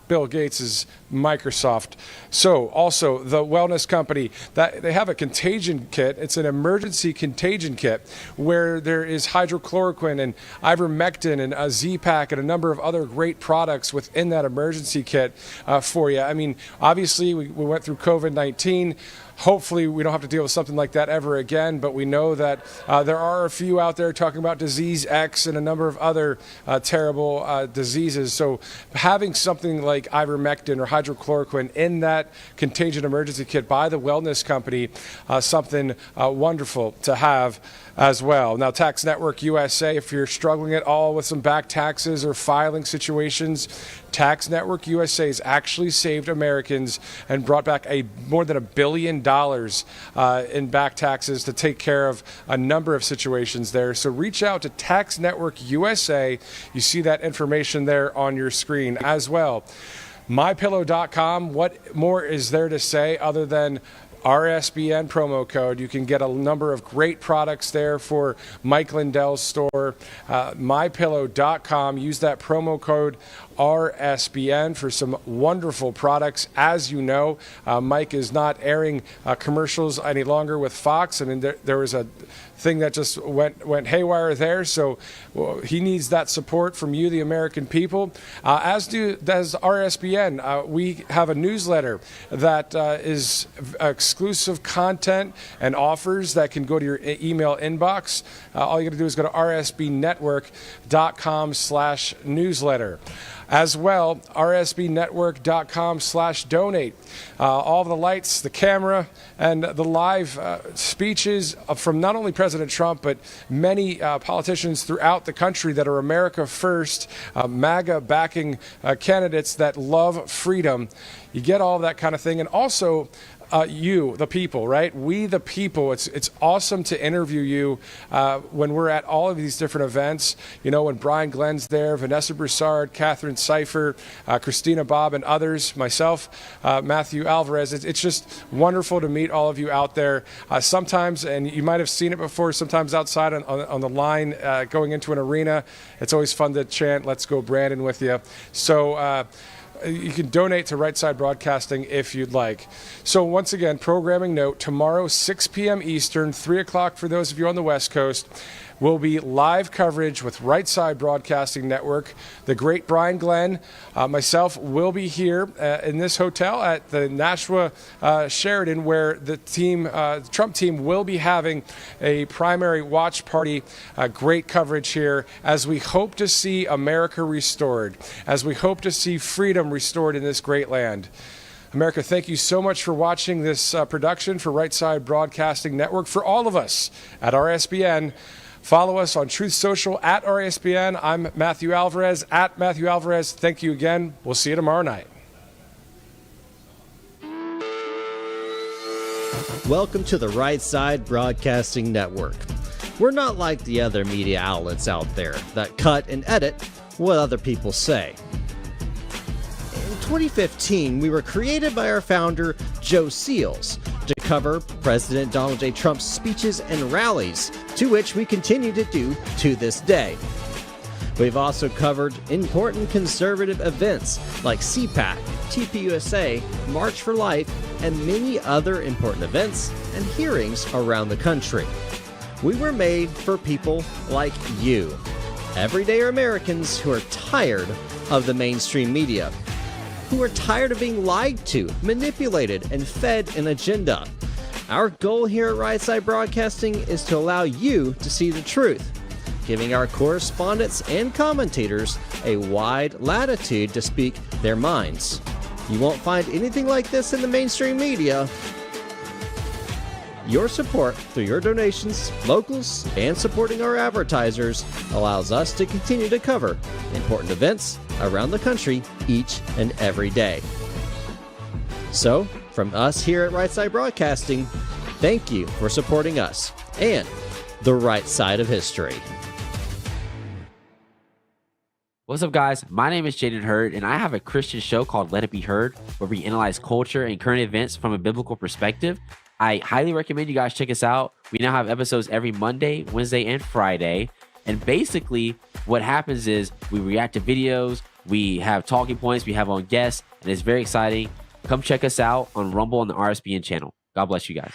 Bill Gates' Microsoft. So also the wellness company, that they have a contagion kit. It's an emergency contagion kit where there is hydrochloroquine and ivermectin and a Z-Pack and a number of other great products within that emergency kit for you. I mean, obviously we went through COVID-19. Hopefully we don't have to deal with something like that ever again, but we know that there are a few out there talking about disease X and a number of other terrible diseases. So having something like ivermectin or hydrochloroquine in that contagion emergency kit by the wellness company, something wonderful to have as well. Now, Tax Network USA, if you're struggling at all with some back taxes or filing situations, Tax Network USA has actually saved Americans and brought back more than $1 billion in back taxes to take care of a number of situations there. So reach out to Tax Network USA. You see that information there on your screen as well. MyPillow.com, what more is there to say other than RSBN promo code? You can get a number of great products there for Mike Lindell's store. MyPillow.com. Use that promo code RSBN for some wonderful products. As you know, Mike is not airing commercials any longer with Fox. I mean, there was a thing that just went haywire there. So he needs that support from you, the American people. As does RSBN. We have a newsletter that is exclusive content and offers that can go to your email inbox. All you got to do is go to rsbnetwork.com/newsletter. As well, rsbnetwork.com/donate. All of the lights, the camera, and the live speeches from not only President Trump, but many politicians throughout the country that are America First, MAGA backing candidates that love freedom. You get all of that kind of thing. And also, you, the people, right? We, the people. It's awesome to interview you when we're at all of these different events. You know, when Brian Glenn's there, Vanessa Broussard, Catherine Cipher, Christina Bobb, and others, myself, Matthew Alvarez. It's just wonderful to meet all of you out there. Sometimes, and you might have seen it before, sometimes outside on the line going into an arena, it's always fun to chant, "Let's go Brandon" with you. So, you can donate to Right Side Broadcasting if you'd like. So once again, programming note, tomorrow 6 p.m. Eastern, 3 o'clock for those of you on the West Coast, will be live coverage with Right Side Broadcasting Network. The great Brian Glenn, myself, will be here in this hotel at the Nashua Sheraton, where the Trump team will be having a primary watch party. Great coverage here as we hope to see America restored, as we hope to see freedom restored in this great land. America, thank you so much for watching this production for Right Side Broadcasting Network. For all of us at RSBN, follow us on Truth Social at RSBN. I'm Matthew Alvarez at Matthew Alvarez. Thank you again. We'll see you tomorrow night. Welcome to the Right Side Broadcasting Network. We're not like the other media outlets out there that cut and edit what other people say. In 2015, we were created by our founder, Joe Seals, to cover President Donald J. Trump's speeches and rallies, to which we continue to do to this day. We've also covered important conservative events like CPAC, TPUSA, March for Life, and many other important events and hearings around the country. We were made for people like you, everyday Americans who are tired of the mainstream media, who are tired of being lied to, manipulated, and fed an agenda. Our goal here at Right Side Broadcasting is to allow you to see the truth, giving our correspondents and commentators a wide latitude to speak their minds. You won't find anything like this in the mainstream media. Your support through your donations, locals, and supporting our advertisers allows us to continue to cover important events around the country each and every day. So, from us here at Right Side Broadcasting, thank you for supporting us and the right side of history. What's up, guys? My name is Jaden Hurd, and I have a Christian show called Let It Be Heard, where we analyze culture and current events from a biblical perspective. I highly recommend you guys check us out. We now have episodes every Monday, Wednesday, and Friday. And basically, what happens is we react to videos, we have talking points, we have on guests, and it's very exciting. Come check us out on Rumble on the RSBN channel. God bless you guys.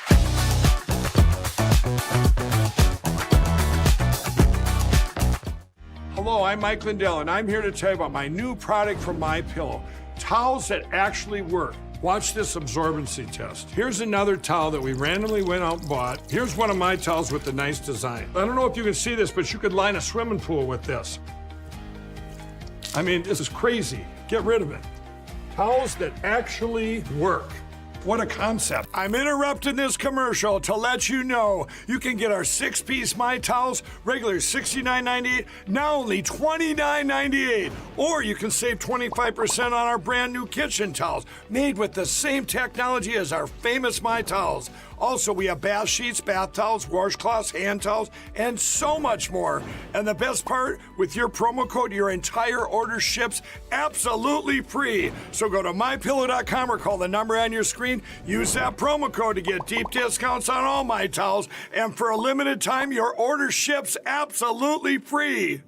Hello, I'm Mike Lindell, and I'm here to tell you about my new product from MyPillow, towels that actually work. Watch this absorbency test. Here's another towel that we randomly went out and bought. Here's one of my towels with the nice design. I don't know if you can see this, but you could line a swimming pool with this. I mean, this is crazy. Get rid of it. Towels that actually work. What a concept. I'm interrupting this commercial to let you know you can get our 6-piece My Towels, regular $69.98, now only $29.98. Or you can save 25% on our brand new kitchen towels, made with the same technology as our famous My Towels. Also, we have bath sheets, bath towels, washcloths, hand towels, and so much more. And the best part, with your promo code, your entire order ships absolutely free. So go to mypillow.com or call the number on your screen. Use that promo code to get deep discounts on all My Towels. And for a limited time, your order ships absolutely free.